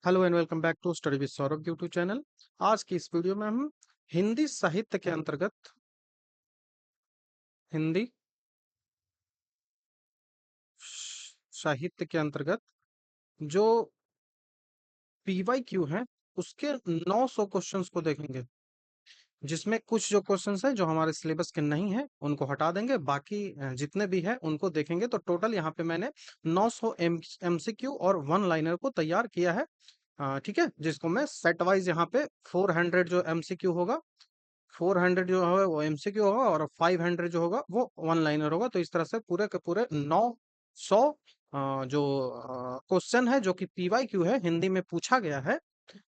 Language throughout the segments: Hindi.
Hello and welcome back to study with Saurabh YouTube channel. आज की इस वीडियो में हम हिंदी साहित्य के अंतर्गत हिंदी साहित्य के अंतर्गत जो पीवाईक्यू है उसके 900 क्वेश्चंस को देखेंगे, जिसमें कुछ जो क्वेश्चंस हैं जो हमारे सिलेबस के नहीं है उनको हटा देंगे, बाकी जितने भी है उनको देखेंगे। तो टोटल यहाँ पे मैंने 900 एमसीक्यू और वन लाइनर को तैयार किया है। ठीक है, जिसको मैं सेट वाइज यहाँ पे 400 जो एमसीक्यू होगा, 400 जो है वो एमसीक्यू होगा और 500 जो होगा वो वन लाइनर होगा। तो इस तरह से पूरे के पूरे 900 जो क्वेश्चन है जो कि पीवाईक्यू है, हिंदी में पूछा गया है।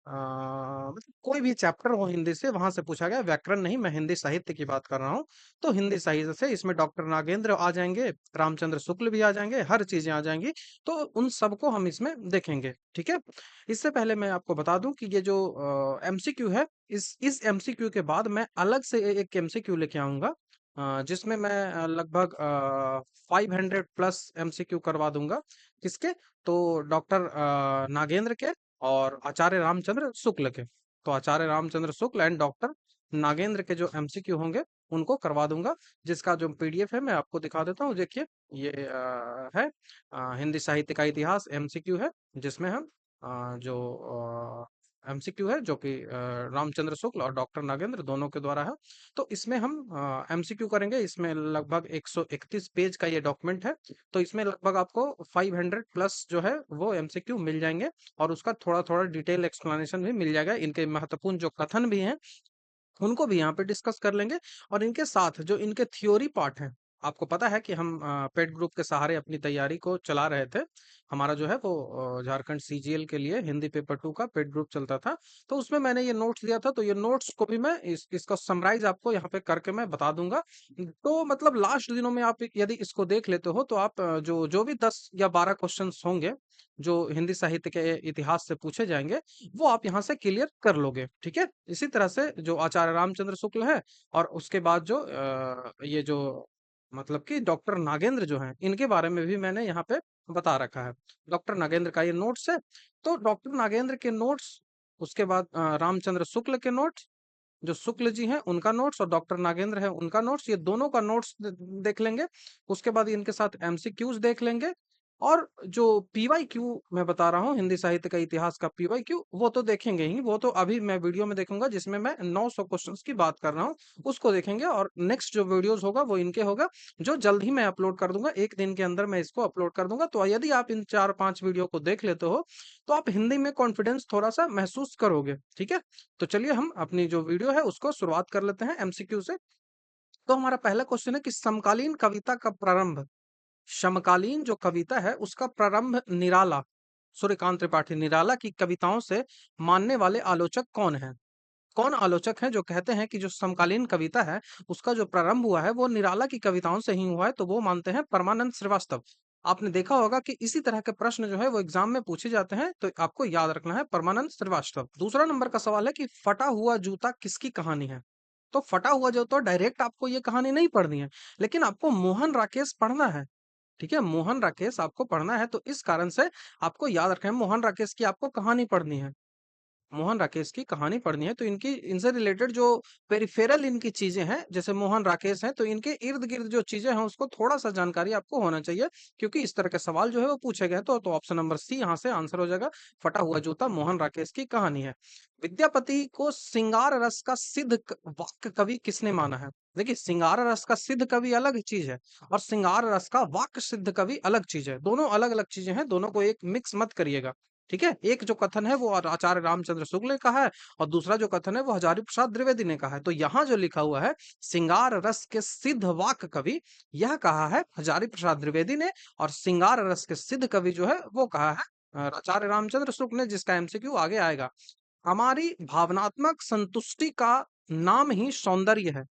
मतलब कोई भी चैप्टर हो हिंदी से वहां से पूछा गया, व्याकरण नहीं, मैं हिंदी साहित्य की बात कर रहा हूँ। तो हिंदी साहित्य से इसमें डॉक्टर नागेंद्र आ जाएंगे, रामचंद्र शुक्ल भी आ जाएंगे, हर चीजें आ जाएंगी। तो उन सबको हम इसमें देखेंगे। ठीक है, इससे पहले मैं आपको बता दूं कि ये जो एमसीक्यू है, इस एमसीक्यू के बाद मैं अलग से एक एमसीक्यू लेके आऊंगा, जिसमें मैं लगभग 500 प्लस एमसीक्यू करवा दूंगा। किसके? तो डॉक्टर नागेंद्र के और आचार्य रामचंद्र शुक्ल के। तो आचार्य रामचंद्र शुक्ल एंड डॉक्टर नागेंद्र के जो एमसीक्यू होंगे उनको करवा दूंगा, जिसका जो पीडीएफ है मैं आपको दिखा देता हूँ। देखिए, ये है हिंदी साहित्य का इतिहास एमसीक्यू है, जिसमें हम जो एमसीक्यू है जो कि रामचंद्र शुक्ल और डॉक्टर नागेंद्र दोनों के द्वारा है। तो इसमें हम एमसीक्यू करेंगे। इसमें लगभग 131 पेज का ये डॉक्यूमेंट है। तो इसमें लगभग आपको 500 प्लस जो है वो एमसीक्यू मिल जाएंगे, और उसका थोड़ा थोड़ा डिटेल एक्सप्लेनेशन भी मिल जाएगा। इनके महत्वपूर्ण जो कथन भी हैं उनको भी यहाँ पे डिस्कस कर लेंगे। और इनके साथ जो इनके थ्योरी पार्ट हैं, आपको पता है कि हम पेड ग्रुप के सहारे अपनी तैयारी को चला रहे थे। हमारा जो है वो झारखंड सीजीएल के लिए हिंदी पेपर 2 का पेड ग्रुप चलता था। तो उसमें मैंने ये नोट्स दिया था, तो ये नोट्स को भी मैं इसका समराइज आपको यहाँ पे करके मैं बता दूंगा। तो मतलब लास्ट दिनों में आप यदि इसको देख लेते हो तो आप जो जो भी 10 या 12 क्वेश्चन होंगे जो हिंदी साहित्य के इतिहास से पूछे जाएंगे, वो आप यहाँ से क्लियर कर लोगे। ठीक है, इसी तरह से जो आचार्य रामचंद्र शुक्ल है और उसके बाद जो ये जो मतलब कि डॉक्टर नागेंद्र जो हैं, इनके बारे में भी मैंने यहाँ पे बता रखा है। डॉक्टर नागेंद्र का ये नोट्स है। तो डॉक्टर नागेंद्र के नोट्स, उसके बाद रामचंद्र शुक्ल के नोट्स, जो शुक्ल जी हैं उनका नोट्स और डॉक्टर नागेंद्र है उनका नोट्स, ये दोनों का नोट्स देख लेंगे। उसके बाद इनके साथ एमसीक्यूज देख लेंगे। और जो पीवाईक्यू मैं बता रहा हूँ, हिंदी साहित्य का इतिहास का पीवाईक्यू, वो तो देखेंगे ही, वो तो अभी मैं वीडियो में देखूंगा जिसमें मैं 900 क्वेश्चंस की बात कर रहा हूँ, उसको देखेंगे। और नेक्स्ट जो वीडियोस होगा वो इनके होगा, जो जल्द ही मैं अपलोड कर दूंगा, एक दिन के अंदर मैं इसको अपलोड कर दूंगा। तो यदि आप इन 4-5 वीडियो को देख लेते हो तो आप हिंदी में कॉन्फिडेंस थोड़ा सा महसूस करोगे। ठीक है, तो चलिए हम अपनी जो वीडियो है उसको शुरुआत कर लेते हैं एमसीक्यू से। तो हमारा पहला क्वेश्चन है कि समकालीन कविता का प्रारंभ, समकालीन जो कविता है उसका प्रारंभ निराला, सूर्यकांत त्रिपाठी निराला की कविताओं से मानने वाले आलोचक कौन है? कौन आलोचक हैं जो कहते हैं कि जो समकालीन कविता है उसका जो प्रारंभ हुआ है वो निराला की कविताओं से ही हुआ है? तो वो मानते हैं परमानंद श्रीवास्तव। आपने देखा होगा कि इसी तरह के प्रश्न जो है वो एग्जाम में पूछे जाते हैं, तो आपको याद रखना है परमानंद श्रीवास्तव। दूसरा नंबर का सवाल है कि फटा हुआ जूता किसकी कहानी है? तो फटा हुआ जूता डायरेक्ट आपको ये कहानी नहीं पढ़नी है, लेकिन आपको मोहन राकेश पढ़ना है। ठीक है, मोहन राकेश आपको पढ़ना है, तो इस कारण से आपको याद रखना है मोहन राकेश की आपको कहानी पढ़नी है। मोहन राकेश की कहानी पढ़नी है, तो इनकी इनसे रिलेटेड जो पेरिफेरल इनकी चीजें हैं, जैसे मोहन राकेश हैं, तो इनके इर्द गिर्द जो चीजें हैं उसको थोड़ा सा जानकारी आपको होना चाहिए, क्योंकि इस तरह के सवाल जो है वो पूछे गए। तो ऑप्शन नंबर सी यहाँ से आंसर हो जाएगा, फटा हुआ जूता मोहन राकेश की कहानी है। विद्यापति को सिंगार रस का सिद्ध वाक्य कवि किसने माना है? देखिए, सिंगार रस का सिद्ध कवि अलग चीज है और सिंगार रस का वाक्य सिद्ध कवि अलग चीज है। दोनों अलग अलग चीजें हैं, दोनों को एक मिक्स मत करिएगा। ठीक है, एक जो कथन है वो आचार्य रामचंद्र शुक्ल ने कहा है और दूसरा जो कथन है वो हजारी प्रसाद द्विवेदी ने कहा है। तो यहाँ जो लिखा हुआ है सिंगार रस के सिद्ध वाक कवि, यह कहा है हजारी प्रसाद द्विवेदी ने, और सिंगार रस के सिद्ध कवि जो है वो कहा है आचार्य रामचंद्र शुक्ल ने, जिसका एमसीक्यू आगे आएगा। हमारी भावनात्मक संतुष्टि का नाम ही सौंदर्य है,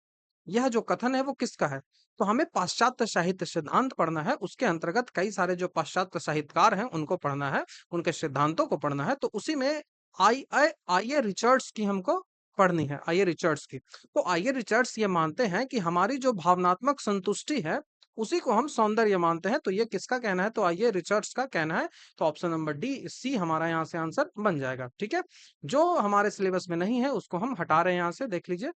यह जो कथन है वो किसका है? तो हमें पाश्चात्य साहित्य सिद्धांत पढ़ना है, उसके अंतर्गत कई सारे जो पाश्चात्य साहित्यकार हैं उनको पढ़ना है, उनके सिद्धांतों को पढ़ना है। तो उसी में आइए रिचर्ड्स की हमको पढ़नी है, आइए रिचर्ड्स की। तो आइए रिचर्ड्स ये मानते हैं कि हमारी जो भावनात्मक संतुष्टि है उसी को हम सौंदर्य मानते हैं। तो ये किसका कहना है? तो आइए रिचर्ड्स का कहना है। तो ऑप्शन नंबर डी सी हमारा यहाँ से आंसर बन जाएगा। ठीक है, जो हमारे सिलेबस में नहीं है उसको हम हटा रहे हैं यहाँ से। देख लीजिए,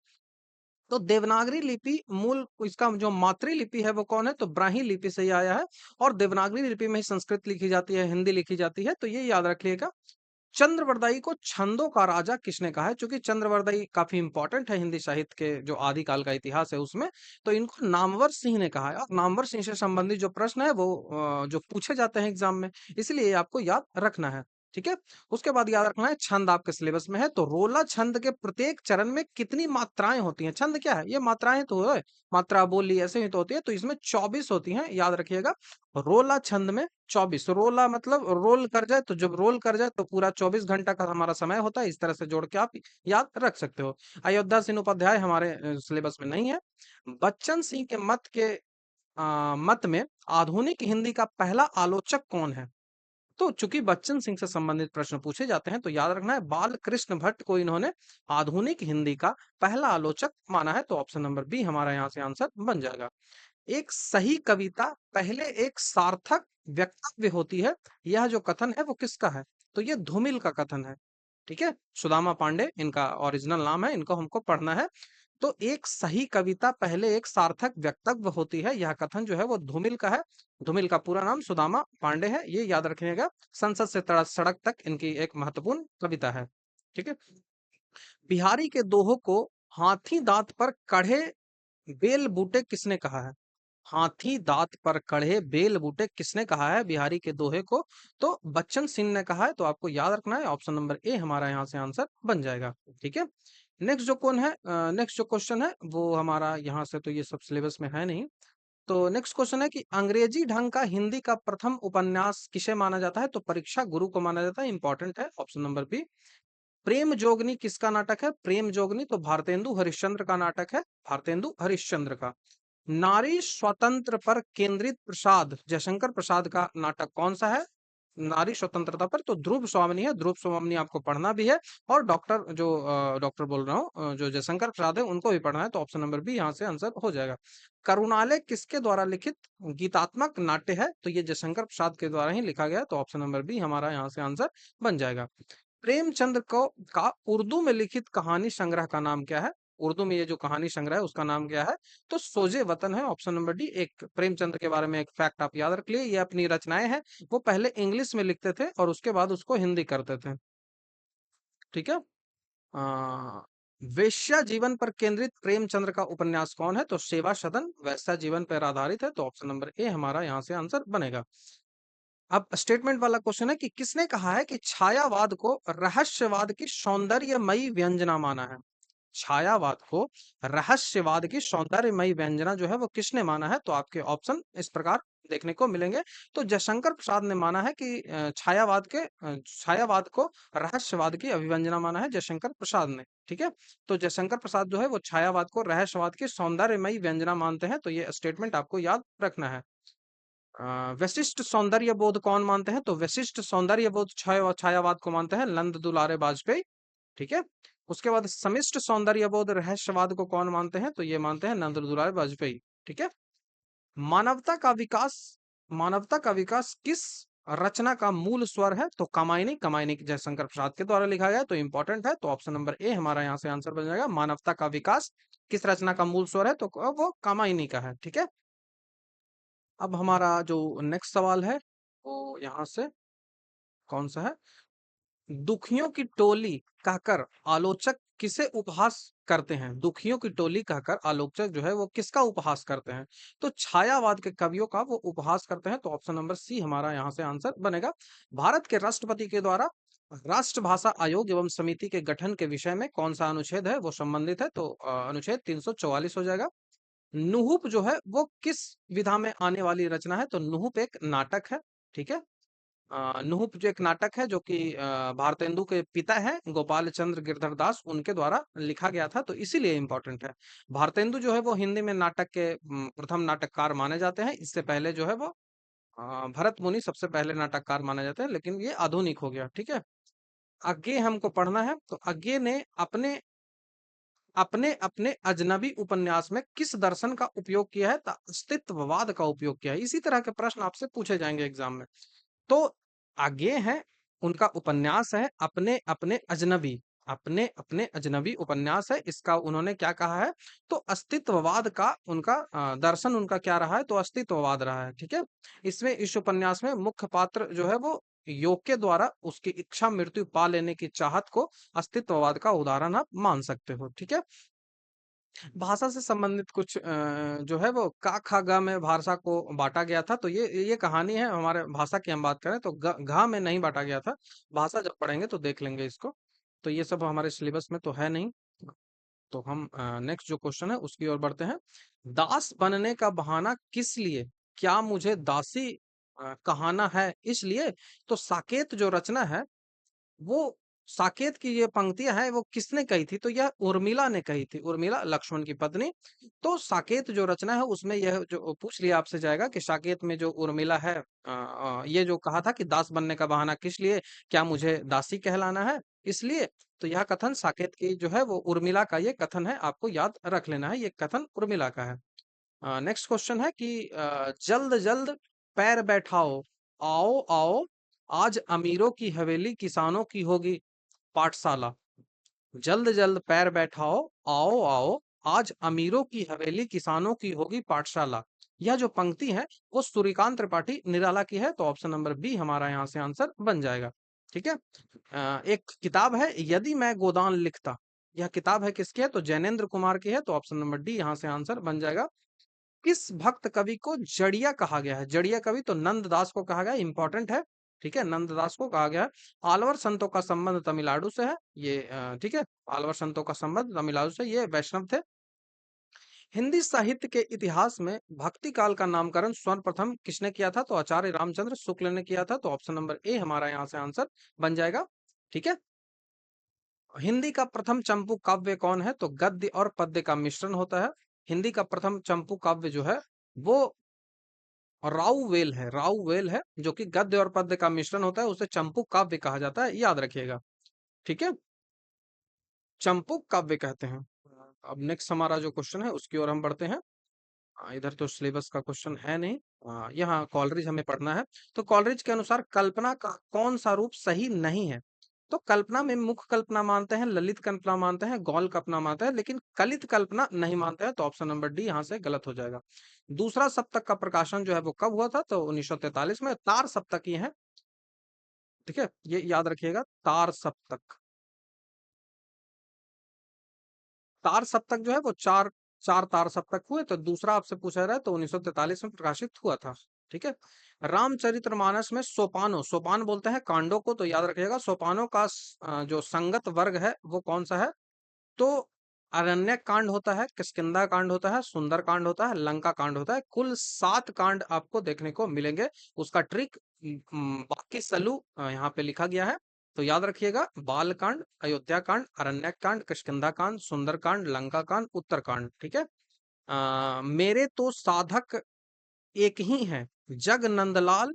तो देवनागरी लिपि मूल इसका जो मातृलिपि है वो कौन है? तो ब्राह्मी लिपि से ही आया है, और देवनागरी लिपि में ही संस्कृत लिखी जाती है, हिंदी लिखी जाती है। तो ये याद रखिएगा। चंद्रवरदाई को छंदों का राजा किसने कहा है? चूंकि चंद्रवरदाई काफी इंपॉर्टेंट है हिंदी साहित्य के जो आदिकाल का इतिहास है उसमें, तो इनको नामवर सिंह ने कहा है। और नामवर सिंह से संबंधित जो प्रश्न है वो जो पूछे जाते हैं एग्जाम में, इसलिए ये आपको याद रखना है। ठीक है, उसके बाद याद रखना है छंद आपके सिलेबस में है। तो रोला छंद के प्रत्येक चरण में कितनी मात्राएं होती हैं? छंद क्या है? ये मात्राएं तो है, मात्रा बोली ऐसे ही तो होती है। तो इसमें 24 होती हैं, याद रखिएगा। रोला छंद में 24। रोला मतलब रोल कर जाए, तो जब रोल कर जाए तो पूरा 24 घंटा का हमारा समय होता है। इस तरह से जोड़ के आप याद रख सकते हो। अयोध्या सिंह उपाध्याय हमारे सिलेबस में नहीं है। बच्चन सिंह के मत में आधुनिक हिंदी का पहला आलोचक कौन है? तो चूंकि बच्चन सिंह से संबंधित प्रश्न पूछे जाते हैं, तो याद रखना है बाल कृष्ण भट्ट को इन्होंने आधुनिक हिंदी का पहला आलोचक माना है। तो ऑप्शन नंबर बी हमारा यहाँ से आंसर बन जाएगा। एक सही कविता पहले एक सार्थक वक्तव्य होती है, यह जो कथन है वो किसका है? तो ये धूमिल का कथन है। ठीक है, सुदामा पांडे इनका ओरिजिनल नाम है, इनको हमको पढ़ना है। तो एक सही कविता पहले एक सार्थक वक्तव्य होती है, यह कथन जो है वो धूमिल का है। धूमिल का पूरा नाम सुदामा पांडे है, ये याद रखिएगा। संसद से सड़क तक इनकी एक महत्वपूर्ण कविता है। ठीक है, बिहारी के दोहो को हाथी दांत पर कढ़े बेल बूटे किसने कहा है? हाथी दांत पर कढ़े बेल बूटे किसने कहा है बिहारी के दोहे को? तो बच्चन सिंह ने कहा है। तो आपको याद रखना है, ऑप्शन नंबर ए हमारा यहाँ से आंसर बन जाएगा। ठीक है, नेक्स्ट जो कौन है, नेक्स्ट जो क्वेश्चन है वो हमारा यहाँ से, तो ये सब सिलेबस में है नहीं। तो नेक्स्ट क्वेश्चन है कि अंग्रेजी ढंग का हिंदी का प्रथम उपन्यास किसे माना जाता है? तो परीक्षा गुरु को माना जाता है, इंपॉर्टेंट है। Option number B. Prem Jogini किसका नाटक है? प्रेम जोगनी तो भारतेंदु हरिश्चंद्र का नाटक है, भारतेंदु हरिश्चंद्र का। नारी स्वतंत्र पर केंद्रित प्रसाद जयशंकर प्रसाद का नाटक कौन सा है? नारी स्वतंत्रता पर तो ध्रुव स्वामिनी है, ध्रुव स्वामिनी आपको पढ़ना भी है। और डॉक्टर बोल रहा हूँ, जो जयशंकर प्रसाद है उनको भी पढ़ना है। तो ऑप्शन नंबर बी यहाँ से आंसर हो जाएगा। करुणालय किसके द्वारा लिखित गीतात्मक नाट्य है? तो ये जयशंकर प्रसाद के द्वारा ही लिखा गया है। तो ऑप्शन नंबर बी हमारा यहाँ से आंसर बन जाएगा। प्रेमचंद को का उर्दू में लिखित कहानी संग्रह का नाम क्या है? उर्दू में ये जो कहानी संग्रह है उसका नाम क्या है? तो सोजे वतन है, ऑप्शन नंबर डी। एक प्रेमचंद के बारे में एक फैक्ट आप याद रख लिए, ये अपनी रचनाएं हैं वो पहले इंग्लिश में लिखते थे और उसके बाद उसको हिंदी करते थे। ठीक है, आ, वेश्या जीवन पर केंद्रित प्रेमचंद्र का उपन्यास कौन है? तो सेवा सदन वैश्या जीवन पर आधारित है। तो ऑप्शन नंबर ए हमारा यहाँ से आंसर बनेगा। अब स्टेटमेंट वाला क्वेश्चन है कि किसने कहा है कि छायावाद को रहस्यवाद की सौंदर्यमयी व्यंजना माना है? छायावाद को रहस्यवाद की सौंदर्यमयी व्यंजना जो है वो किसने माना है? तो आपके ऑप्शन इस प्रकार देखने को मिलेंगे। तो जयशंकर प्रसाद ने माना है कि छायावाद को रहस्यवाद की अभिव्यंजना माना है, जयशंकर प्रसाद ने। ठीक है, तो जयशंकर प्रसाद जो है वो छायावाद को रहस्यवाद की सौंदर्यमयी व्यंजना मानते हैं। तो ये स्टेटमेंट आपको याद रखना है। वशिष्ठ सौंदर्य बोध कौन मानते हैं? तो वशिष्ठ सौंदर्य बोध छायावाद को मानते हैं नंद दुलारे बाजपेयी। ठीक है, उसके बाद समिष्ट सौंदर्य बोध रहस्यवाद को कौन मानते हैं? तो ये मानते हैं नंद दुलारे बाजपेयी। ठीक है, मानवता का विकास मानवता का विकास किस रचना का मूल स्वर है? तो कामायनी, कामायनी जयशंकर प्रसाद के द्वारा लिखा गया है। तो इंपॉर्टेंट है। तो ऑप्शन नंबर ए हमारा यहाँ से आंसर बन जाएगा। मानवता का विकास किस रचना का मूल स्वर है? तो वो कामायनी का है। ठीक है, अब हमारा जो नेक्स्ट सवाल है वो यहाँ से कौन सा है? दुखियों की टोली कहकर आलोचक किसे उपहास करते हैं? दुखियों की टोली कहकर आलोचक जो है वो किसका उपहास करते हैं? तो छायावाद के कवियों का वो उपहास करते हैं। तो ऑप्शन नंबर सी हमारा यहाँ से आंसर बनेगा। भारत के राष्ट्रपति के द्वारा राष्ट्रभाषा आयोग एवं समिति के गठन के विषय में कौन सा अनुच्छेद है वो संबंधित है? तो अनुच्छेद 344 हो जाएगा। नुहुप जो है वो किस विधा में आने वाली रचना है? तो नुहुप एक नाटक है। ठीक है, नुहुप जो एक नाटक है जो कि भारतेंदु के पिता हैं गोपाल चंद्र गिरधर दास, उनके द्वारा लिखा गया था, तो इसीलिए इंपॉर्टेंट है। भारतेंदु जो है वो हिंदी में नाटक के प्रथम नाटककार माने जाते हैं। इससे पहले जो है वो भरत मुनि सबसे पहले नाटककार माने जाते हैं, लेकिन ये आधुनिक हो गया। ठीक है, आगे हमको पढ़ना है। तो आगे ने अपने अपने अपने अजनबी उपन्यास में किस दर्शन का उपयोग किया है? अस्तित्ववाद का उपयोग किया है। इसी तरह के प्रश्न आपसे पूछे जाएंगे एग्जाम में। तो आगे है, उनका उपन्यास है अपने अपने अजनबी, अपने अपने अजनबी उपन्यास है। इसका उन्होंने क्या कहा है? तो अस्तित्ववाद का उनका दर्शन उनका क्या रहा है? तो अस्तित्ववाद रहा है। ठीक है, इसमें इस उपन्यास में मुख्य पात्र जो है वो योग के द्वारा उसकी इच्छा मृत्यु पा लेने की चाहत को अस्तित्ववाद का उदाहरण आप मान सकते हो। ठीक है, भाषा से संबंधित कुछ जो है वो का खा गा में भाषा को बांटा गया था। तो ये कहानी है, हमारे भाषा की हम बात करें तो घा में नहीं बांटा गया था। भाषा जब पढ़ेंगे तो देख लेंगे इसको। तो ये सब हमारे सिलेबस में तो है नहीं। तो हम नेक्स्ट जो क्वेश्चन है उसकी ओर बढ़ते हैं। दास बनने का बहाना किस लिए? क्या मुझे दासी कहाना है इसलिए? तो साकेत जो रचना है वो, साकेत की ये पंक्तियां हैं वो किसने कही थी? तो यह उर्मिला ने कही थी, उर्मिला लक्ष्मण की पत्नी। तो साकेत जो रचना है उसमें यह जो पूछ लिया आपसे जाएगा कि साकेत में जो उर्मिला है, ये जो कहा था कि दास बनने का बहाना किस लिए, क्या मुझे दासी कहलाना है इसलिए? तो यह कथन साकेत की जो है वो उर्मिला का ये कथन है, आपको याद रख लेना है, ये कथन उर्मिला का है। नेक्स्ट क्वेश्चन है कि जल्द जल्द पैर बैठाओ, आओ आओ, आज अमीरों की हवेली किसानों की होगी पाठशाला। जल्द जल्द पैर बैठाओ, आओ आओ, आज अमीरों की हवेली किसानों की होगी पाठशाला। यह जो पंक्ति है वो सूर्यकांत त्रिपाठी निराला की है। तो ऑप्शन नंबर बी हमारा यहाँ से आंसर बन जाएगा। ठीक है, एक किताब है यदि मैं गोदान लिखता, यह किताब है किसकी है? तो जैनेन्द्र कुमार की है। तो ऑप्शन नंबर डी यहाँ से आंसर बन जाएगा। किस भक्त कवि को जड़िया कहा गया है? जड़िया कवि तो नंददास को कहा गया है, इंपॉर्टेंट है। ठीक है, नंददास को कहा गया है। आलवर संतों का संबंध तमिलनाडु से है ये, ठीक है, आलवर संतों का संबंध तमिलनाडु से, ये वैष्णव थे। हिंदी साहित्य के इतिहास में भक्ति काल का नामकरण सर्वप्रथम किसने किया था? तो आचार्य रामचंद्र शुक्ल ने किया था। तो ऑप्शन नंबर ए हमारा यहाँ से आंसर बन जाएगा। ठीक है, हिंदी का प्रथम चंपू काव्य कौन है? तो गद्य और पद्य का मिश्रण होता है। हिंदी का प्रथम चंपू काव्य जो है वो राउवेल है, राउवेल है, जो कि गद्य और पद्य का मिश्रण होता है, उसे चंपू काव्य कहा जाता है, याद रखिएगा। ठीक है, चंपू काव्य कहते हैं। अब नेक्स्ट हमारा जो क्वेश्चन है उसकी ओर हम बढ़ते हैं। इधर तो सिलेबस का क्वेश्चन है नहीं। यहाँ कॉलरिज हमें पढ़ना है। तो कॉलरिज के अनुसार कल्पना का कौन सा रूप सही नहीं है? तो कल्पना में मुख्य कल्पना मानते हैं, ललित कल्पना मानते हैं, गौल कल्पना मानते हैं, लेकिन कलित कल्पना नहीं मानते हैं। तो ऑप्शन नंबर डी यहाँ से गलत हो जाएगा। दूसरा सप्तक का प्रकाशन जो है वो कब हुआ था? तो 1943 में। तार सप्तक ये है। ठीक है, ये याद रखिएगा, तार सप्तक। तार सप्तक जो है वो चार चार तार सप्तक हुए। तो दूसरा आपसे पूछा रहा है तो 1943 में प्रकाशित हुआ था। ठीक है, रामचरितमानस में सोपानों, सोपान बोलते हैं कांडों को, तो याद रखिएगा सोपानों का जो संगत वर्ग है वो कौन सा है? तो अरण्य कांड होता है, किष्किंधा कांड होता है, सुंदर कांड होता है, लंका कांड होता है। कुल 7 कांड आपको देखने को मिलेंगे। उसका ट्रिक बाकी सलू यहाँ पे लिखा गया है। तो याद रखिएगा, बाल कांड, अयोध्या कांड, अरण्य कांड, किष्किंधा कांड, सुंदर कांड, लंका कांड, उत्तर कांड। ठीक है, मेरे तो साधक एक ही है, जग नंदलाल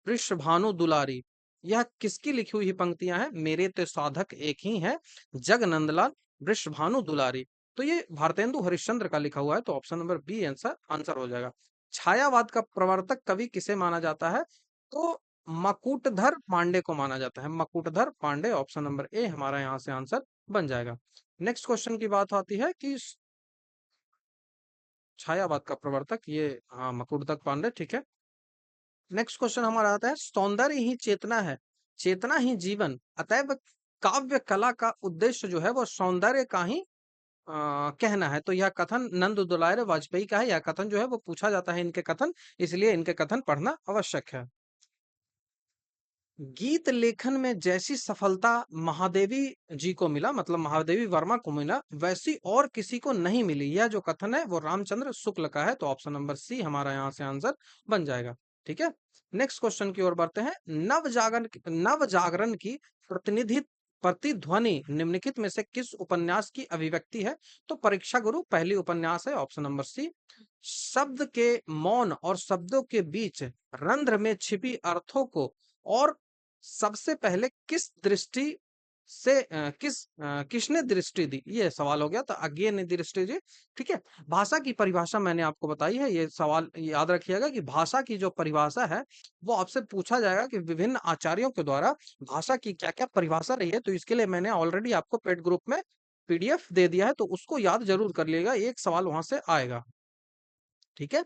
वृषभानु दुलारी। यह किसकी लिखी हुई पंक्तियां हैं? मेरे ते साधक एक ही है, जग नंदलाल वृषभानु दुलारी। तो ये भारतेंदु हरिश्चंद्र का लिखा हुआ है। तो option number B answer answer हो जाएगा। छायावाद का प्रवर्तक कवि किसे माना जाता है? तो मकुटधर पांडे को माना जाता है, मकुटधर पांडे। ऑप्शन नंबर ए हमारा यहाँ से आंसर बन जाएगा। नेक्स्ट क्वेश्चन की बात आती है कि छायावाद का प्रवर्तक ये, हाँ, मकुटधर पांडे। ठीक है, नेक्स्ट क्वेश्चन हमारा आता है, सौंदर्य ही चेतना है, चेतना ही जीवन, अतएव काव्य कला का उद्देश्य जो है वो सौंदर्य का ही कहना है। तो यह कथन नंद दुलारे वाजपेयी का है। यह कथन जो है वो पूछा जाता है इनके कथन, इसलिए इनके कथन पढ़ना आवश्यक है। गीत लेखन में जैसी सफलता महादेवी जी को मिला, मतलब महादेवी वर्मा को मिला, वैसी और किसी को नहीं मिली। यह जो कथन है वो रामचंद्र शुक्ल का है। तो ऑप्शन नंबर सी हमारा यहाँ से आंसर बन जाएगा। ठीक है, नेक्स्ट क्वेश्चन की ओर बढ़ते हैं। नव जागरण की प्रतिनिधि प्रतिध्वनि निम्नलिखित में से किस उपन्यास की अभिव्यक्ति है? तो परीक्षा गुरु पहली उपन्यास है। Option number C. शब्द के मौन और शब्दों के बीच रंध्र में छिपी अर्थों को और सबसे पहले किस दृष्टि से किसने दृष्टि दी, ये सवाल हो गया। तो अज्ञेय ने दृष्टि दी। ठीक है, भाषा की परिभाषा मैंने आपको बताई है। ये सवाल याद रखिएगा कि भाषा की जो परिभाषा है वो आपसे पूछा जाएगा कि विभिन्न आचार्यों के द्वारा भाषा की क्या क्या परिभाषा रही है। तो इसके लिए मैंने ऑलरेडी आपको पेड ग्रुप में पीडीएफ दे दिया है, तो उसको याद जरूर कर लिएगा, एक सवाल वहां से आएगा। ठीक है,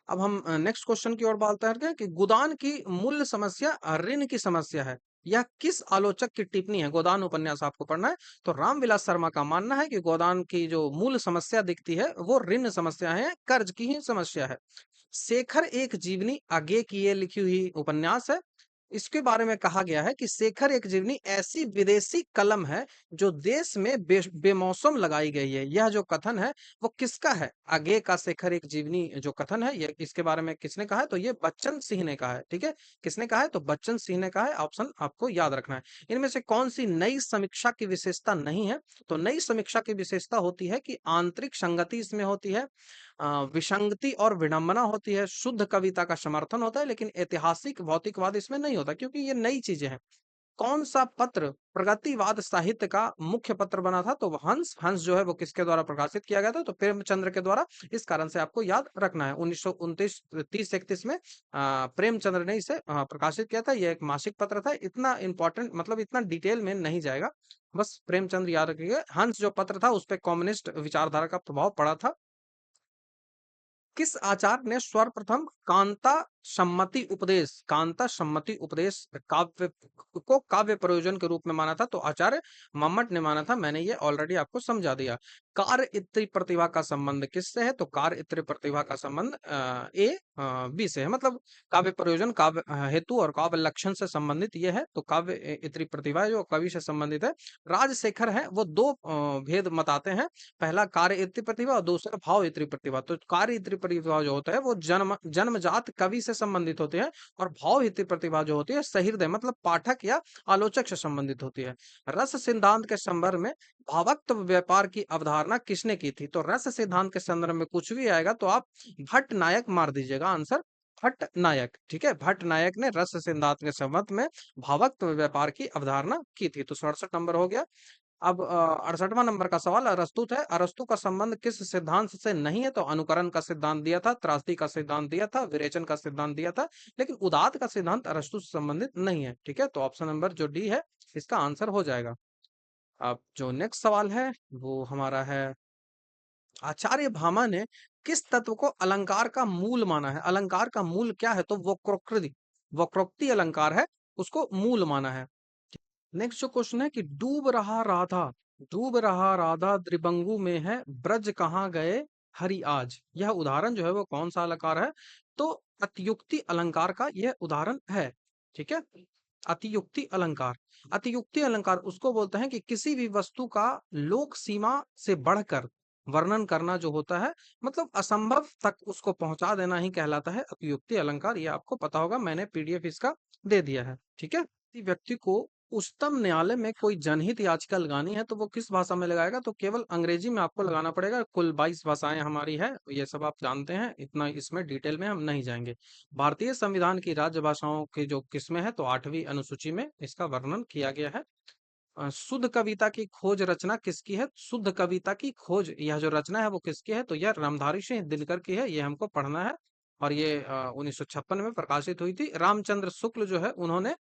अब हम नेक्स्ट क्वेश्चन की ओर बढ़ते हैं कि गोदान की मूल समस्या ऋण की समस्या है। यह किस आलोचक की टिप्पणी है? गोदान उपन्यास आपको पढ़ना है। तो रामविलास शर्मा का मानना है कि गोदान की जो मूल समस्या दिखती है वो ऋण समस्या है, कर्ज की ही समस्या है। शेखर एक जीवनी आगे की ये लिखी हुई उपन्यास है। इसके बारे में कहा गया है कि शेखर एक जीवनी ऐसी विदेशी कलम है जो देश में बेमौसम लगाई गई है। यह जो कथन है वो किसका है? आगे का शेखर एक जीवनी जो कथन है, ये इसके बारे में किसने कहा है? तो ये बच्चन सिंह ने कहा है। ठीक है, किसने कहा है? तो बच्चन सिंह ने कहा है। ऑप्शन आपको याद रखना है। इनमें से कौन सी नई समीक्षा की विशेषता नहीं है? तो नई समीक्षा की विशेषता होती है कि आंतरिक संगति इसमें होती है, विसंगति और विडंबना होती है, शुद्ध कविता का समर्थन होता है, लेकिन ऐतिहासिक भौतिकवाद इसमें नहीं होता, क्योंकि ये नई चीजें हैं। कौन सा पत्र प्रगतिवाद साहित्य का मुख्य पत्र बना था? तो हंस। हंस जो है वो किसके द्वारा प्रकाशित किया गया था? तो प्रेमचंद्र के द्वारा। इस कारण से आपको याद रखना है 1929 30-31 में प्रेमचंद्र ने इसे प्रकाशित किया था। यह एक मासिक पत्र था। इतना इंपॉर्टेंट, मतलब इतना डिटेल में नहीं जाएगा, बस प्रेमचंद्र याद रखिएगा। हंस जो पत्र था उस पर कम्युनिस्ट विचारधारा का प्रभाव पड़ा था। किस आचार्य ने सर्वप्रथम कांता सम्मति उपदेश काव्य को काव्य प्रयोजन के रूप में माना था? तो आचार्य मम्मट ने माना था। मैंने ये ऑलरेडी आपको समझा दिया। कार्य इत्री प्रतिभा का संबंध किससे है? तो कार्य इत्री प्रतिभा का संबंध बी से है, मतलब काव्य प्रयोजन, काव्य हेतु और काव्य लक्षण से संबंधित ये है। तो काव्य इत्री प्रतिभा जो कवि से संबंधित है। राजशेखर है वो दो भेद बताते हैं। पहला कार्य इतृ प्रतिभा और दूसरा भाव इतृ प्रतिभा। तो कार्य इतृ प्रतिभा जो होता है वो जन्मजात कवि से संबंधित होते हैं, और भाव इतृ प्रतिभा जो होती है सहृदय मतलब पाठक या आलोचक से संबंधित होती है। रस सिद्धांत के संदर्भ में भावत्व व्यापार की अवधारणा किसने की थी? तो रस सिद्धांत के संदर्भ में कुछ भी आएगा तो आप भट्ट नायक मार दीजिएगा, आंसर भट्ट नायक। ठीक है, भट्ट नायक ने रस सिद्धांत के संबंध में भावत्व व्यापार की अवधारणा की थी। तो 67 नंबर हो गया। अब 68वां नंबर का सवाल अरस्तु है। अरस्तु का संबंध किस सिद्धांत से नहीं है? तो अनुकरण का सिद्धांत दिया था, त्रासदी का सिद्धांत दिया था, विरेचन का सिद्धांत दिया था, लेकिन उदात का सिद्धांत अरस्तु से संबंधित नहीं है। ठीक है, तो ऑप्शन नंबर जो डी है इसका आंसर हो जाएगा। अब जो नेक्स्ट सवाल है वो हमारा है, आचार्य भामा ने किस तत्व को अलंकार का मूल माना है? अलंकार का मूल क्या है? तो वक्रोक्ति, वक्रोक्ति अलंकार है, उसको मूल माना है। नेक्स्ट जो क्वेश्चन है कि डूब रहा राधा द्रिबंगु में है, ब्रज कहाँ गए हरि आज। यह उदाहरण जो है वो कौन सा अलंकार है? तो अतियुक्ति अलंकार का यह उदाहरण है। ठीक है, अतियुक्ति अलंकार। अतियुक्ति अलंकार उसको बोलते हैं कि किसी भी वस्तु का लोक सीमा से बढ़कर वर्णन करना जो होता है, मतलब असंभव तक उसको पहुंचा देना ही कहलाता है अतियुक्ति अलंकार। ये आपको पता होगा, मैंने पीडीएफ इसका दे दिया है। ठीक है, किसी व्यक्ति को उच्चतम न्यायालय में कोई जनहित याचिका लगानी है तो वो किस भाषा में लगाएगा? तो केवल अंग्रेजी में आपको लगाना पड़ेगा। कुल 22 भाषाएं हमारी है, ये सब आप जानते हैं, इतना इसमें डिटेल में हम नहीं जाएंगे। भारतीय संविधान की राज्य भाषाओं की जो किस्में हैं तो 8वीं अनुसूची में इसका वर्णन किया गया है। शुद्ध कविता की खोज रचना किसकी है? शुद्ध कविता की खोज, यह जो रचना है वो किसकी है? तो यह रामधारी सिंह दिनकर की है, ये हमको पढ़ना है। और ये 1956 में प्रकाशित हुई थी। रामचंद्र शुक्ल जो है उन्होंने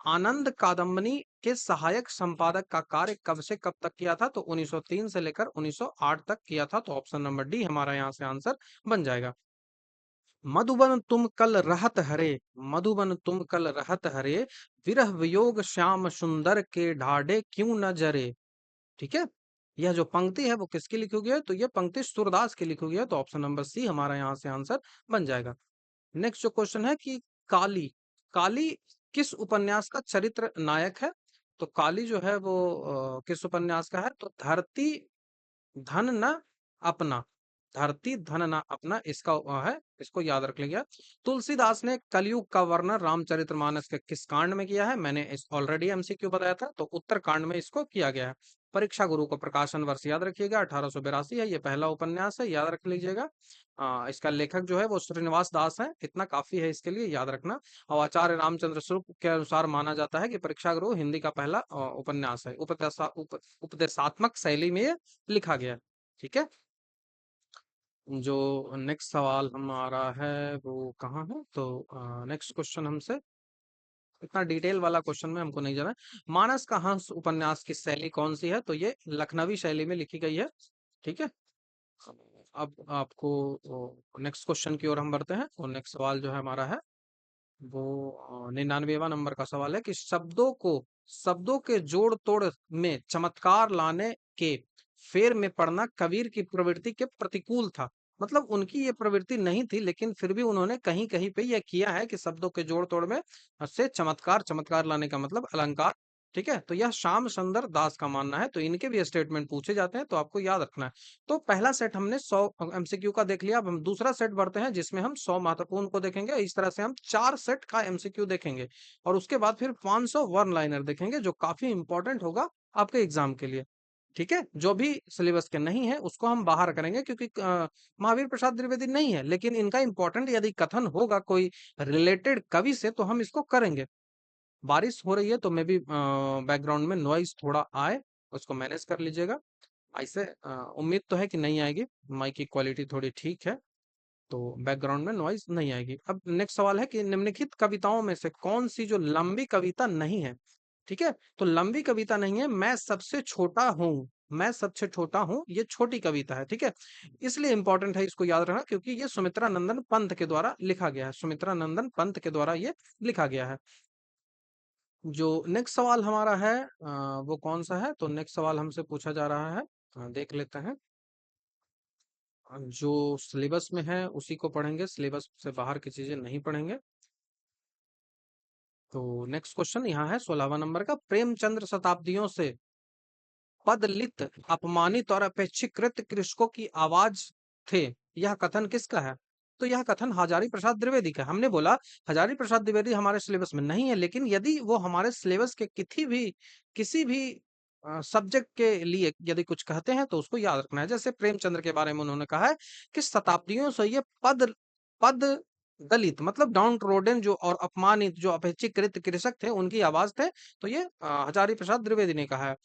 आनंद कादम्बनी के सहायक संपादक का कार्य कब से कब तक किया था? तो 1903 से लेकर 1908 तक किया था। तो ऑप्शन नंबर डी हमारा यहाँ से आंसर बन जाएगा। मधुबन तुम कल रहत हरे, मधुबन तुम कल रहत हरे, विरह वियोग श्याम सुंदर के ढाढ़े क्यों न जरे। ठीक है, यह जो पंक्ति है वो किसकी लिखी हुई है? तो यह पंक्ति सूरदास की लिखी हुई है। तो ऑप्शन नंबर सी हमारा यहाँ से आंसर बन जाएगा। नेक्स्ट जो क्वेश्चन है कि काली, काली किस उपन्यास का चरित्र नायक है? तो काली जो है वो किस उपन्यास का है? तो धरती धन न अपना, धरती धन ना अपना, इसका है, इसको याद रख लीजिए। तुलसीदास ने कलयुग का वर्णन रामचरितमानस के किस कांड में किया है? मैंने इस ऑलरेडी एमसीक्यू बताया था, तो उत्तर कांड में इसको किया गया है। परीक्षा गुरु को प्रकाशन वर्ष याद रखिएगा, 1882 है, ये पहला उपन्यास है, याद रख लीजिएगा। इसका लेखक जो है वो श्रीनिवास दास है, इतना काफी है इसके लिए याद रखना। और आचार्य रामचंद्र स्वरूप के अनुसार माना जाता है कि परीक्षा गुरु हिंदी का पहला उपन्यास है, उपदेशात्मक शैली में ये लिखा गया है। ठीक है, जो नेक्स्ट सवाल हमारा है वो कहाँ है, तो नेक्स्ट क्वेश्चन हमसे, इतना डिटेल वाला क्वेश्चन में हमको नहीं जाना है। मानस का हंस उपन्यास की शैली कौन सी है? तो ये लखनवी शैली में लिखी गई है। ठीक है, अब आपको नेक्स्ट क्वेश्चन की ओर हम बढ़ते हैं, और नेक्स्ट सवाल जो है हमारा है वो 99वां नंबर का सवाल है कि शब्दों के जोड़ तोड़ में चमत्कार लाने के फेर में पड़ना कबीर की प्रवृत्ति के प्रतिकूल था। मतलब उनकी ये प्रवृत्ति नहीं थी, लेकिन फिर भी उन्होंने कहीं कहीं पे यह किया है कि शब्दों के जोड़ तोड़ में से चमत्कार, चमत्कार लाने का मतलब अलंकार। ठीक है, तो यह श्याम सुंदर दास का मानना है, तो इनके भी स्टेटमेंट पूछे जाते हैं, तो आपको याद रखना है। तो पहला सेट हमने 100 एमसीक्यू का देख लिया, अब हम दूसरा सेट बढ़ते हैं जिसमें हम 100 महत्वपूर्ण को देखेंगे। इस तरह से हम 4 सेट का एमसीक्यू देखेंगे, और उसके बाद फिर 500 वन लाइनर देखेंगे, जो काफी इंपॉर्टेंट होगा आपके एग्जाम के लिए। ठीक है, जो भी सिलेबस के नहीं है उसको हम बाहर करेंगे, क्योंकि महावीर प्रसाद द्विवेदी नहीं है, लेकिन इनका इंपॉर्टेंट यदि कथन होगा कोई रिलेटेड कवि से, तो हम इसको करेंगे। बारिश हो रही है तो मे बी बैकग्राउंड में नॉइज थोड़ा आए, उसको मैनेज कर लीजिएगा। ऐसे उम्मीद तो है कि नहीं आएगी, माइक की क्वालिटी थोड़ी ठीक है, तो बैकग्राउंड में नॉइज नहीं आएगी। अब नेक्स्ट सवाल है कि निम्नलिखित कविताओं में से कौन सी जो लंबी कविता नहीं है? ठीक है, तो लंबी कविता नहीं है, मैं सबसे छोटा हूँ, मैं सबसे छोटा हूँ, ये छोटी कविता है। ठीक है, इसलिए इंपॉर्टेंट है, इसको याद रखना, क्योंकि ये सुमित्रा नंदन पंत के द्वारा लिखा गया है, सुमित्रा नंदन पंत के द्वारा ये लिखा गया है। जो नेक्स्ट सवाल हमारा है वो कौन सा है? तो नेक्स्ट सवाल हमसे पूछा जा रहा है, देख लेते हैं। जो सिलेबस में है उसी को पढ़ेंगे, सिलेबस से बाहर की चीजें नहीं पढ़ेंगे। तो नेक्स्ट क्वेश्चन यहाँ है 16वां नंबर का, प्रेमचंद्र शताब्दियों से पदलित, अपमानित और अपेक्षीकृत कृषकों की आवाज थे, यह कथन किसका है? तो यह कथन हजारी प्रसाद द्विवेदी का है। हमने बोला हजारी प्रसाद द्विवेदी हमारे सिलेबस में नहीं है, लेकिन यदि वो हमारे सिलेबस के किसी भी सब्जेक्ट के लिए यदि कुछ कहते हैं तो उसको याद रखना है। जैसे प्रेमचंद्र के बारे में उन्होंने कहा है कि शताब्दियों से ये पद दलित, मतलब डाउन ट्रोडन जो और अपमानित, जो अपेक्षीकृत कृषक थे, उनकी आवाज थे, तो ये हजारी प्रसाद द्विवेदी ने कहा है।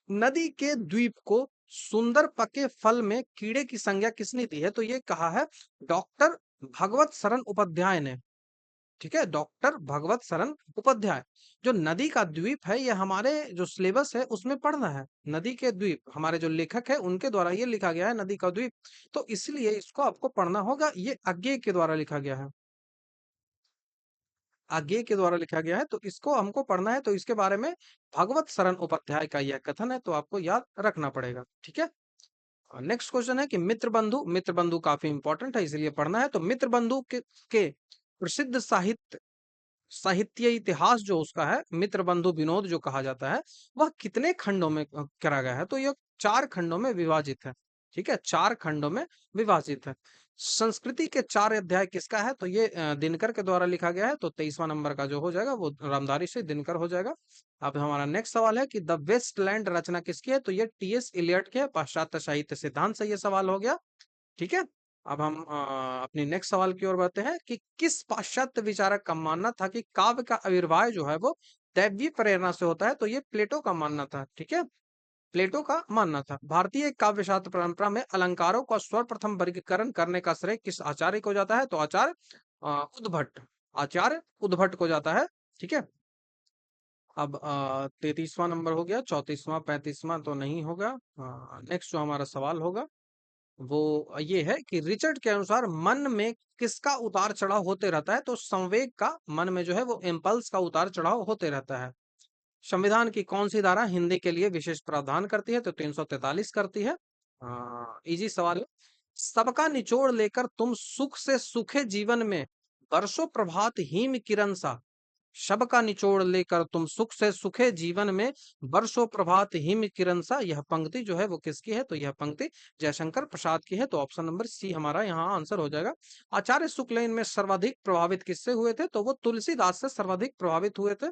नदी के द्वीप को सुंदर पके फल में कीड़े की संज्ञा किसने दी है? तो ये कहा है डॉक्टर भगवत शरण उपाध्याय ने। ठीक है, डॉक्टर भगवत शरण उपाध्याय। जो नदी का द्वीप है, ये हमारे जो सिलेबस है उसमें पढ़ना है। नदी के द्वीप, हमारे जो लेखक है उनके द्वारा ये लिखा गया है, नदी का द्वीप, तो इसलिए इसको आपको पढ़ना होगा। ये अज्ञे के द्वारा लिखा गया है, आज्ञे के द्वारा लिखा गया है, तो इसको हमको पढ़ना है। तो इसके बारे में भगवत शरण उपाध्याय का यह कथन है, तो आपको याद रखना पड़ेगा। ठीक है, नेक्स्ट क्वेश्चन है कि मित्र बंधु, मित्र बंधु काफी इंपॉर्टेंट है, इसलिए पढ़ना है। तो मित्र बंधु के प्रसिद्ध साहित्य इतिहास जो उसका है, मित्र बंधु विनोद जो कहा जाता है, वह कितने खंडों में करा गया है? तो यह 4 खंडों में विभाजित है। ठीक है, 4 खंडों में विभाजित है। संस्कृति के 4 अध्याय किसका है? तो ये दिनकर के द्वारा लिखा गया है, तो 23वां नंबर का जो हो जाएगा वो रामधारी से दिनकर हो जाएगा। अब हमारा नेक्स्ट सवाल है कि द वेस्टलैंड रचना किसकी है? तो ये टीएस इलियट के पाश्चात्य साहित्य सिद्धांत से ये सवाल हो गया। ठीक है, अब हम अपनी नेक्स्ट सवाल की ओर बढ़ते हैं कि किस पाश्चात्य विचारक का मानना था कि काव्य का आविर्भाव जो है वो दैवीय प्रेरणा से होता है? तो ये प्लेटो का मानना था। ठीक है, प्लेटो का मानना था। भारतीय काव्य शास्त्र परंपरा में अलंकारों का सर्वप्रथम वर्गीकरण करने का श्रेय किस आचार्य को जाता है? तो आचार्य उद्भट, आचार्य उद्भट को जाता है। ठीक है, अब 33वां नंबर हो गया, 34वां 35वां तो नहीं होगा। नेक्स्ट जो हमारा सवाल होगा वो ये है कि रिचर्ड के अनुसार मन में किसका उतार चढ़ाव होते रहता है? तो संवेग का, मन में जो है वो इम्पल्स का उतार चढ़ाव होते रहता है। संविधान की कौन सी धारा हिंदी के लिए विशेष प्रावधान करती है? तो 343 करती है। इजी सवाल है। सबका निचोड़ लेकर तुम सुख से सुखे जीवन में, बरसों प्रभात हिम किरण सा, शब का निचोड़ लेकर तुम सुख से सुखे जीवन में, बरसों प्रभात हिम किरण सा। यह पंक्ति जो है वो किसकी है? तो यह पंक्ति जयशंकर प्रसाद की है। तो ऑप्शन नंबर सी हमारा यहाँ आंसर हो जाएगा। आचार्य शुक्ल इनमें सर्वाधिक प्रभावित किससे हुए थे? तो वो तुलसीदास से सर्वाधिक प्रभावित हुए थे।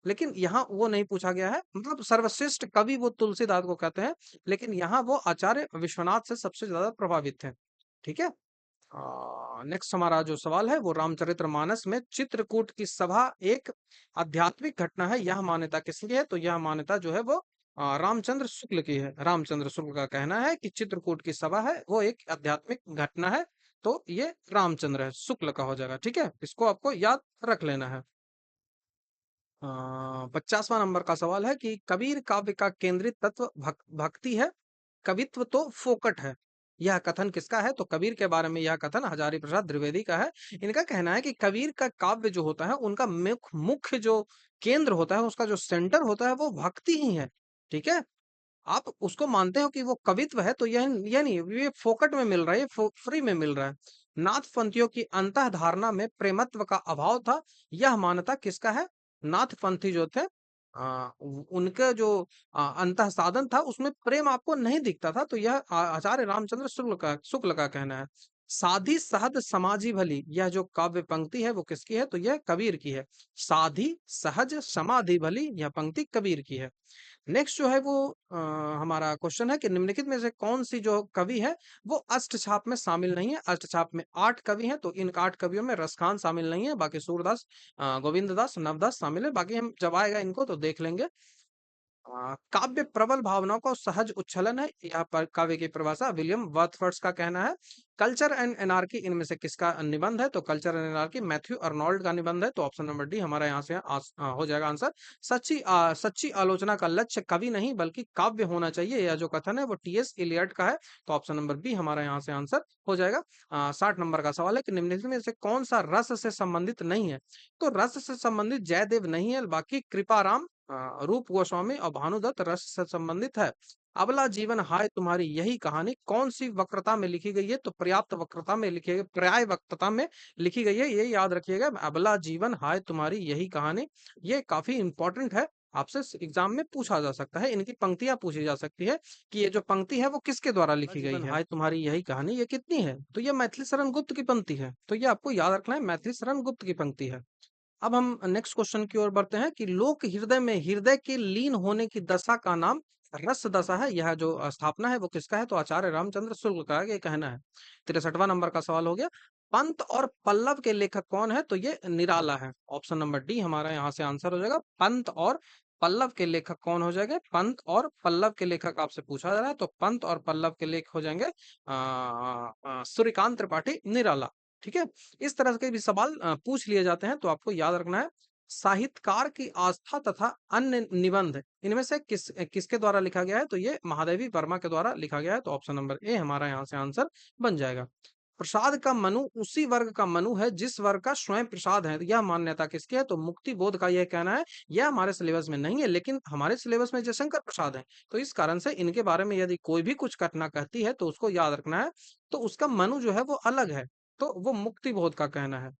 लेकिन यहाँ वो नहीं पूछा गया है, मतलब सर्वश्रेष्ठ कवि वो तुलसीदास को कहते हैं, लेकिन यहाँ वो आचार्य विश्वनाथ से सबसे ज्यादा प्रभावित थे। ठीक है। नेक्स्ट हमारा जो सवाल है वो रामचरितमानस में चित्रकूट की सभा एक आध्यात्मिक घटना है, यह मान्यता किसकी है? तो यह मान्यता जो है वो रामचंद्र शुक्ल की है। रामचंद्र शुक्ल का कहना है कि चित्रकूट की सभा है वो एक आध्यात्मिक घटना है। तो ये रामचंद्र है, शुक्ल का हो जाएगा। ठीक है, इसको आपको याद रख लेना है। 50वां नंबर का सवाल है कि कबीर काव्य का केंद्रित तत्व भक्ति है, कवित्व तो फोकट है। यह कथन किसका है? तो कबीर के बारे में यह कथन हजारी प्रसाद द्विवेदी का है। इनका कहना है कि कबीर का काव्य जो होता है उनका मुख्य जो केंद्र होता है, उसका जो सेंटर होता है वो भक्ति ही है। ठीक है, आप उसको मानते हो कि वो कवित्व है, तो यह नहीं, ये फोकट में मिल रहा है, ये फ्री में मिल रहा है। नाथ पंथियों की अंतः धारणा में प्रेमत्व का अभाव था, यह मान्यता किसका है? नाथ पंथी जो थे उनका जो अंतः साधन था उसमें प्रेम आपको नहीं दिखता था। तो यह आचार्य रामचंद्र शुक्ल का कहना है। साधी सहज समाजी भली, यह जो काव्य पंक्ति है वो किसकी है? तो यह कबीर की है। साधी सहज समाधि भली, यह पंक्ति कबीर की है। नेक्स्ट जो है वो हमारा क्वेश्चन है कि निम्नलिखित में से कौन सी जो कवि है वो अष्टछाप में शामिल नहीं है? अष्टछाप में 8 कवि हैं, तो इन 8 कवियों में रसखान शामिल नहीं है, बाकी सूरदास, गोविंददास, नवदास शामिल है। बाकी हम जब आएगा इनको तो देख लेंगे। काव्य प्रबल भावनाओं का सहज उच्छलन है, यहाँ पर काव्य की परिभाषा विलियम वर्थवर्थ का कहना है। कल्चर एंड एनार्की इनमें से किसका निबंध है? तो culture and anarchy Matthew Arnold का निबंध है। तो ऑप्शन नंबर डी हमारा यहाँ से हो जाएगा आंसर। सच्ची आलोचना का लक्ष्य कवि नहीं बल्कि काव्य होना चाहिए, यह जो कथन है वो टी.एस. इलियट का है। तो ऑप्शन नंबर बी हमारा यहाँ से आंसर हो जाएगा। 60 नंबर का सवाल है कि निम्नलिखित में से कौन सा रस से संबंधित नहीं है? तो रस से संबंधित जयदेव नहीं है, बाकी कृपाराम, रूप गोस्वामी और भानुदत्त रस से संबंधित है। अबला जीवन हाय तुम्हारी यही कहानी कौन सी वक्रता में लिखी गई है? तो पर्याप्त वक्रता में लिखी गई, पर्याय वक्रता में लिखी गई है, ये याद रखिएगा। अबला जीवन हाय तुम्हारी यही कहानी, ये काफी इंपॉर्टेंट है, आपसे एग्जाम में पूछा जा सकता है, इनकी पंक्तियां पूछी जा सकती है कि ये जो पंक्ति है वो किसके द्वारा लिखी गई है। हाय तुम्हारी यही कहानी ये कितनी है? तो ये मैथिली शरण गुप्त की पंक्ति है। तो ये आपको याद रखना है, मैथिली शरण गुप्त की पंक्ति है। अब हम नेक्स्ट क्वेश्चन की ओर बढ़ते हैं कि लोक हृदय में हृदय के लीन होने की दशा का नाम रस दशा है, यह जो स्थापना है वो किसका है? तो आचार्य रामचंद्र शुक्ल का ये कहना है। 63वां नंबर का सवाल हो गया, पंत और पल्लव के लेखक कौन है? तो ये निराला है। ऑप्शन नंबर डी हमारा यहाँ से आंसर हो जाएगा। पंत और पल्लव के लेखक कौन हो जाएंगे? पंत और पल्लव के लेखक आपसे पूछा जा रहा है, तो पंत और पल्लव के लेखक हो जाएंगे सूर्यकांत त्रिपाठी, निराला। ठीक है, इस तरह के भी सवाल पूछ लिए जाते हैं, तो आपको याद रखना है। साहित्यकार की आस्था तथा अन्य निबंध इनमें से किसके द्वारा लिखा गया है? तो ये महादेवी वर्मा के द्वारा लिखा गया है। तो ऑप्शन नंबर ए हमारा यहाँ से आंसर बन जाएगा। प्रसाद का मनु उसी वर्ग का मनु है जिस वर्ग का स्वयं प्रसाद है, यह मान्यता किसकी है? तो मुक्ति बोध का यह कहना है। यह हमारे सिलेबस में नहीं है, लेकिन हमारे सिलेबस में जयशंकर प्रसाद है, तो इस कारण से इनके बारे में यदि कोई भी कुछ घटना कहती है तो उसको याद रखना है। तो उसका मनु जो है वो अलग है, तो वो मुक्ति बोध का कहना है।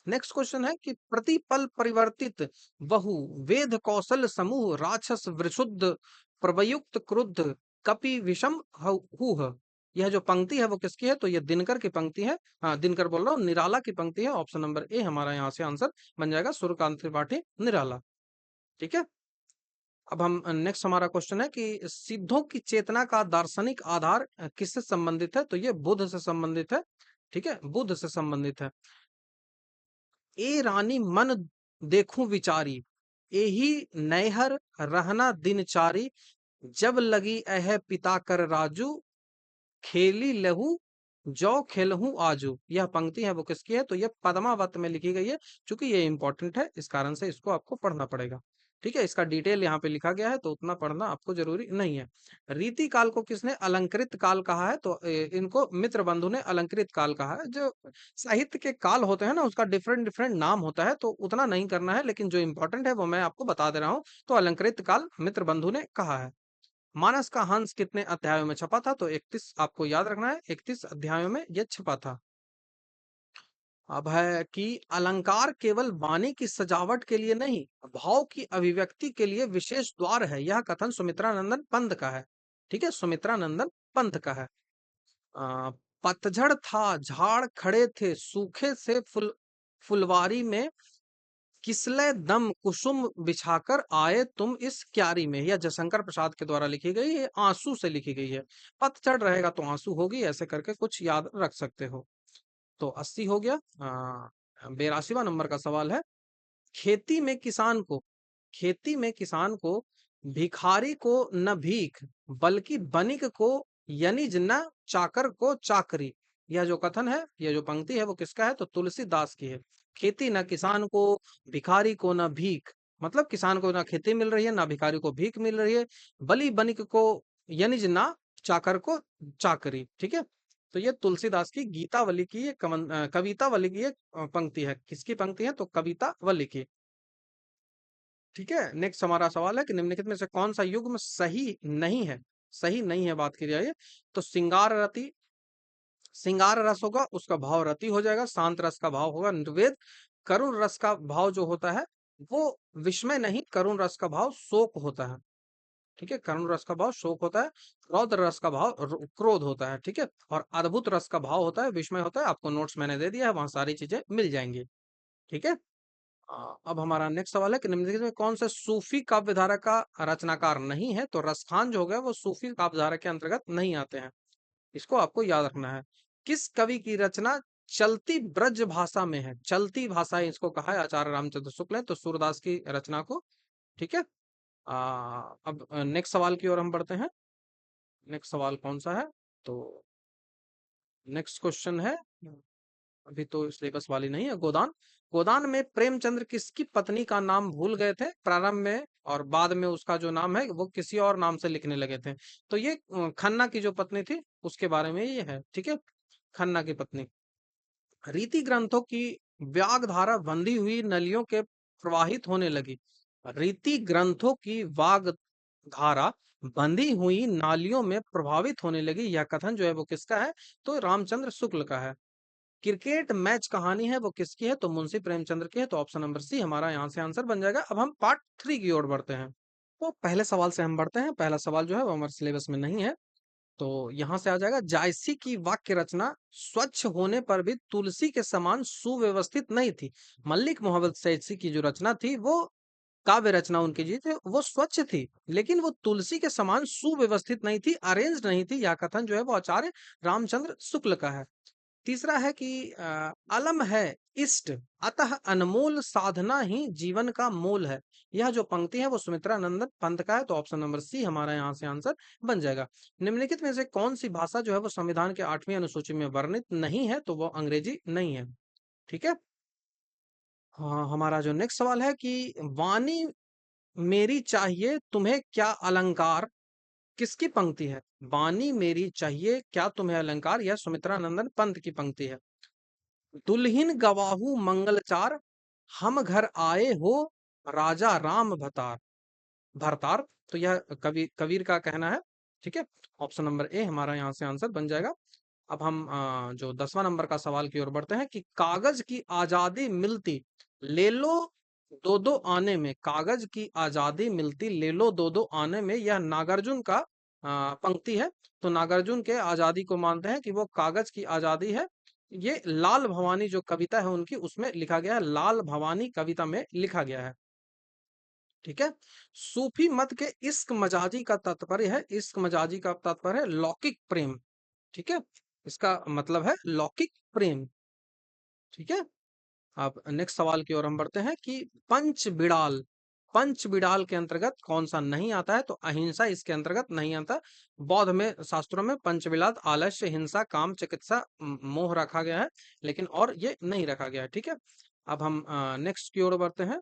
नेक्स्ट क्वेश्चन है कि प्रतिपल परिवर्तित बहु वेद कौशल समूह राक्षस वृषुद्ध प्रवयुक्त क्रुद्ध कपि विषम हुह, यह जो पंक्ति है वो किसकी है? तो ये दिनकर की पंक्ति है। हाँ, दिनकर बोल रहा हूँ, निराला की पंक्ति है। ऑप्शन नंबर ए हमारा यहाँ से आंसर बन जाएगा, सूर्यकांत त्रिपाठी, निराला। ठीक है, अब हम नेक्स्ट हमारा क्वेश्चन है कि सिद्धों की चेतना का दार्शनिक आधार किससे संबंधित है? तो ये बुद्ध से संबंधित है। ठीक है, बुद्ध से संबंधित है। ए रानी मन देखूं विचारी, एही नैहर रहना दिनचारी, जब लगी अह पिता कर राजू, खेली लहू जो खेलहूं आजू, यह पंक्ति है वो किसकी है? तो यह पद्मावत में लिखी गई है। चूंकि ये इंपॉर्टेंट है इस कारण से इसको आपको पढ़ना पड़ेगा। ठीक है, इसका डिटेल यहाँ पे लिखा गया है, तो उतना पढ़ना आपको जरूरी नहीं है। रीति काल को किसने अलंकृत काल कहा है? तो इनको मित्र बंधु ने अलंकृत काल कहा है। जो साहित्य के काल होते हैं ना उसका डिफरेंट डिफरेंट नाम होता है, तो उतना नहीं करना है, लेकिन जो इंपॉर्टेंट है वो मैं आपको बता दे रहा हूँ। तो अलंकृत काल मित्र बंधु ने कहा है। मानस का हंस कितने अध्यायों में छपा था? तो 31 आपको याद रखना है, 31 अध्यायों में यह छपा था। अब है कि अलंकार केवल वाणी की सजावट के लिए नहीं, भाव की अभिव्यक्ति के लिए विशेष द्वार है। यह कथन सुमित्रा नंदन पंत का है। ठीक है, सुमित्रा नंदन पंत का है। अ, पतझड़ था, झाड़ खड़े थे, सूखे से फुलवारी में, किसले दम कुसुम बिछाकर आए तुम इस क्यारी में। यह जयशंकर प्रसाद के द्वारा लिखी गई है, आंसू से लिखी गई है। पतझड़ रहेगा तो आंसू होगी, ऐसे करके कुछ याद रख सकते हो। तो 80 हो गया। 82वां नंबर का सवाल है, खेती में किसान को खेती में किसान को भिखारी को न भीख, बल्कि बनिक को यनिज, न चाकर को चाकरी। यह जो कथन है, यह जो पंक्ति है, वो किसका है? तो तुलसीदास की है। खेती न किसान को, भिखारी को न भीख, मतलब किसान को ना खेती मिल रही है, ना भिखारी को भीख मिल रही है, बलि बनिक को यनिज, ना चाकर को चाकरी। ठीक है, तो ये तुलसीदास की गीतावली की कवितावली की एक पंक्ति है। किसकी पंक्ति है? तो कवितावली की। ठीक है, नेक्स्ट हमारा सवाल है कि निम्नलिखित में से कौन सा युग्म सही नहीं है? सही नहीं है बात की जाए तो सिंगार रति, सिंगार रस होगा, उसका भाव रति हो जाएगा। शांत रस का भाव होगा निर्वेद। करुण रस का भाव जो होता है वो विस्मय नहीं, करुण रस का भाव शोक होता है। ठीक है, करुण रस का भाव शोक होता है। रौद्र रस का भाव क्रोध होता है। ठीक है, और अद्भुत रस का भाव होता है विस्मय होता है। आपको नोट्स मैंने दे दिया है, वहां सारी चीजें मिल जाएंगी। ठीक है, अब हमारा नेक्स्ट सवाल है कि निम्नलिखित में कौन से सूफी काव्य धारा का रचनाकार नहीं है? तो रसखान जो हो गया वो सूफी काव्य धारा के अंतर्गत नहीं आते हैं। इसको आपको याद रखना है। किस कवि की रचना चलती ब्रज भाषा में है? चलती भाषा इसको कहा है आचार्य रामचंद्र शुक्ल ने, तो सूरदास की रचना को। ठीक है, अब नेक्स्ट सवाल की ओर हम बढ़ते हैं। नेक्स्ट सवाल कौन सा है? तो नेक्स्ट क्वेश्चन है, अभी तो सिलेबस वाली नहीं है। गोदान, गोदान में प्रेमचंद्र किसकी पत्नी का नाम भूल गए थे प्रारंभ में, और बाद में उसका जो नाम है वो किसी और नाम से लिखने लगे थे। तो ये खन्ना की जो पत्नी थी उसके बारे में ये है। ठीक है, खन्ना की पत्नी। रीति ग्रंथों की व्याग धारा बंधी हुई नलियों के प्रवाहित होने लगी। रीति ग्रंथों की वाग धारा बंधी हुई नालियों में प्रभावित होने लगी। यह कथन जो है वो किसका है? तो रामचंद्र शुक्ल का है। क्रिकेट मैच कहानी है वो किसकी है? तो मुंशी प्रेमचंद्र की है। तो ऑप्शन नंबर सी हमारा यहाँ से आंसर बन जाएगा। अब हम पार्ट 3 की ओर बढ़ते हैं। तो पहले सवाल से हम बढ़ते हैं। पहला सवाल जो है वो हमारे सिलेबस में नहीं है, तो यहाँ से आ जाएगा, जायसी की वाक्य रचना स्वच्छ होने पर भी तुलसी के समान सुव्यवस्थित नहीं थी। मल्लिक मोहम्मद जायसी की जो रचना थी वो काव्य रचना उनकी जी थी, वो स्वच्छ थी, लेकिन वो तुलसी के समान सुव्यवस्थित नहीं थी, अरेंज नहीं थी। यह कथन जो है वो आचार्य रामचंद्र शुक्ल का है। तीसरा है कि अलम है इष्ट, अतः अनमोल साधना ही जीवन का मोल है। यह जो पंक्ति है वो सुमित्रा नंदन पंत का है। तो ऑप्शन नंबर सी हमारा यहाँ से आंसर बन जाएगा। निम्नलिखित में से कौन सी भाषा जो है वो संविधान के 8वीं अनुसूची में वर्णित नहीं है? तो वो अंग्रेजी नहीं है। ठीक है, हाँ, हमारा जो नेक्स्ट सवाल है कि वाणी मेरी चाहिए तुम्हें क्या अलंकार, किसकी पंक्ति है? वाणी मेरी चाहिए क्या तुम्हें अलंकार, यह सुमित्रा नंदन पंत की पंक्ति है। दुल्हिन गवाहू मंगलचार, हम घर आए हो राजा राम भतार भरतार। तो यह कबीर का कहना है। ठीक है, ऑप्शन नंबर ए हमारा यहाँ से आंसर बन जाएगा। अब हम जो 10वां नंबर का सवाल की ओर बढ़ते हैं कि कागज की आजादी मिलती ले लो दो दो आने में, कागज की आजादी मिलती ले लो दो दो आने में, यह नागार्जुन का पंक्ति है। तो नागार्जुन के आजादी को मानते हैं कि वो कागज की आजादी है। ये लाल भवानी जो कविता है उनकी, उसमें लिखा गया है, लाल भवानी कविता में लिखा गया है। ठीक है, सूफी मत के इश्क मजाजी का तात्पर्य है, इश्क मजाजी का तात्पर्य है लौकिक प्रेम। ठीक है, इसका मतलब है लौकिक प्रेम। ठीक है, अब नेक्स्ट सवाल की ओर हम बढ़ते हैं कि पंच बिड़ाल, पंच बिड़ाल के अंतर्गत कौन सा नहीं आता है? तो अहिंसा इसके अंतर्गत नहीं आता। बौद्ध में शास्त्रों में पंच बिड़ाल आलस्य, हिंसा, काम, चिकित्सा, मोह रखा गया है, लेकिन और ये नहीं रखा गया है। ठीक है, अब हम नेक्स्ट की ओर बढ़ते हैं।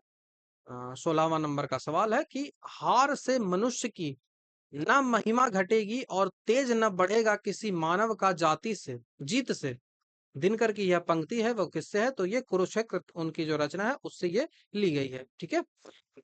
16वां नंबर का सवाल है कि हार से मनुष्य की न महिमा घटेगी और तेज न बढ़ेगा किसी मानव का जाति से जीत से। दिनकर की यह पंक्ति है वो किससे है? तो ये कुरुक्षेत्र उनकी जो रचना है उससे ये ली गई है। ठीक है,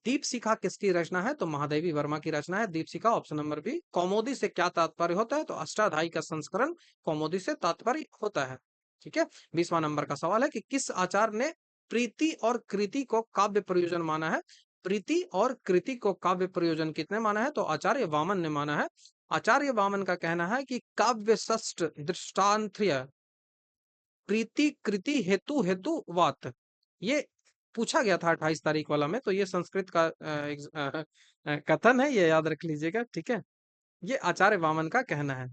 दीप शिखा किसकी रचना है? तो महादेवी वर्मा की रचना है Deepshikha. Option number B. कौमुदी से क्या तात्पर्य होता है? तो अष्टाध्यायी का संस्करण कौमुदी से तात्पर्य होता है। ठीक है। 20वां नंबर का सवाल है कि किस आचार्य ने प्रीति और कृति को काव्य प्रयोजन माना है? प्रीति और कृति को काव्य प्रयोजन किसने माना है? तो आचार्य वामन ने माना है। आचार्य वामन का कहना है कि काव्य षष्ठ दृष्टांत्य प्रीति कृति हेतु हेतु वात, ये पूछा गया था 28 तारीख वाला में, तो ये संस्कृत का कथन है, ये याद रख लीजिएगा। ठीक है, ये आचार्य वामन का कहना है।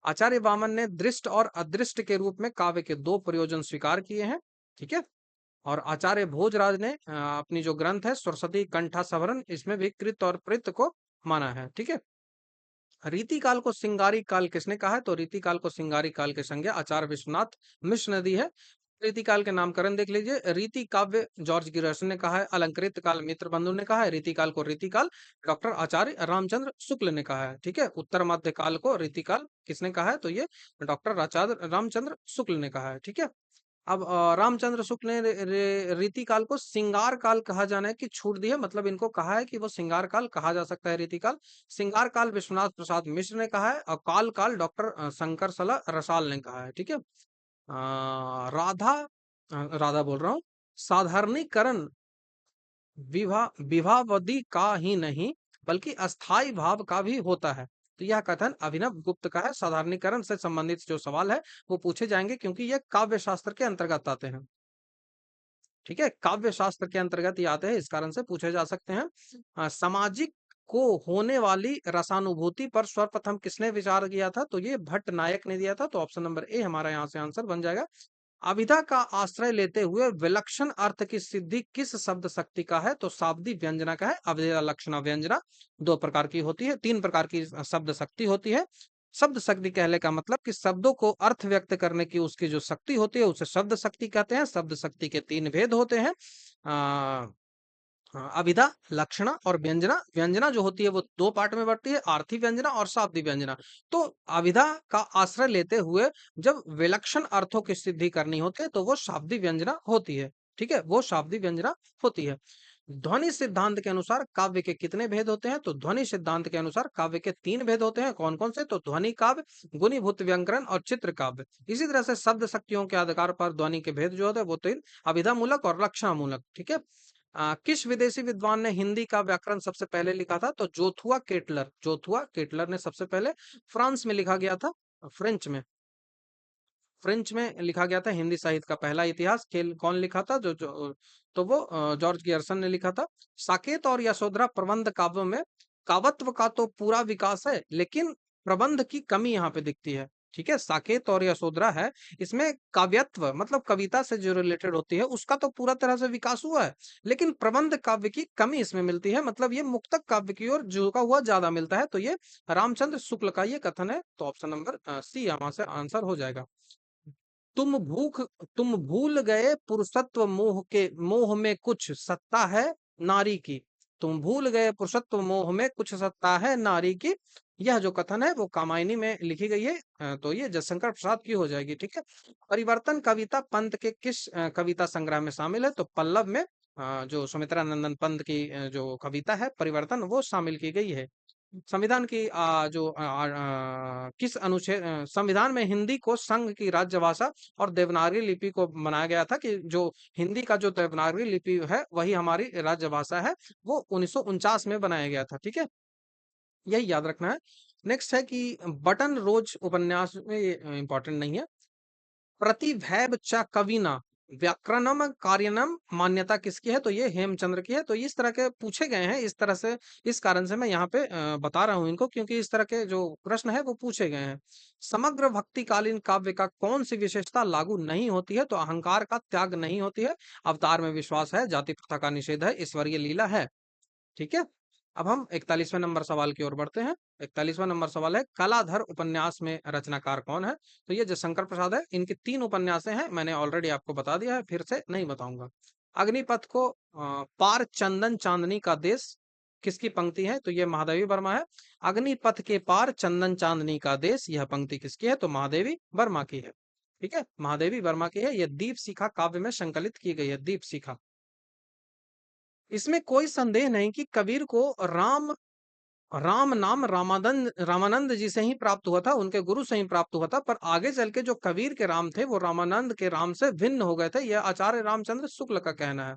आचार्य वामन ने दृष्ट और अदृष्ट के रूप में काव्य के दो प्रयोजन स्वीकार किए हैं। ठीक है, और आचार्य भोजराज ने अपनी जो ग्रंथ है सरस्वती कंठा सवरण, इसमें भी कृत और प्रित को माना है। ठीक है, रीति काल को सिंगारी काल किसने कहा है? तो रीति काल को सिंगारी काल की संज्ञा आचार्य विश्वनाथ मिश्र ने दी है। रीति काल के नामकरण देख लीजिए। रीति काव्य जॉर्ज गियर्सन ने कहा है। अलंकृत काल मित्र बंधु ने कहा है। रीति काल को रीति काल डॉक्टर आचार्य रामचंद्र शुक्ल ने कहा है। ठीक है, उत्तर मध्य काल को रीति काल किसने कहा है? तो ये डॉक्टर आचार्य रामचंद्र शुक्ल ने कहा है। ठीक है, अब रामचंद्र शुक्ल ने रीति काल को सिंगार काल कहा जाने की छूट दी है, मतलब इनको कहा है कि वो सिंगार काल कहा जा सकता है रीति काल। सिंगार काल विश्वनाथ प्रसाद मिश्र ने कहा है, और काल काल डॉक्टर शंकर सला रसाल ने कहा है। ठीक है, राधा राधा बोल रहा हूँ, साधारणीकरण विभावदी का ही नहीं बल्कि अस्थाई भाव का भी होता है। तो यह कथन अभिनव गुप्त का है। साधारणीकरण से संबंधित जो सवाल है वो पूछे जाएंगे, क्योंकि ये काव्य शास्त्र के अंतर्गत आते हैं। ठीक है, काव्य शास्त्र के अंतर्गत ये आते हैं, इस कारण से पूछे जा सकते हैं। सामाजिक को होने वाली रसानुभूति पर सर्वप्रथम किसने विचार किया था? तो ये भट्ट नायक ने दिया था। तो ऑप्शन नंबर ए हमारा यहाँ से आंसर बन जाएगा। अभिधा का आश्रय लेते हुए विलक्षण अर्थ की सिद्धि किस शब्द शक्ति का है? तो शाब्दी व्यंजना का है। अभिधा लक्षणा व्यंजना दो प्रकार की होती है, तीन प्रकार की शब्द शक्ति होती है। शब्द शक्ति कहने का मतलब कि शब्दों को अर्थ व्यक्त करने की उसकी जो शक्ति होती है उसे शब्द शक्ति कहते हैं। शब्द शक्ति के तीन भेद होते हैं, अभिधा लक्षणा और व्यंजना। व्यंजना जो होती है वो दो पार्ट में बढ़ती है, आर्थी व्यंजना और शाब्दी व्यंजना। तो अभिधा का आश्रय लेते हुए जब विलक्षण अर्थों की सिद्धि करनी होती है तो वो शाब्दी व्यंजना होती है। ठीक है, वो शाब्दी व्यंजना होती है। ध्वनि सिद्धांत के अनुसार काव्य के कितने भेद होते हैं? तो ध्वनि सिद्धांत के अनुसार काव्य के तीन भेद होते हैं। कौन कौन से? तो ध्वनि काव्य, गुणीभूत व्यंकरण और चित्र काव्य। इसी तरह से शब्द शक्तियों के आधार पर ध्वनि के भेद जो होते हैं वो तीन, अभिधा मूलक और लक्षणा मूलक। ठीक है, किस विदेशी विद्वान ने हिंदी का व्याकरण सबसे पहले लिखा था? तो जोथुआ केटलर। जोथुआ केटलर ने सबसे पहले फ्रांस में लिखा गया था, फ्रेंच में, फ्रेंच में लिखा गया था हिंदी साहित्य का पहला इतिहास। खेल कौन लिखा था? तो वो जॉर्ज गियर्सन ने लिखा था। साकेत और यशोधरा प्रबंध काव्यों में कावत्व का तो पूरा विकास है, लेकिन प्रबंध की कमी यहाँ पे दिखती है। ठीक है, साकेत और यशोधरा है, इसमें काव्यत्व मतलब कविता से जो रिलेटेड होती है उसका तो पूरा तरह से विकास हुआ है, लेकिन प्रबंध काव्य की कमी इसमें मिलती है, मतलब ये मुक्तक काव्य की ओर झुका हुआ ज्यादा मिलता है। तो ये रामचंद्र शुक्ल का ये कथन है। तो ऑप्शन नंबर सी हमारे से आंसर हो जाएगा। तुम भूख तुम भूल गए पुरुषत्व मोह में कुछ सत्ता है नारी की। तुम भूल गए पुरुषत्व मोह में कुछ सत्ता है नारी की। यह जो कथन है वो कामायनी में लिखी गई है। तो ये जयशंकर प्रसाद की हो जाएगी। ठीक है, परिवर्तन कविता पंत के किस कविता संग्रह में शामिल है? तो पल्लव में जो सुमित्रा नंदन पंत की जो कविता है परिवर्तन वो शामिल की गई है। संविधान की किस अनुच्छेद संविधान में हिंदी को संघ की राज्यभाषा और देवनागरी लिपि को बनाया गया था कि जो हिंदी का जो देवनागरी लिपि है वही हमारी राज्यभाषा है, वो 1949 में बनाया गया था। ठीक है, यही याद रखना है। नेक्स्ट है कि बटन रोज उपन्यास में, ये इंपॉर्टेंट नहीं है। प्रतिभैव च कविना व्याकरणम कार्यनम मान्यता किसकी है? तो ये हेमचंद्र की है। तो इस तरह के पूछे गए हैं, इस तरह से, इस कारण से मैं यहाँ पे बता रहा हूँ इनको, क्योंकि इस तरह के जो प्रश्न है वो पूछे गए हैं। समग्र भक्तिकालीन काव्य का कौन सी विशेषता लागू नहीं होती है? तो अहंकार का त्याग नहीं होती है, अवतार में विश्वास है, जाति प्रथा का निषेध है, ईश्वरीय लीला है। ठीक है, अब हम 41वें नंबर सवाल की ओर बढ़ते हैं। 41वां नंबर सवाल है, कलाधर उपन्यास में रचनाकार कौन है? तो ये जयशंकर प्रसाद है। इनके तीन उपन्यासें हैं, मैंने ऑलरेडी आपको बता दिया है, फिर से नहीं बताऊंगा। अग्निपथ को पार चंदन चांदनी का देश किसकी पंक्ति है? तो ये महादेवी वर्मा है। अग्निपथ के पार चंदन चांदनी का देश, यह पंक्ति किसकी है? तो महादेवी वर्मा की है। ठीक है, महादेवी वर्मा की है। यह दीप शिखा काव्य में संकलित की गई है, दीप शिखा। इसमें कोई संदेह नहीं कि कबीर को राम राम नाम रामानंद जी से ही प्राप्त हुआ था, उनके गुरु से ही प्राप्त हुआ था, पर आगे चल के जो कबीर के राम थे वो रामानंद के राम से भिन्न हो गए थे, यह आचार्य रामचंद्र शुक्ल का कहना है।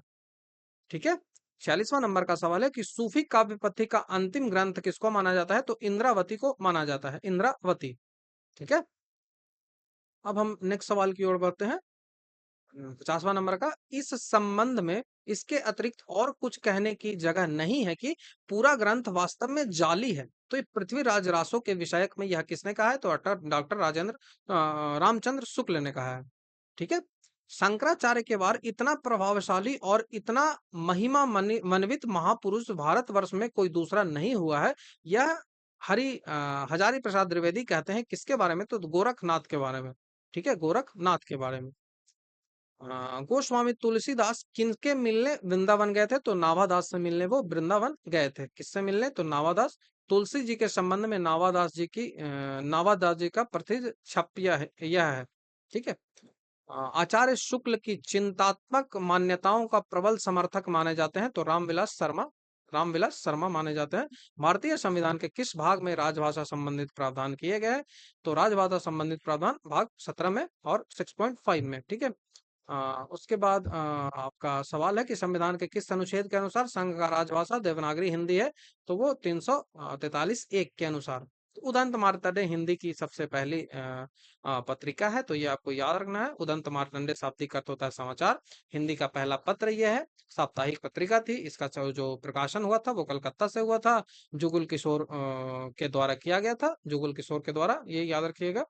ठीक है। 46वां नंबर का सवाल है कि सूफी काव्य पद्धति का अंतिम ग्रंथ किसको माना जाता है? तो इंद्रावती को माना जाता है, इंद्रावती। ठीक है। अब हम नेक्स्ट सवाल की ओर बढ़ते हैं। 50वां नंबर का, इस संबंध में इसके अतिरिक्त और कुछ कहने की जगह नहीं है कि पूरा ग्रंथ वास्तव में जाली है। तो ये पृथ्वीराज रासो के विषयक में यह किसने कहा है? तो डॉक्टर रामचंद्र शुक्ल ने कहा है। ठीक है। शंकराचार्य के बाद इतना प्रभावशाली और इतना महिमा मनवित महापुरुष भारतवर्ष में कोई दूसरा नहीं हुआ है। यह हजारी प्रसाद द्विवेदी कहते हैं किसके बारे में? तो गोरखनाथ के बारे में। ठीक है, गोरखनाथ के बारे में। गोस्वामी तुलसीदास किनके मिलने वृंदावन गए थे? तो नाभादास से मिलने वो वृंदावन गए थे। किससे मिलने? तो नाभादास। तुलसी जी के संबंध में नाभादास जी का प्रसिद्ध छप्य है, यह है। ठीक है। आचार्य शुक्ल की चिंतात्मक मान्यताओं का प्रबल समर्थक माने जाते हैं, तो रामविलास शर्मा माने जाते हैं। भारतीय संविधान के किस भाग में राजभाषा संबंधित प्रावधान किए गए हैं? तो राजभाषा संबंधित प्रावधान भाग 17 में और 6.5 में। ठीक है। उसके बाद आपका सवाल है कि संविधान के किस अनुच्छेद के अनुसार संघ का राजभाषा देवनागरी हिंदी है? तो वो 343(1) के अनुसार। तो उदंत मार्तंडे हिंदी की सबसे पहली पत्रिका है, तो ये आपको याद रखना है। उदंत मार्तंडे शाब्दिक अर्थ होता है समाचार। हिंदी का पहला पत्र यह है। साप्ताहिक पत्रिका थी। इसका जो प्रकाशन हुआ था वो कलकत्ता से हुआ था। जुगल किशोर के द्वारा किया गया था, जुगल किशोर के द्वारा, ये याद रखिएगा।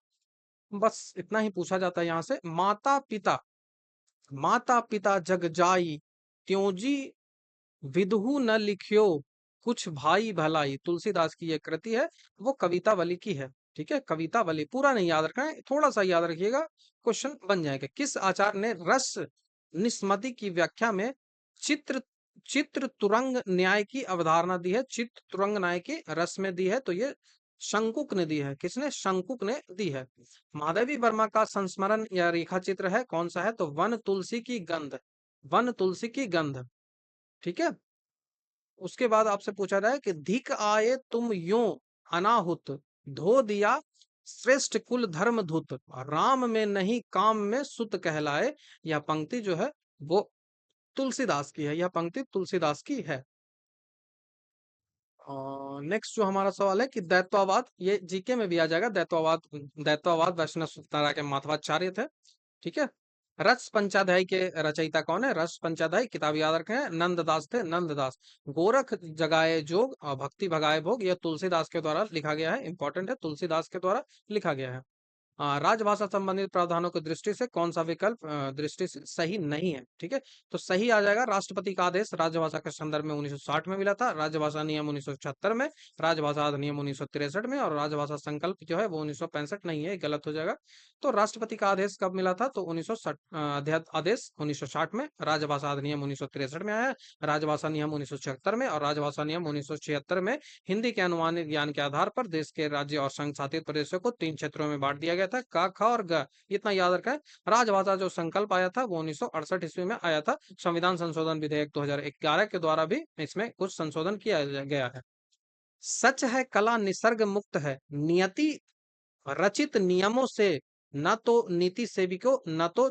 बस इतना ही पूछा जाता है यहाँ से। माता पिता जग जाई, त्यों जी विदहु न लिखियो, कुछ भाई भलाई। तुलसीदास की यह कृति है, वो कवितावली की है। ठीक है, कवितावली। पूरा नहीं याद रखना है, थोड़ा सा याद रखिएगा, क्वेश्चन बन जाएगा। किस आचार्य ने रस निस्मति की व्याख्या में चित्र चित्र तुरंग न्याय की अवधारणा दी है? चित्र तुरंग न्याय की रस में दी है, तो ये शंकुक ने दी है। किसने? शंकुक ने दी है। महादेवी वर्मा का संस्मरण या रेखा चित्र है, कौन सा है? तो वन तुलसी की गंध, वन तुलसी की गंध। ठीक है। उसके बाद आपसे पूछा जाए कि धिक आए तुम यूं अनाहुत, धो दिया श्रेष्ठ कुल धर्म धुत, राम में नहीं काम में सुत कहलाए। यह पंक्ति जो है वो तुलसीदास की है, यह पंक्ति तुलसीदास की है। नेक्स्ट जो हमारा सवाल है कि दैत्वावाद, ये जीके में भी आ जाएगा। दैत्वावाद वैष्णव सुतारा के माधवाचार्य थे। ठीक है। रस पंचाध्याय के रचयिता कौन है? रस पंचाध्याय किताब याद रखें, नंददास थे, नंददास। गोरख जगाए जोग और भक्ति भगाए भोग, यह तुलसीदास के द्वारा लिखा गया है। इंपॉर्टेंट है, तुलसीदास के द्वारा लिखा गया है। राजभाषा संबंधित प्रावधानों की दृष्टि से कौन सा विकल्प दृष्टि से सही नहीं है? ठीक है। तो सही आ जाएगा राष्ट्रपति का आदेश राजभाषा के संदर्भ में 1960 में मिला था, राजभाषा नियम 1976 में, राजभाषा अधिनियम 1963 में, और राजभाषा संकल्प जो है वो 1965 नहीं है, गलत हो जाएगा। तो राष्ट्रपति का आदेश कब मिला था? तो 1960 आदेश 1960 में, राजभाषा अधिनियम 1963 में आया, राजभाषा नियम 1976 में, और राजभाषा नियम 1976 में हिंदी के अनुमानित ज्ञान के आधार पर देश के राज्य और संघ शासित प्रदेशों को 3 क्षेत्रों में बांट दिया गया था, क, ख और ग। इतना याद रखें। राजभाषा जो संकल्प आया था वो 1968 ईस्वी में आया था। संविधान संशोधन विधेयक 2011 के द्वारा भी इसमें कुछ संशोधन किया गया है। सच है कला निसर्ग मुक्त है, नियति रचित नियमों से, न तो नीति सेविकों न तो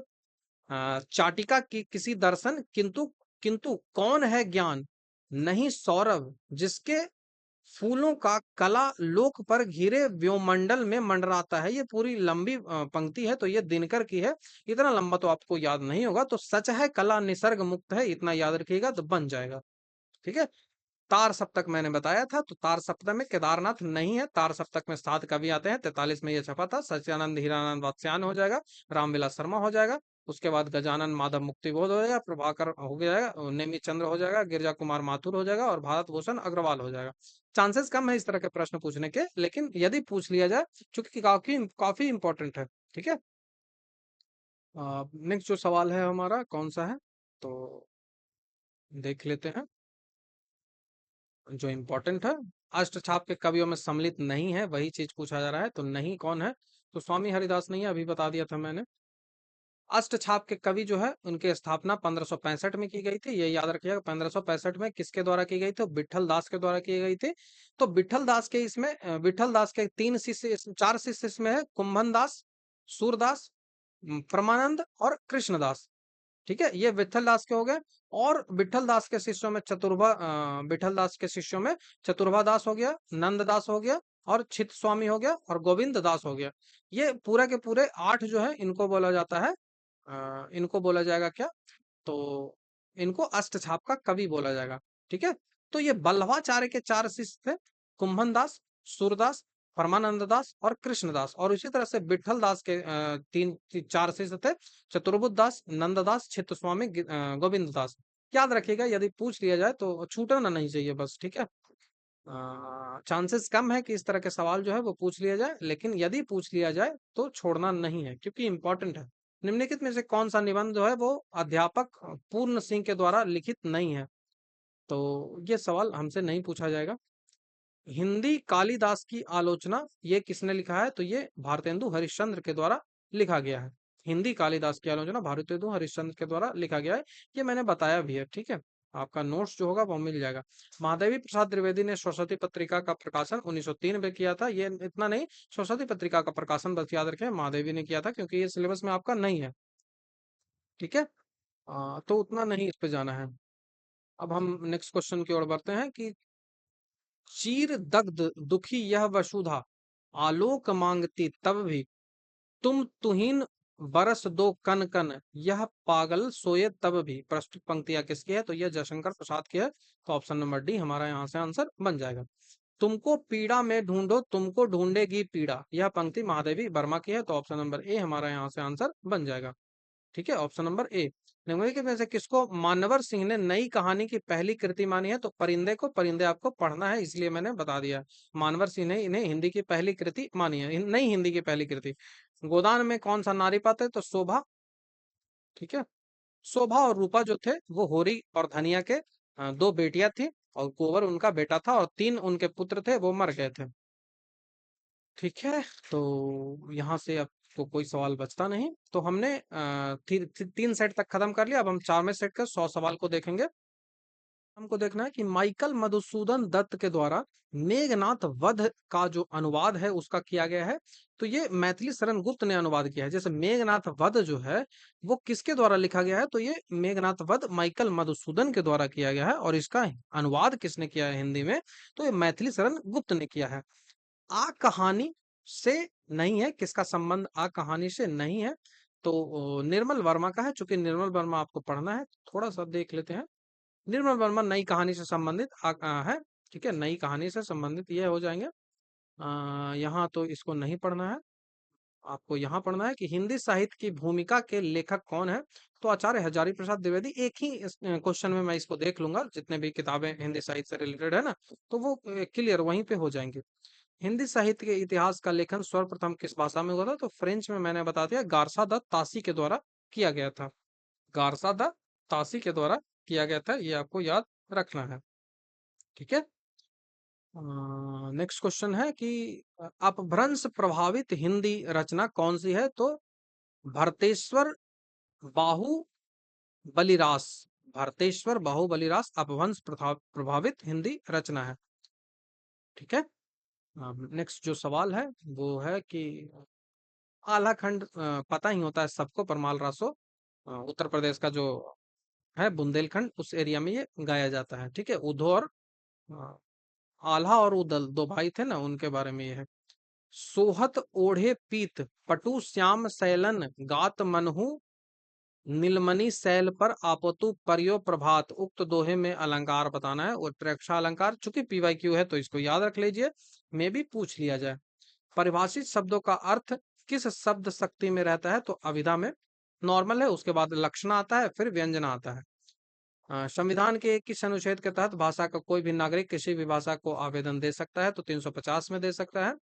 चाटिका की किसी दर्शन, किंतु किंतु कौन है ज्ञान नहीं सौरभ, जिसके फूलों का कला लोक पर घिरे व्योमंडल में मंडराता है। ये पूरी लंबी पंक्ति है, तो ये दिनकर की है। इतना लंबा तो आपको याद नहीं होगा, तो सच है कला निसर्ग मुक्त है, इतना याद रखिएगा तो बन जाएगा। ठीक है। तार सप्तक मैंने बताया था, तो तार सप्तक में केदारनाथ नहीं है। तार सप्तक में 7 कवि आते हैं, 43 में ये छपा था। सच्चिदानंद हीरानंद वात्स्यायन हो जाएगा, रामविलास शर्मा हो जाएगा। उसके बाद गजानन माधव मुक्तिबोध हो जाएगा, प्रभाकर हो जाएगा, नेमी चंद्र हो जाएगा, गिरजा कुमार माथुर हो जाएगा, और भारत भूषण अग्रवाल हो जाएगा। चांसेस कम है इस तरह के प्रश्न पूछने के, लेकिन यदि पूछ लिया जाए, चूंकि काफी काफी इंपॉर्टेंट है। ठीक है। नेक्स्ट जो सवाल है हमारा कौन सा है, तो देख लेते हैं। जो इम्पोर्टेंट है, अष्टछाप के कवियों में सम्मिलित नहीं है, वही चीज पूछा जा रहा है। तो नहीं कौन है? तो स्वामी हरिदास नहीं है, अभी बता दिया था मैंने। अष्टछाप के कवि जो है उनकी स्थापना 1565 में की गई थी, ये याद रखिएगा। 1565 में किसके द्वारा की गई थी? विठल दास के द्वारा की गई थी। तो विठल दास के इसमें विठल दास के 3 शिष्य, 4 शिष्य इसमें है, कुंभन दास, सूरदास, परमानंद और कृष्णदास। ठीक है, ये विठल दास के हो गए। और विठल दास के शिष्यों में विठल दास के शिष्यों में चतुर्भा दास हो गया, नंद दास हो गया और चित स्वामी हो गया और गोविंद दास हो गया। ये पूरे के पूरे 8 जो है इनको बोला जाता है, इनको बोला जाएगा क्या? तो इनको अष्टछाप का कवि बोला जाएगा। ठीक है, तो ये बल्लभाचार्य के 4 शिष्य थे, कुंभन दास, सूरदास, परमानंद दास और कृष्णदास। और इसी तरह से विठल दास के 4 शिष्य थे, चतुर्बुद्ध दास, नंददास, चित्तस्वामी, गोविंद दास। याद रखिएगा, यदि पूछ लिया जाए तो छूटना नहीं चाहिए बस। ठीक है, चांसेस कम है कि इस तरह के सवाल जो है वो पूछ लिया जाए, लेकिन यदि पूछ लिया जाए तो छोड़ना नहीं है, क्योंकि इंपॉर्टेंट है। निम्नलिखित में से कौन सा निबंध जो है वो अध्यापक पूर्ण सिंह के द्वारा लिखित नहीं है? तो ये सवाल हमसे नहीं पूछा जाएगा। हिंदी कालिदास की आलोचना ये किसने लिखा है? तो ये भारतेंदु हरिश्चंद्र के द्वारा लिखा गया है। हिंदी कालिदास की आलोचना भारतेंदु हरिश्चंद्र के द्वारा लिखा गया है, ये मैंने बताया भी है। ठीक है, आपका नोट्स जो होगा वो मिल जाएगा। महादेवी प्रसाद द्विवेदी ने सरस्वती पत्रिका का प्रकाशन 1903 में किया था। ये इतना नहीं, सरस्वती पत्रिका का प्रकाशन बस याद रखें, महादेवी ने किया था, क्योंकि ये सिलेबस में आपका नहीं है। ठीक है, तो उतना नहीं इस पे जाना है। अब हम नेक्स्ट क्वेश्चन की ओर बढ़ते हैं कि चीर दग्ध दुखी यह वसुधा, आलोक मांगती तब भी, तुम तुहिन बरस दो कन कन, यह पागल सोए तब भी। प्रस्तुत पंक्तियां किसकी है? तो यह जयशंकर प्रसाद की है। तो ऑप्शन नंबर डी हमारा यहाँ से आंसर बन जाएगा। तुमको पीड़ा में ढूंढो, तुमको ढूंढेगी पीड़ा, यह पंक्ति महादेवी वर्मा की है। तो ऑप्शन नंबर ए हमारा यहाँ से आंसर बन जाएगा। ठीक है, ऑप्शन नंबर ए। निम्नलिखित में से किसको मानवर सिंह ने नई कहानी की पहली कृति मानी है? तो परिंदे को। परिंदे आपको पढ़ना है, इसलिए मैंने बता दिया। मानवर सिंह ने इन्हें हिंदी की पहली कृति मानी है, नई हिंदी की पहली कृति। गोदान में कौन सा नारी पात्र है? तो शोभा। ठीक है, शोभा और रूपा जो थे वो होरी और धनिया के 2 बेटियां थी, और कुंवर उनका बेटा था, और 3 उनके पुत्र थे, वो मर गए थे। ठीक है, तो यहाँ से अब तो कोई सवाल बचता नहीं। तो हमने 3 सेट तक खत्म कर लिया। अब हम 4वें सेट के 100 सवाल को देखेंगे। हमको देखना है कि माइकल मधुसूदन दत्त के द्वारा मेघनाथ वध का जो अनुवाद है उसका किया गया है। तो ये मैथिली शरण गुप्त ने अनुवाद किया है। जैसे मेघनाथ वध जो है वो किसके द्वारा लिखा गया है? तो ये मेघनाथ वध माइकल मधुसूदन के द्वारा किया गया है। और इसका अनुवाद किसने किया है हिंदी में? तो ये मैथिली शरण गुप्त ने किया है। आ कहानी से नहीं है, किसका संबंध आ कहानी से नहीं है? तो निर्मल वर्मा का है। चूंकि निर्मल वर्मा आपको पढ़ना है, थोड़ा सा देख लेते हैं। निर्मल वर्मा नई कहानी से संबंधित है। ठीक है, नई कहानी से संबंधित ये हो जाएंगे। यहाँ तो इसको नहीं पढ़ना है, आपको यहाँ पढ़ना है कि हिंदी साहित्य की भूमिका के लेखक कौन है? तो आचार्य हजारी प्रसाद द्विवेदी। एक ही क्वेश्चन में मैं इसको देख लूंगा, जितने भी किताबें हिंदी साहित्य से रिलेटेड है ना, तो वो क्लियर वहीं पे हो जाएंगे। हिंदी साहित्य के इतिहास का लेखन सर्वप्रथम किस भाषा में हुआ था? तो फ्रेंच में मैंने बता दिया, गार्सा द तासी के द्वारा किया गया था। गार्सा द तासी के द्वारा किया गया था, ये आपको याद रखना है। ठीक है, नेक्स्ट क्वेश्चन है कि अपभ्रंश प्रभावित हिंदी रचना कौन सी है? तो भरतेश्वर बाहु बलिरास। भरतेश्वर बाहु बलिरास अपभ्रंश प्रभावित हिंदी रचना है। ठीक है, नेक्स्ट जो सवाल है वो है कि आलाखंड पता ही होता है सबको, परमाल रासो उत्तर प्रदेश का जो है बुंदेलखंड, उस एरिया में ये गाया जाता है। ठीक है, उधो और अ, आल्हा और उदल 2 भाई थे ना, उनके बारे में ये है। सोहत ओढ़े पीत पटु श्याम सैलन, गात मनहु नीलमणि शैल पर आपतु परियो प्रभात। उक्त दोहे में अलंकार बताना है, और प्रेक्षा अलंकार। चूंकि पीवाईक्यू है तो इसको याद रख लीजिए, में भी पूछ लिया जाए। परिभाषित शब्दों का अर्थ किस शब्द शक्ति में रहता है? तो अविधा में। नॉर्मल है, उसके बाद लक्षण आता है, फिर व्यंजन आता है। संविधान के किस अनुच्छेद के तहत भाषा का कोई भी नागरिक किसी भी भाषा को आवेदन दे सकता है? तो 350 में दे सकता है।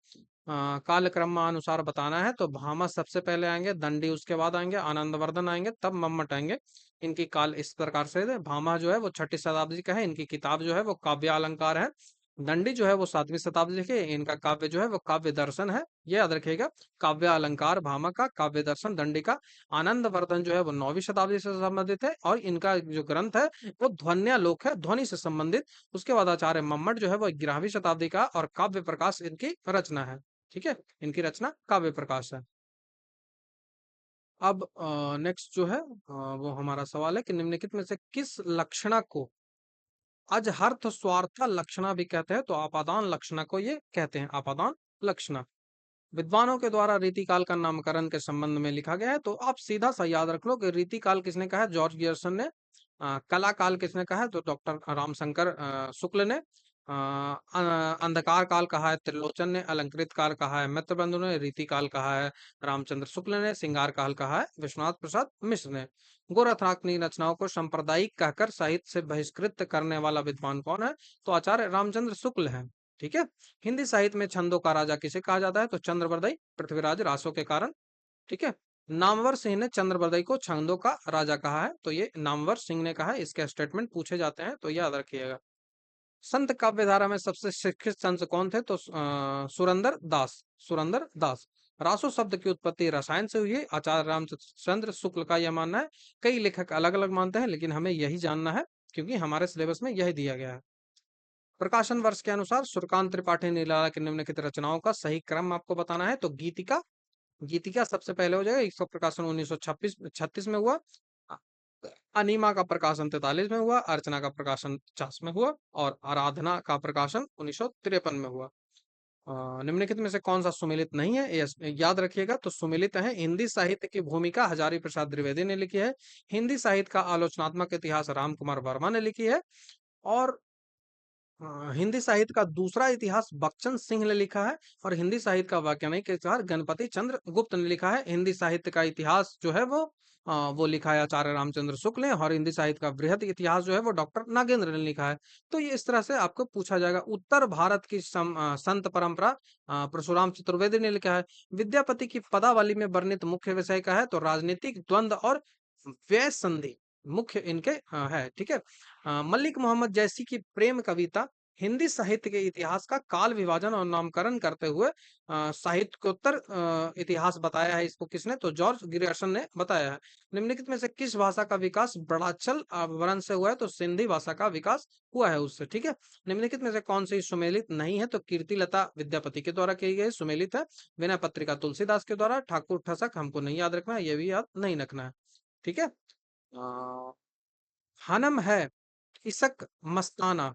कालक्रम अनुसार बताना है, तो भामा सबसे पहले आएंगे, दंडी उसके बाद आएंगे, आनंदवर्धन आएंगे, तब मम्मट आएंगे। इनकी काल इस प्रकार से है। भामा जो है वो 6ठी शताब्दी का है। इनकी किताब जो है वो काव्य अलंकार है। दंडी जो है वो 7वीं शताब्दी के, इनका काव्य जो है वो काव्य दर्शन है, ये याद रखिएगा। काव्य अलंकार भामका, काव्य दर्शन दंडी का। आनंद वर्धन जो है वो 9वीं शताब्दी से संबंधित है, और इनका जो ग्रंथ है वो ध्वन्यालोक है, ध्वनि से संबंधित। उसके बाद आचार्य मम्मट जो है वो 11वीं शताब्दी का, और काव्य प्रकाश इनकी रचना है। ठीक है, इनकी रचना काव्य प्रकाश है। अब नेक्स्ट जो है वो हमारा सवाल है कि निम्नलिखित में से किस लक्षणा को अजहर्थ स्वार्थ लक्षणा भी कहते हैं? तो आपादान लक्षणा को ये कहते हैं, आपादान लक्षणा। विद्वानों के द्वारा रीतिकाल का नामकरण के संबंध में लिखा गया है, तो आप सीधा सा याद रख लो कि रीतिकाल किसने कहा है? जॉर्ज गियर्सन ने। कला काल किसने कहा है? तो डॉक्टर रामशंकर शुक्ल ने। अंधकार काल कहा है त्रिलोचन ने। अलंकृत काल कहा है मित्रबंधु ने। रीतिकाल कहा है रामचंद्र शुक्ल ने। श्रृंगार काल कहा है विश्वनाथ प्रसाद मिश्र ने। गोरखनाथ रचनाओं को सांप्रदायिक कहकर साहित्य से बहिष्कृत करने वाला विद्वान कौन है? तो आचार्य रामचंद्र शुक्ल है। ठीक है। हिंदी साहित्य में छंदों का राजा किसे कहा जाता है? तो चंद्रबरदई पृथ्वीराज रासो के कारण। ठीक है। नामवर सिंह ने चंद्रबरदई को छंदों का राजा कहा है, तो ये नामवर सिंह ने कहा है। इसके स्टेटमेंट पूछे जाते हैं, तो याद रखिएगा। संत काव्य धारा में सबसे शिक्षित संत कौन थे? तो सुरंदर दास। सुरंदर दास। रासो शब्द की उत्पत्ति रसायन से हुई है, आचार्य रामचंद्र शुक्ल का यह मानना है। कई लेखक अलग अलग मानते हैं, लेकिन हमें यही जानना है क्योंकि हमारे सिलेबस में यही दिया गया है। प्रकाशन वर्ष के अनुसार सुरकांत त्रिपाठी निराला की निम्नलिखित रचनाओं का सही क्रम आपको बताना है। तो गीतिका, गीतिका सबसे पहले हो जाएगा। इसका प्रकाशन 1936 में हुआ। अ, अनीमा का प्रकाशन 43 में हुआ। अर्चना का प्रकाशन 50 में हुआ, और आराधना का प्रकाशन 1953 में हुआ। निम्नलिखित में से कौन सा सुमेलित नहीं है? याद रखिएगा। तो सुमेलित है हिंदी साहित्य की भूमिका हजारी प्रसाद द्विवेदी ने लिखी है। हिंदी साहित्य का आलोचनात्मक इतिहास राम कुमार वर्मा ने लिखी है। और हिंदी साहित्य का दूसरा इतिहास बख्शन सिंह ने लिखा है। और हिंदी साहित्य का वैज्ञानिक इतिहास गणपति चंद्र गुप्त ने लिखा है। हिंदी साहित्य का इतिहास जो है वो लिखा है आचार्य रामचंद्र शुक्ल ने। और हिंदी साहित्य का बृहद इतिहास जो है वो डॉक्टर नागेंद्र ने लिखा है। तो ये इस तरह से आपको पूछा जाएगा। उत्तर भारत की संत परंपरा परशुराम चतुर्वेदी ने लिखा है। विद्यापति की पदावली में वर्णित मुख्य विषय का है? तो राजनीतिक द्वंद्व और व्यय संधि मुख्य इनके है। ठीक है। मलिक मोहम्मद जैसी की प्रेम कविता हिंदी साहित्य के इतिहास का काल विभाजन और नामकरण करते हुए साहित्योत्तर इतिहास बताया है। इसको किसने? तो जॉर्ज ग्रियर्सन ने बताया है। निम्नलिखित में से किस भाषा का विकास बड़ाचल वर्ण से हुआ है? तो सिंधी भाषा का विकास हुआ है उससे। ठीक है। निम्नलिखित में से कौन सी सुमेलित नहीं है? तो कीर्तिलता विद्यापति के द्वारा की गई सुमेलित है। विनय पत्रिका तुलसीदास के द्वारा। ठाकुर ठसक हमको नहीं याद रखना है, ये भी याद नहीं रखना है। ठीक है। हनम है इसक मस्ताना,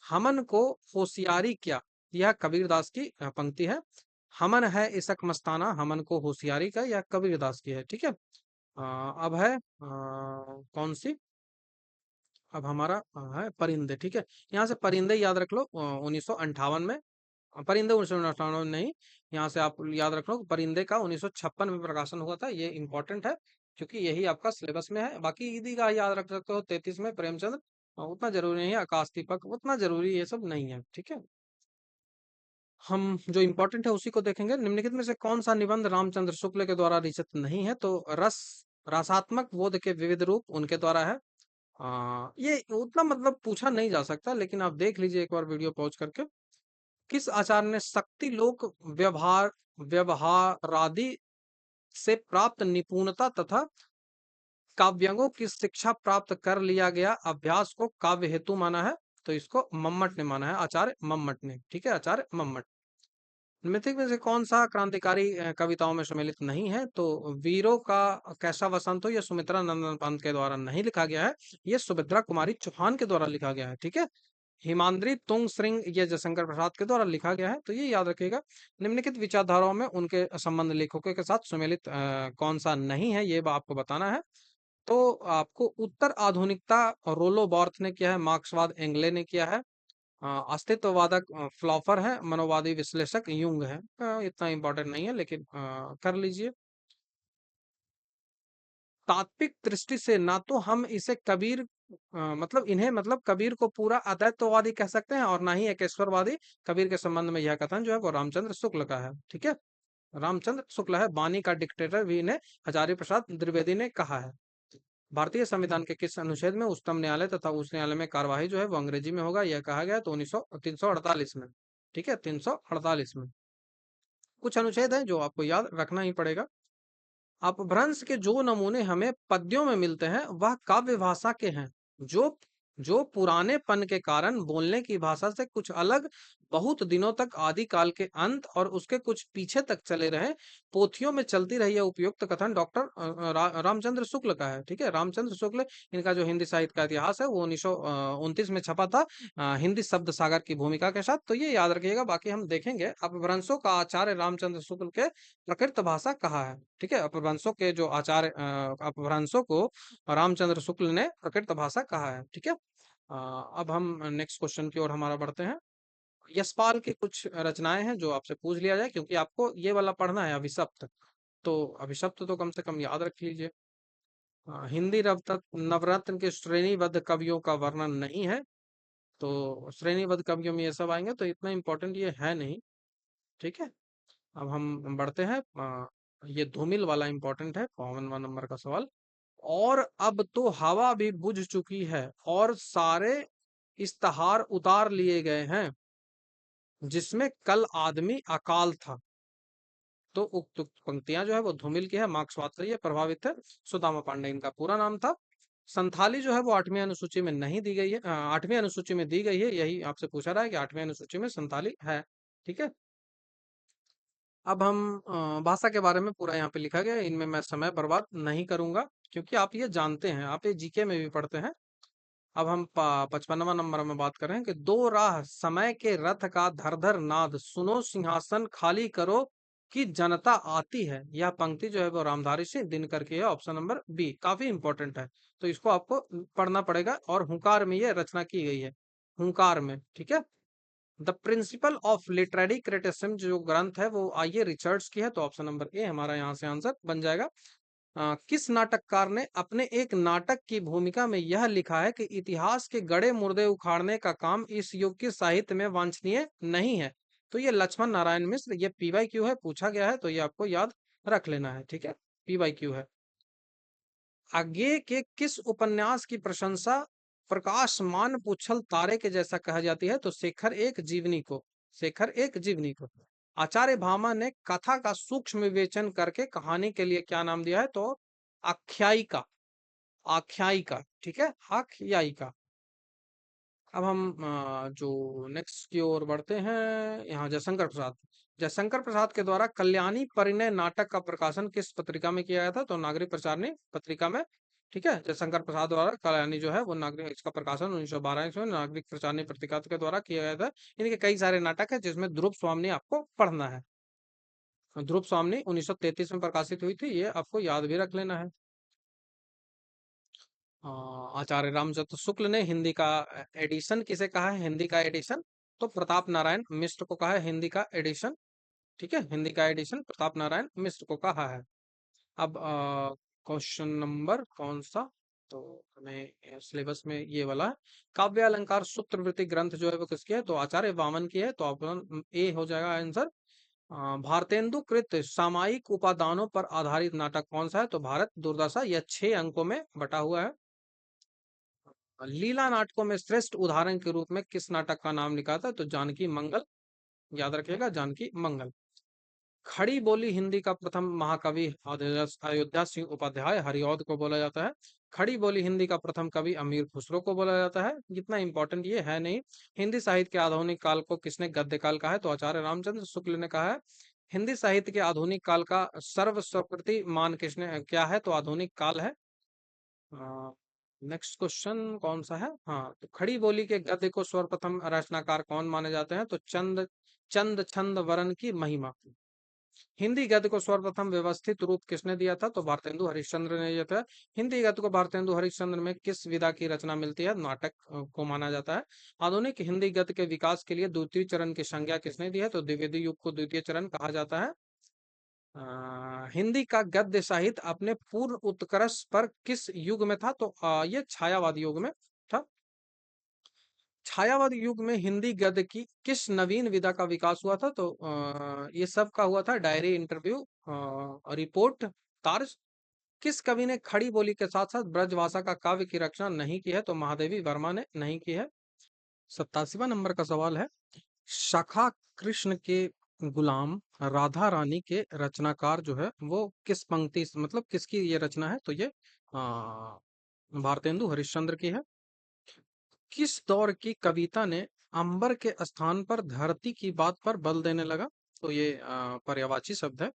हमन को होशियारी क्या। यह कबीरदास की पंक्ति है। हमन है इसक मस्ताना, हमन को होशियारी का, यह कबीरदास की है। ठीक है। अब है कौन सी? अब हमारा है परिंदे। ठीक है। यहाँ से परिंदे याद रख लो 1958 में। परिंदे 1958 नहीं, यहाँ से आप याद रख लो परिंदे का 1956 में प्रकाशन हुआ था। ये इंपॉर्टेंट है क्योंकि यही आपका सिलेबस में है। बाकी ईदी का याद रख सकते हो 33 में प्रेमचंद, उतना जरूरी नहीं है। आकाश दीपक उतना जरूरी ये सब नहीं है। ठीक है। हम जो इम्पोर्टेंट है उसी को देखेंगे। निम्नलिखित में से कौन सा निबंध रामचंद्र शुक्ल के द्वारा रचित नहीं है? तो रसात्मक बोध के विविध रूप उनके द्वारा है। ये उतना मतलब पूछा नहीं जा सकता, लेकिन आप देख लीजिए एक बार वीडियो पॉज करके। किस आचार्य ने शक्ति लोक व्यवहार व्यवहारादि से प्राप्त निपुणता तथा काव्यांगों की शिक्षा प्राप्त कर लिया गया अभ्यास को काव्य हेतु माना है? तो इसको मम्मट ने माना है, आचार्य मम्मट ने। ठीक है, आचार्य मम्मट। निम्नलिखित में से कौन सा क्रांतिकारी कविताओं में सम्मिलित नहीं है? तो वीरों का कैसा वसंत हो, यह सुमित्रा नंदन पंत के द्वारा नहीं लिखा गया है, यह सुभद्रा कुमारी चौहान के द्वारा लिखा गया है। ठीक है। हिमाद्री तुंग श्रृंग ये जयशंकर प्रसाद के द्वारा लिखा गया है, तो ये याद रखिएगा। निम्नलिखित विचारधाराओं में उनके संबंध लेखकों के साथ सुमेलित कौन सा नहीं है, ये आपको बताना है। तो आपको उत्तर आधुनिकता रोलो बॉर्थ ने किया है। मार्क्सवाद एंगले ने किया है। अस्तित्ववादक फ्लॉफर है। मनोवादी विश्लेषक यूंग है। इतना इंपॉर्टेंट नहीं है, लेकिन कर लीजिए। तात्विक दृष्टि से ना तो हम इसे कबीर मतलब इन्हें मतलब कबीर को पूरा अद्वैतवादी कह सकते हैं, और ना ही एकेश्वरवादी। कबीर के संबंध में यह कथन जो है वो रामचंद्र शुक्ल का है। ठीक है। रामचंद्र शुक्ल है। बानी का डिक्टेटर भी इन्हें हजारी प्रसाद द्विवेदी ने कहा है। भारतीय संविधान के किस अनुच्छेद में उच्चतम न्यायालय तथा उच्च न्यायालय में कार्यवाही जो है वो अंग्रेजी में होगा, यह कहा गया है, तो 348 में। ठीक है, 348 में। कुछ अनुच्छेद है जो आपको याद रखना ही पड़ेगा। अपभ्रंश के जो नमूने हमें पद्यों में मिलते हैं वह काव्य भाषा के हैं, जो जो पुरानेपन के कारण बोलने की भाषा से कुछ अलग, बहुत दिनों तक आदिकाल के अंत और उसके कुछ पीछे तक चले रहे, पोथियों में चलती रही है। उपयुक्त कथन डॉक्टर रामचंद्र शुक्ल का है। ठीक है, रामचंद्र शुक्ल, इनका जो हिंदी साहित्य का इतिहास है वो 1929 में छपा था, हिंदी शब्द सागर की भूमिका के साथ। तो ये याद रखिएगा, बाकी हम देखेंगे। अपभ्रंशों का आचार्य रामचंद्र शुक्ल के प्रकृत भाषा कहा है। ठीक है, अपभ्रंशों के जो आचार्य अपभ्रंशों को रामचंद्र शुक्ल ने प्रकृत भाषा कहा है। ठीक है, अब हम नेक्स्ट क्वेश्चन की ओर हमारा बढ़ते हैं। यशपाल की कुछ रचनाएं हैं जो आपसे पूछ लिया जाए, क्योंकि आपको ये वाला पढ़ना है, अभिशप्त। तो अभिशप्त तो कम से कम याद रख लीजिए। हिंदी नवरत्न के श्रेणीबद्ध कवियों का वर्णन नहीं है, तो श्रेणीबद्ध कवियों में ये सब आएंगे, तो इतना इंपॉर्टेंट ये है नहीं। ठीक है, अब हम बढ़ते हैं। ये धूमिल वाला इंपॉर्टेंट है, 52वां नंबर का सवाल। और अब तो हवा भी बुझ चुकी है और सारे इश्तहार उतार लिए गए हैं, जिसमें कल आदमी अकाल था। तो उक्त पंक्तियां जो है वो धूमिल की है, मार्क्सवाद से ये प्रभावित है। सुदामा पांडे इनका पूरा नाम था। संथाली जो है वो 8वीं अनुसूची में नहीं दी गई है, 8वीं अनुसूची में दी गई है, यही आपसे पूछा रहा है कि 8वीं अनुसूची में संथाली है। ठीक है, अब हम भाषा के बारे में पूरा यहाँ पे लिखा गया है, इनमें मैं समय बर्बाद नहीं करूंगा, क्योंकि आप ये जानते हैं, आप ये जीके में भी पढ़ते हैं। अब हम 55वां नंबर में बात कर रहे हैं कि दो राह समय के रथ का धर धर नाद, सुनो सिंहासन खाली करो कि जनता आती है। यह पंक्ति जो है वो रामधारी सिंह दिनकर की है, ऑप्शन नंबर बी। काफी इंपॉर्टेंट है, तो इसको आपको पढ़ना पड़ेगा। और हुंकार में ये रचना की गई है, हुंकार में। ठीक है, the principle of literary criticism जो ग्रंथ है वो आइए रिचर्ड्स की है, तो ऑप्शन नंबर ए हमारा यहाँ से आंसर बन जाएगा। किस नाटककार ने अपने एक नाटक की भूमिका में यह लिखा है कि इतिहास के गड़े मुर्दे उखाड़ने का काम इस युग के साहित्य में वांछनीय नहीं है? तो ये लक्ष्मण नारायण मिश्र, ये पीवाई क्यू है, पूछा गया है, तो ये आपको याद रख लेना है। ठीक है, पीवाई क्यू है। आगे के किस उपन्यास की प्रशंसा प्रकाशमान पुच्छल तारे के जैसा कहा जाती है? तो शेखर एक जीवनी को, शेखर एक जीवनी को। आचार्य भामा ने कथा का सूक्ष्म विवेचन करके कहानी के लिए क्या नाम दिया है? तो आख्यायिका, आख्यायिका। ठीक है, आख्यायिका। अब हम जो नेक्स्ट की ओर बढ़ते हैं, यहाँ जयशंकर प्रसाद, जयशंकर प्रसाद के द्वारा कल्याणी परिणय नाटक का प्रकाशन किस पत्रिका में किया गया था? तो नागरिक प्रचारणी पत्रिका में। ठीक है, जयशंकर प्रसाद द्वारा कल्याणी जो है वो नागरिक, इसका प्रकाशन 1912 ईस्वी में नागरिक प्रचारणी पत्रिका के द्वारा किया गया था। इनके कई सारे नाटक है, जिसमें ध्रुव स्वामी आपको पढ़ना है। ध्रुव स्वामी 1933 में प्रकाशित हुई थी, ये आपको याद भी रख लेना है। आचार्य रामचंद्र शुक्ल ने हिंदी का एडिशन किसे कहा है? हिंदी का एडिशन तो प्रताप नारायण मिश्र को कहा है, हिंदी का एडिशन। ठीक है, हिंदी का एडिशन प्रताप नारायण मिश्र को कहा है। अब क्वेश्चन नंबर कौन सा, तो हमें सिलेबस में ये वाला है। काव्य अलंकार सूत्रवृत्ति ग्रंथ जो है वो किसकी है? तो आचार्य वामन की है, तो ऑप्शन ए हो जाएगा आंसर। भारतेंदु कृत सामयिक उपादानों पर आधारित नाटक कौन सा है? तो भारत दुर्दशा, यह 6 अंकों में बटा हुआ है। लीला नाटकों में श्रेष्ठ उदाहरण के रूप में किस नाटक का नाम लिखा था? तो जानकी मंगल, याद रखिएगा, जानकी मंगल। खड़ी बोली हिंदी का प्रथम महाकवि अयोध्या सिंह उपाध्याय, हरिऔध को बोला जाता है। खड़ी बोली हिंदी का प्रथम कवि अमीर खुसरो को बोला जाता है। इतना इंपॉर्टेंट ये है नहीं। हिंदी साहित्य के आधुनिक काल को किसने गद्य काल कहा है? तो आचार्य रामचंद्र शुक्ल ने कहा है। हिंदी साहित्य के आधुनिक काल का सर्व स्वीकृति मान किसने क्या है? तो आधुनिक काल है। नेक्स्ट क्वेश्चन कौन सा है? हाँ, तो खड़ी बोली के गद्य को सर्वप्रथम रचनाकार कौन माने जाते हैं? तो चंद चंद छंद वरन की महिमा। हिंदी गद्य को सर्वप्रथम व्यवस्थित रूप किसने दिया था? तो भारतेंदु हरिश्चंद्र ने दिया था। हिंदी गद्य को भारतेंदु हरिश्चंद्र में किस विधा की रचना मिलती है? नाटक को माना जाता है। आधुनिक हिंदी गद्य के विकास के लिए द्वितीय चरण की संज्ञा किसने दी है? तो द्विवेदी युग को द्वितीय चरण कहा जाता है। हिंदी का गद्य साहित्य अपने पूर्ण उत्कर्ष पर किस युग में था? तो ये छायावाद युग में था। छायावाद युग में हिंदी गद्य की किस नवीन विधा का विकास हुआ था? तो ये सब का हुआ था डायरी, इंटरव्यू, रिपोर्ट, तार्ज। किस कवि ने खड़ी बोली के साथ साथ ब्रजभाषा का काव्य की रचना नहीं की है? तो महादेवी वर्मा ने नहीं की है। 87वां नंबर का सवाल है, शाखा कृष्ण के गुलाम राधा रानी के रचनाकार जो है वो किस पंक्ति मतलब किसकी ये रचना है? तो ये भारतेंदु हरिश्चंद्र की है। किस दौर की कविता ने अंबर के स्थान पर धरती की बात पर बल देने लगा? तो ये पर्यायवाची शब्द है।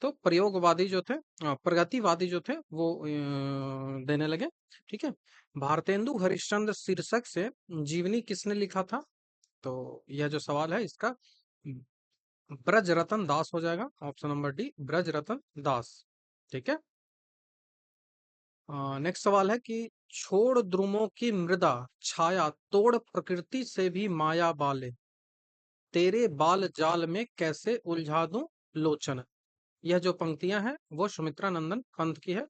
तो प्रयोगवादी जो थे, प्रगतिवादी जो थे वो देने लगे। ठीक है। भारतेंदु हरिश्चंद्र शीर्षक से जीवनी किसने लिखा था? तो यह जो सवाल है इसका ब्रजरतन दास हो जाएगा। ऑप्शन नंबर डी, ब्रजरतन दास। ठीक है। नेक्स्ट सवाल है कि छोड़ द्रुमों की मृदा छाया तोड़ प्रकृति से भी माया बाले, तेरे बाल जाल में कैसे उलझा दूं लोचन। यह जो पंक्तियां हैं वो सुमित्रा नंदन पंत की है।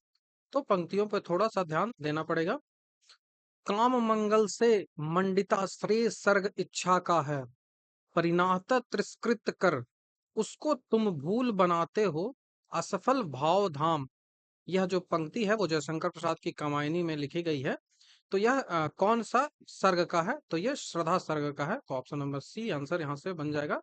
तो पंक्तियों पर थोड़ा सा ध्यान देना पड़ेगा। काम मंगल से मंडिता श्रेय सर्ग इच्छा का है, परिणात तिरस्कृत कर उसको तुम भूल बनाते हो असफल भाव धाम। यह जो पंक्ति है वो जयशंकर प्रसाद की कामायनी में लिखी गई है। तो यह कौन सा सर्ग का है? तो यह श्रद्धा सर्ग का है। तो ऑप्शन नंबर सी आंसर यहाँ से बन जाएगा।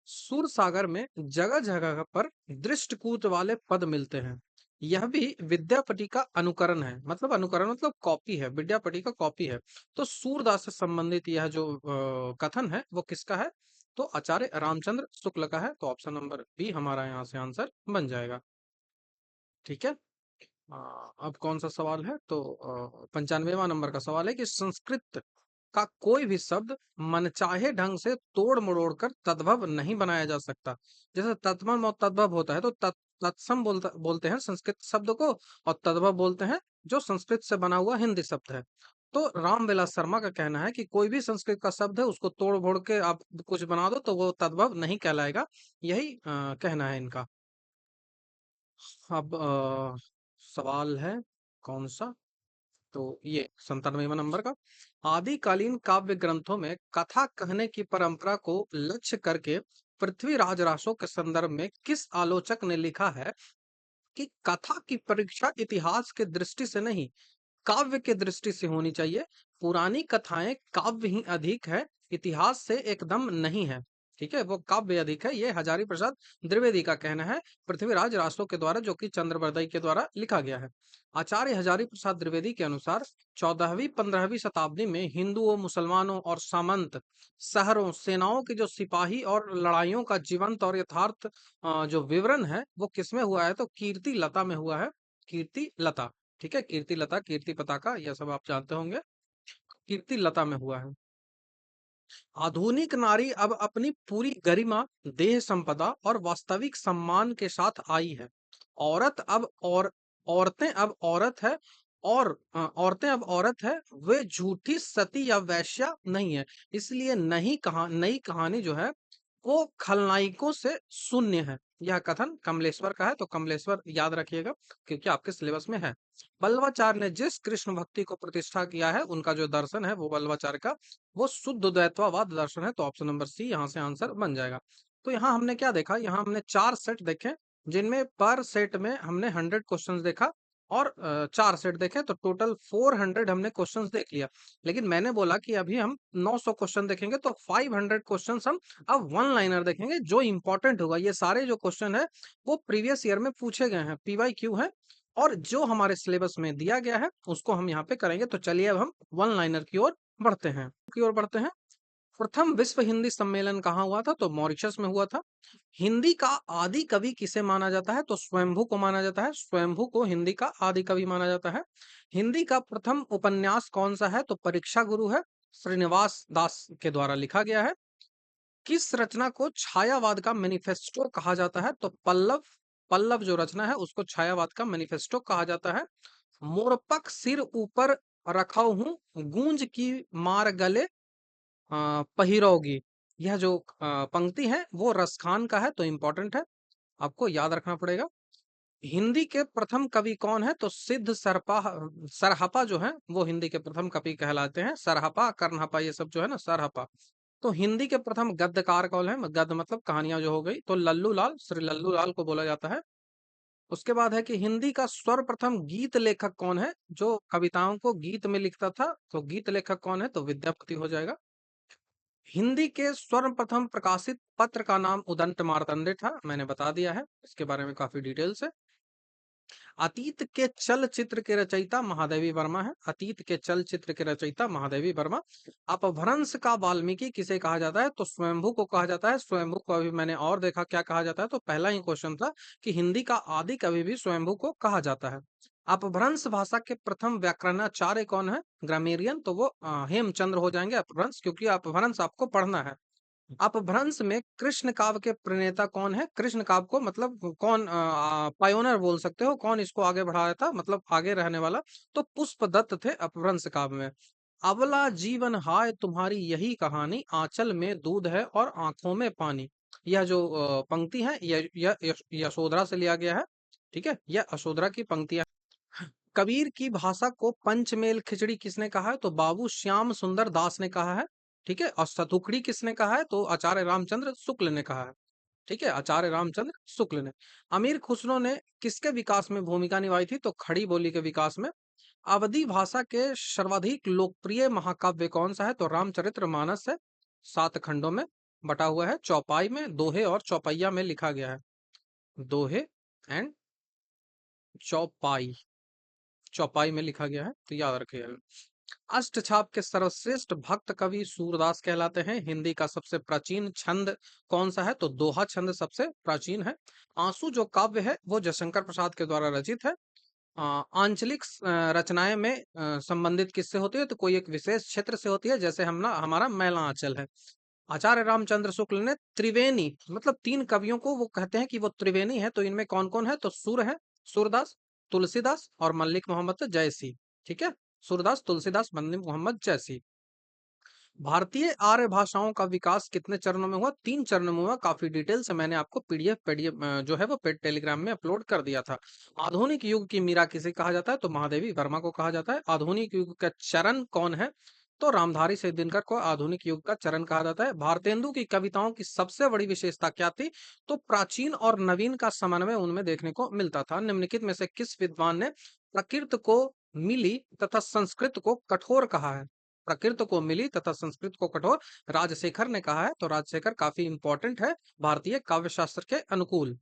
सूर सागर में जगह जगह पर दृष्टकूट वाले पद मिलते हैं, यह भी विद्यापति का अनुकरण है। मतलब अनुकरण मतलब कॉपी है, विद्यापति का कॉपी है। तो सूरदास से संबंधित यह जो कथन है वो किसका है? तो आचार्य रामचंद्र शुक्ल का है। तो ऑप्शन नंबर बी हमारा यहाँ से आंसर बन जाएगा। ठीक है। अब कौन सा सवाल है? तो 95वां नंबर का सवाल है कि संस्कृत का कोई भी शब्द मनचाहे ढंग से तोड़ मरोड़ कर तद्भव नहीं बनाया जा सकता। जैसे तत्सम और तद्भव होता है तो तत्सम बोलते हैं संस्कृत शब्द को, और तद्भव बोलते हैं जो संस्कृत से बना हुआ हिंदी शब्द है। तो रामविलास शर्मा का कहना है कि कोई भी संस्कृत का शब्द है उसको तोड़ फोड़ के आप कुछ बना दो तो वो तद्भव नहीं कहलाएगा। यही कहना है इनका। अब सवाल है कौन सा? तो ये 97वां नंबर का, आदिकालीन काव्य ग्रंथों में कथा कहने की परंपरा को लक्ष्य करके पृथ्वीराज रासो के संदर्भ में किस आलोचक ने लिखा है कि कथा की परीक्षा इतिहास के दृष्टि से नहीं काव्य के दृष्टि से होनी चाहिए। पुरानी कथाएं काव्य ही अधिक है, इतिहास से एकदम नहीं है। ठीक है, वो काव्य अधिक है। ये हजारी प्रसाद द्विवेदी का कहना है, पृथ्वीराज रासो के द्वारा, जो कि चंद्रबरदई के द्वारा लिखा गया है। आचार्य हजारी प्रसाद द्विवेदी के अनुसार 14वीं 15वीं शताब्दी में हिंदुओं, मुसलमानों और सामंत शहरों सेनाओं के जो सिपाही और लड़ाइयों का जीवंत और यथार्थ जो विवरण है वो किसमें हुआ है? तो कीर्ति लता में हुआ है। कीर्ति लता। ठीक है, कीर्ति लता, कीर्ति पताका, यह सब आप जानते होंगे। कीर्ति लता में हुआ है। आधुनिक नारी अब अपनी पूरी गरिमा, देह संपदा और वास्तविक सम्मान के साथ आई है। औरत अब और औरतें अब औरत है, और औरतें अब औरत है, वे झूठी सती या वेश्या नहीं है। इसलिए नई कहानी जो है वो खलनायकों से शून्य है। यह कथन कमलेश्वर का है। तो कमलेश्वर याद रखिएगा क्योंकि आपके सिलेबस में है। बल्लवाचार्य ने जिस कृष्ण भक्ति को प्रतिष्ठा किया है, उनका जो दर्शन है वो बल्लवाचार्य का वो शुद्ध द्वैतवाद दर्शन है। तो ऑप्शन नंबर सी यहाँ से आंसर बन जाएगा। तो यहाँ हमने क्या देखा? यहाँ हमने 4 सेट देखे, जिनमें पर सेट में हमने 100 क्वेश्चंस देखा, और 4 सेट देखे तो टोटल 400 हमने क्वेश्चंस देख लिया। लेकिन मैंने बोला कि अभी हम 900 क्वेश्चन देखेंगे, तो 500 क्वेश्चंस हम अब वन लाइनर देखेंगे जो इंपॉर्टेंट होगा। ये सारे जो क्वेश्चन है वो प्रीवियस ईयर में पूछे गए हैं, पीवाईक्यू है, और जो हमारे सिलेबस में दिया गया है उसको हम यहाँ पे करेंगे। तो चलिए अब हम वन लाइनर की ओर बढ़ते हैं। प्रथम विश्व हिंदी सम्मेलन कहाँ हुआ था? तो मॉरिशस में हुआ था। हिंदी का आदि कवि किसे माना जाता है? तो स्वयंभू को माना जाता है। स्वयंभू को हिंदी का आदि कवि माना जाता है। हिंदी का प्रथम उपन्यास कौन सा है? तो परीक्षा गुरु है, श्रीनिवास दास के द्वारा लिखा गया है। किस रचना को छायावाद का मैनिफेस्टो कहा जाता है? तो पल्लव। पल्लव जो रचना है उसको छायावाद का मैनिफेस्टो कहा जाता है। मोरपक सिर ऊपर रखा हूं, गूंज की मार गले पहिरोगी। यह जो पंक्ति है वो रसखान का है। तो इंपॉर्टेंट है, आपको याद रखना पड़ेगा। हिंदी के प्रथम कवि कौन है? तो सिद्ध सरहपा जो है वो हिंदी के प्रथम कवि कहलाते हैं। सरहपा, कर्णहपा, ये सब जो है ना, सरहपा। तो हिंदी के प्रथम गद्यकार कौन है? गद्य मतलब कहानियां जो हो गई, तो लल्लू लाल, श्री लल्लू लाल को बोला जाता है। उसके बाद है कि हिंदी का सर्वप्रथम गीत लेखक कौन है? जो कविताओं को गीत में लिखता था, तो गीत लेखक कौन है? तो विद्यापति हो जाएगा। हिंदी के सर्वप्रथम प्रकाशित पत्र का नाम उदंत मार्तंड था, मैंने बता दिया है, इसके बारे में काफी डिटेल से। अतीत के चलचित्र के रचयिता महादेवी वर्मा है। अतीत के चलचित्र के रचयिता महादेवी वर्मा। अपभ्रंश का वाल्मीकि किसे कहा जाता है? तो स्वयंभू को कहा जाता है। स्वयंभू को अभी मैंने और देखा क्या कहा जाता है, तो पहला ही क्वेश्चन था कि हिंदी का आदि कवि भी स्वयंभू को कहा जाता है। अपभ्रंश भाषा के प्रथम व्याकरणाचार्य कौन है? ग्रामेरियन, तो वो हेमचंद्र हो जाएंगे अपभ्रंश, क्योंकि अपभ्रंश आपको पढ़ना है। अपभ्रंश में कृष्ण काव्य के प्रणेता कौन है? कृष्ण काव्य को मतलब कौन पायोनर बोल सकते हो, कौन इसको आगे बढ़ाया था, मतलब आगे रहने वाला? तो पुष्पदत्त थे अपभ्रंश काव्य में। अबला जीवन हाय तुम्हारी यही कहानी, आंचल में दूध है और आंखों में पानी। यह जो पंक्ति है यह यशोधरा से लिया गया है। ठीक है, यह यशोधरा की पंक्तियां। कबीर की भाषा को पंचमेल खिचड़ी किसने कहा है? तो बाबू श्याम सुंदर दास ने कहा है। ठीक है, और सतुकड़ी किसने कहा है? तो आचार्य रामचंद्र शुक्ल ने कहा है। ठीक है, आचार्य रामचंद्र शुक्ल ने। अमीर खुसरो ने किसके विकास में भूमिका निभाई थी? तो खड़ी बोली के विकास में। अवधी भाषा के सर्वाधिक लोकप्रिय महाकाव्य कौन सा है? तो रामचरितमानस है। 7 खंडों में बटा हुआ है, चौपाई में, दोहे और चौपैया में लिखा गया है। दोहे एंड चौपाई, चौपाई में लिखा गया है, तो याद रखिएगा। अष्टछाप के सर्वश्रेष्ठ भक्त कवि सूरदास कहलाते हैं। हिंदी का सबसे प्राचीन छंद कौन सा है? तो दोहा छंद सबसे प्राचीन है। आंसू जो काव्य है वो जयशंकर प्रसाद के द्वारा रचित है। आंचलिक रचनाएं में संबंधित किससे होती है? तो कोई एक विशेष क्षेत्र से होती है, जैसे हम ना हमारा मैला आंचल है। आचार्य रामचंद्र शुक्ल ने त्रिवेणी, मतलब 3 कवियों को वो कहते हैं कि वो त्रिवेणी है, तो इनमें कौन कौन है? तो सूर है, सूरदास, तुलसीदास और मल्लिक मोहम्मद जयसी। ठीक है, सूरदास, तुलसीदास, मल्लिक मोहम्मद जयसी। भारतीय आर्य भाषाओं का विकास कितने चरणों में हुआ? 3 चरणों में हुआ। काफी डिटेल से मैंने आपको पीडीएफ जो है वो पेड टेलीग्राम में अपलोड कर दिया था। आधुनिक युग की मीरा किसे कहा जाता है? तो महादेवी वर्मा को कहा जाता है। आधुनिक युग का चरण कौन है? तो रामधारी सिंह दिनकर को आधुनिक युग का चरण कहा जाता है। भारतेंदु की कविताओं की सबसे बड़ी विशेषता क्या थी? तो प्राचीन और नवीन का समन्वय उनमें देखने को मिलता था। निम्नलिखित में से किस विद्वान ने प्रकृत को मिली तथा संस्कृत को कठोर कहा है? प्रकृत को मिली तथा संस्कृत को कठोर, राजशेखर ने कहा है। तो राजशेखर काफी इंपॉर्टेंट है भारतीय काव्य शास्त्र के अनुकूल।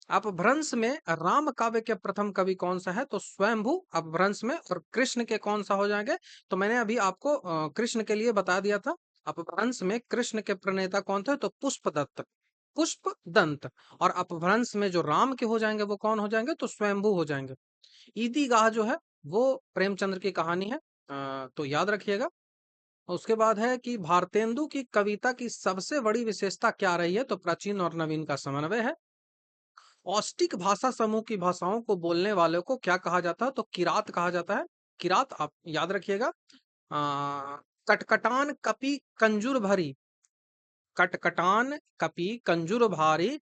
अपभ्रंश में राम काव्य के प्रथम कवि कौन सा है? तो स्वयंभू अपभ्रंश में। और कृष्ण के कौन सा हो जाएंगे? तो मैंने अभी आपको कृष्ण के लिए बता दिया था। अपभ्रंश में कृष्ण के प्रणेता कौन थे? तो पुष्पदत्त, पुष्पदंत। और अपभ्रंश में जो राम के हो जाएंगे वो कौन हो जाएंगे? तो स्वयंभू हो जाएंगे। ईदीगाह जो है वो प्रेमचंद्र की कहानी है, तो याद रखिएगा। उसके बाद है कि भारतेंदु की कविता की सबसे बड़ी विशेषता क्या रही है? तो प्राचीन और नवीन का समन्वय है। औष्टिक भाषा समूह की भाषाओं को बोलने वालों को क्या कहा जाता है? तो किरात कहा जाता है। किरात आप याद रखिएगा। कटकटान कपि कंजुर भरी, कटकटान कपि कंजुर भारी,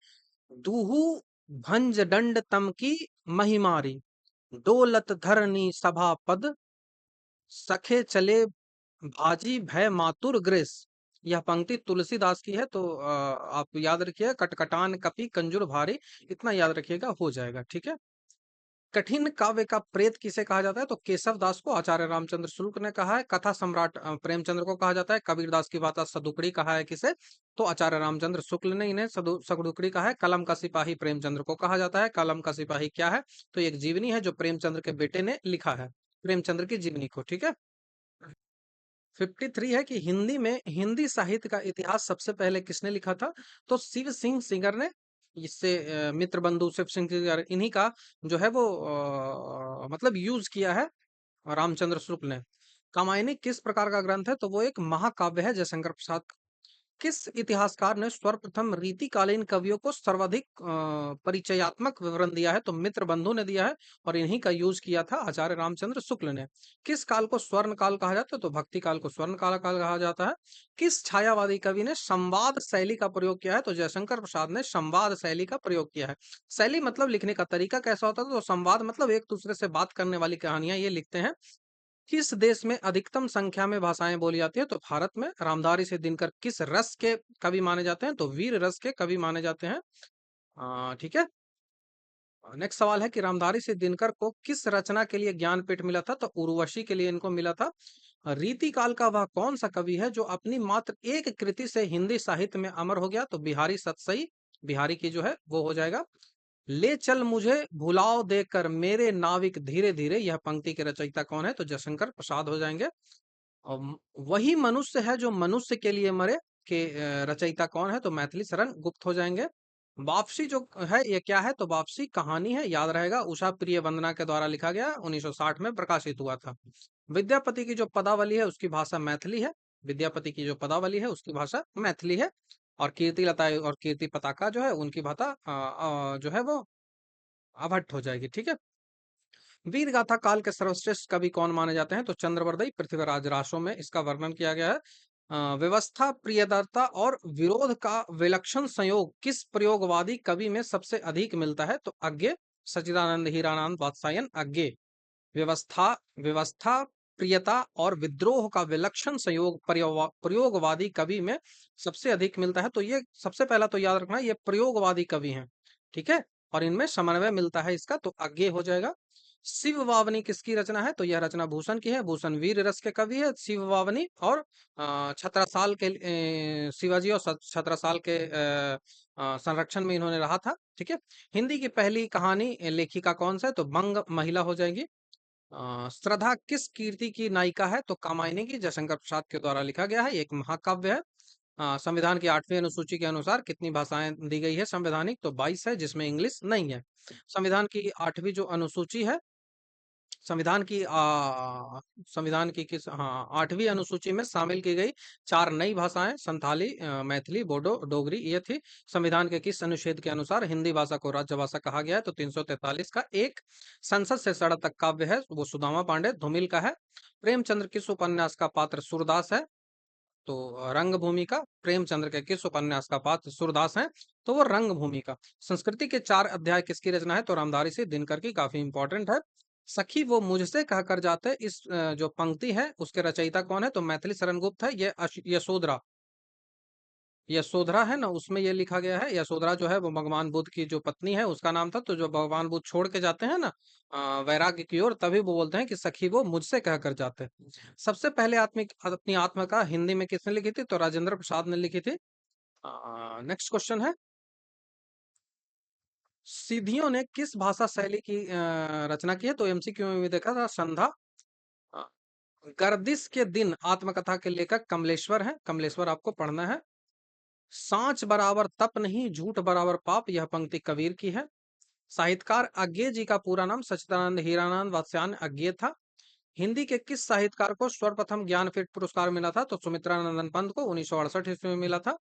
दूहु भंज दंड तम की महिमारी, डोलत धरनी सभा पद, सखे चले भाजी भय मातुर ग्रेस। यह पंक्ति तुलसीदास की है, तो आप याद रखिए, कटकटान कपि कंजुर भारी, इतना याद रखिएगा, हो जाएगा। ठीक है। कठिन काव्य का प्रेत किसे कहा जाता है? तो केशव दास को आचार्य रामचंद्र शुक्ल ने कहा है। कथा सम्राट प्रेमचंद्र को कहा जाता है। कबीरदास की भाषा सदुकड़ी कहा है किसे? तो आचार्य रामचंद्र शुक्ल ने इन्हें सदुकड़ी कहा है। कलम का सिपाही प्रेमचंद्र को कहा जाता है। कलम का सिपाही क्या है? तो एक जीवनी है जो प्रेमचंद्र के बेटे ने लिखा है, प्रेमचंद्र की जीवनी को। ठीक है। 53 है कि हिंदी में हिंदी साहित्य का इतिहास सबसे पहले किसने लिखा था? तो शिव सिंह सिंगर ने। इससे मित्र बंधु शिव सिंह सिंगर, इन्हीं का जो है वो मतलब यूज किया है रामचंद्र शुक्ल ने। कामायनी किस प्रकार का ग्रंथ है? तो वो एक महाकाव्य है जयशंकर प्रसाद। किस इतिहासकार ने सर्वप्रथम रीतिकालीन कवियों को सर्वाधिक परिचयात्मक विवरण दिया है? तो मित्र बंधु ने दिया है, और इन्हीं का यूज किया था आचार्य रामचंद्र शुक्ल ने। किस काल को स्वर्ण काल कहा जाता है? तो भक्ति काल को स्वर्ण काल कहा जाता है। किस छायावादी कवि ने संवाद शैली का प्रयोग किया है? तो जयशंकर प्रसाद ने संवाद शैली का प्रयोग किया है। शैली मतलब लिखने का तरीका कैसा होता है? तो संवाद मतलब एक दूसरे से बात करने वाली कहानियां ये लिखते हैं। किस देश में अधिकतम संख्या में भाषाएं बोली जाती है? तो भारत में। रामधारी सिंह दिनकर किस रस के कवि माने जाते हैं? तो वीर रस के कवि माने जाते हैं। ठीक है। नेक्स्ट सवाल है कि रामधारी सिंह दिनकर को किस रचना के लिए ज्ञानपीठ मिला था? तो उर्वशी के लिए इनको मिला था। रीति काल का वह कौन सा कवि है जो अपनी मात्र एक कृति से हिंदी साहित्य में अमर हो गया? तो बिहारी सतसई, बिहारी की जो है वो हो जाएगा। ले चल मुझे भुलाओ देकर मेरे नाविक धीरे धीरे, यह पंक्ति के रचयिता कौन है? तो जयशंकर प्रसाद हो जाएंगे। वही मनुष्य है जो मनुष्य के लिए मरे के रचयिता कौन है? तो मैथिली शरण गुप्त हो जाएंगे। वापसी जो है ये क्या है? तो वापसी कहानी है, याद रहेगा, उषा प्रिय वंदना के द्वारा लिखा गया, 1960 में प्रकाशित हुआ था। विद्यापति की जो पदावली है उसकी भाषा मैथिली है। विद्यापति की जो पदावली है उसकी भाषा मैथिली है। और कीर्ति लता और कीर्ति पताका जो है उनकी भाषा जो है वो अभट्ट हो जाएगी। ठीक है। वीर गाथा काल के सर्वश्रेष्ठ कवि कौन माने जाते हैं? तो चंद्रवरदई पृथ्वीराज रासो में इसका वर्णन किया गया है। व्यवस्था, प्रियदर्ता और विरोध का विलक्षण संयोग किस प्रयोगवादी कवि में सबसे अधिक मिलता है? तो अज्ञे, सच्चिदानंद हीरानंद वात्स्यायन अज्ञे। व्यवस्था व्यवस्था, प्रियता और विद्रोह का विलक्षण संयोग प्रयोगवादी कवि में सबसे अधिक मिलता है। तो ये सबसे पहला तो याद रखना, ये प्रयोगवादी कवि हैं। ठीक है। और इनमें समन्वय मिलता है इसका, तो अज्ञे हो जाएगा। शिव वावनी किसकी रचना है? तो यह रचना भूषण की है। भूषण वीर रस के कवि है शिव वावनी। और छत्रसाल के शिवाजी और छत्रसाल के संरक्षण में इन्होंने रहा था। ठीक है। हिंदी की पहली कहानी लेखिका कौन सा है? तो बंग महिला हो जाएगी। श्रद्धा किस कीर्ति की नायिका है? तो कामायनी की, जयशंकर प्रसाद के द्वारा लिखा गया है, एक महाकाव्य है। संविधान की 8वीं अनुसूची के अनुसार कितनी भाषाएं दी गई है संवैधानिक? तो 22 है, जिसमें इंग्लिश नहीं है। संविधान की 8वीं जो अनुसूची है, संविधान की संविधान की किस 8वीं अनुसूची में शामिल की गई 4 नई भाषाएं संथाली, मैथिली, बोडो, डोगरी ये थी। संविधान के किस अनुच्छेद के अनुसार हिंदी भाषा को राज्य भाषा कहा गया है? तो 343 का। एक संसद से सड़क तक काव्य है, वो सुदामा पांडे धूमिल का है। प्रेमचंद्र किस उपन्यास का पात्र सूरदास है? तो रंगभूमि का। प्रेमचंद्र के किस उपन्यास का पात्र सूरदास है? तो वो रंगभूमि का। संस्कृति के 4 अध्याय किसकी रचना है? तो रामधारी सिंह दिनकर की, काफी इंपॉर्टेंट है। सखी वो मुझसे कहकर जाते, इस जो पंक्ति है उसके रचयिता कौन है? तो मैथिली शरण गुप्त है। ये यशोधरा, यशोधरा है ना, उसमें ये लिखा गया है। यशोधरा जो है वो भगवान बुद्ध की जो पत्नी है उसका नाम था। तो जो भगवान बुद्ध छोड़ के जाते हैं ना वैराग्य की ओर, तभी वो बोलते हैं कि सखी वो मुझसे कहकर जाते। सबसे पहले आत्मिक अपनी आत्मा का हिंदी में किसने लिखी थी? तो राजेंद्र प्रसाद ने लिखी थी। नेक्स्ट क्वेश्चन है, सिद्धियों ने किस भाषा शैली की रचना की है? तो एमसीक्यू में भी देखा था, संध्या। अ, गर्दिश के दिन आत्मकथा के लेखक कमलेश्वर हैं। कमलेश्वर आपको पढ़ना है। सांच बराबर तप नहीं, झूठ बराबर पाप, यह पंक्ति कबीर की है। साहित्यकार अज्ञे जी का पूरा नाम सच्चिदानंद हीरानंद वात्स्यायन अज्ञे था। हिंदी के किस साहित्यकार को सर्वप्रथम ज्ञानपीठ पुरस्कार मिला था? तो सुमित्रा नंदन पंत को 1968 ईस्वी में मिला था।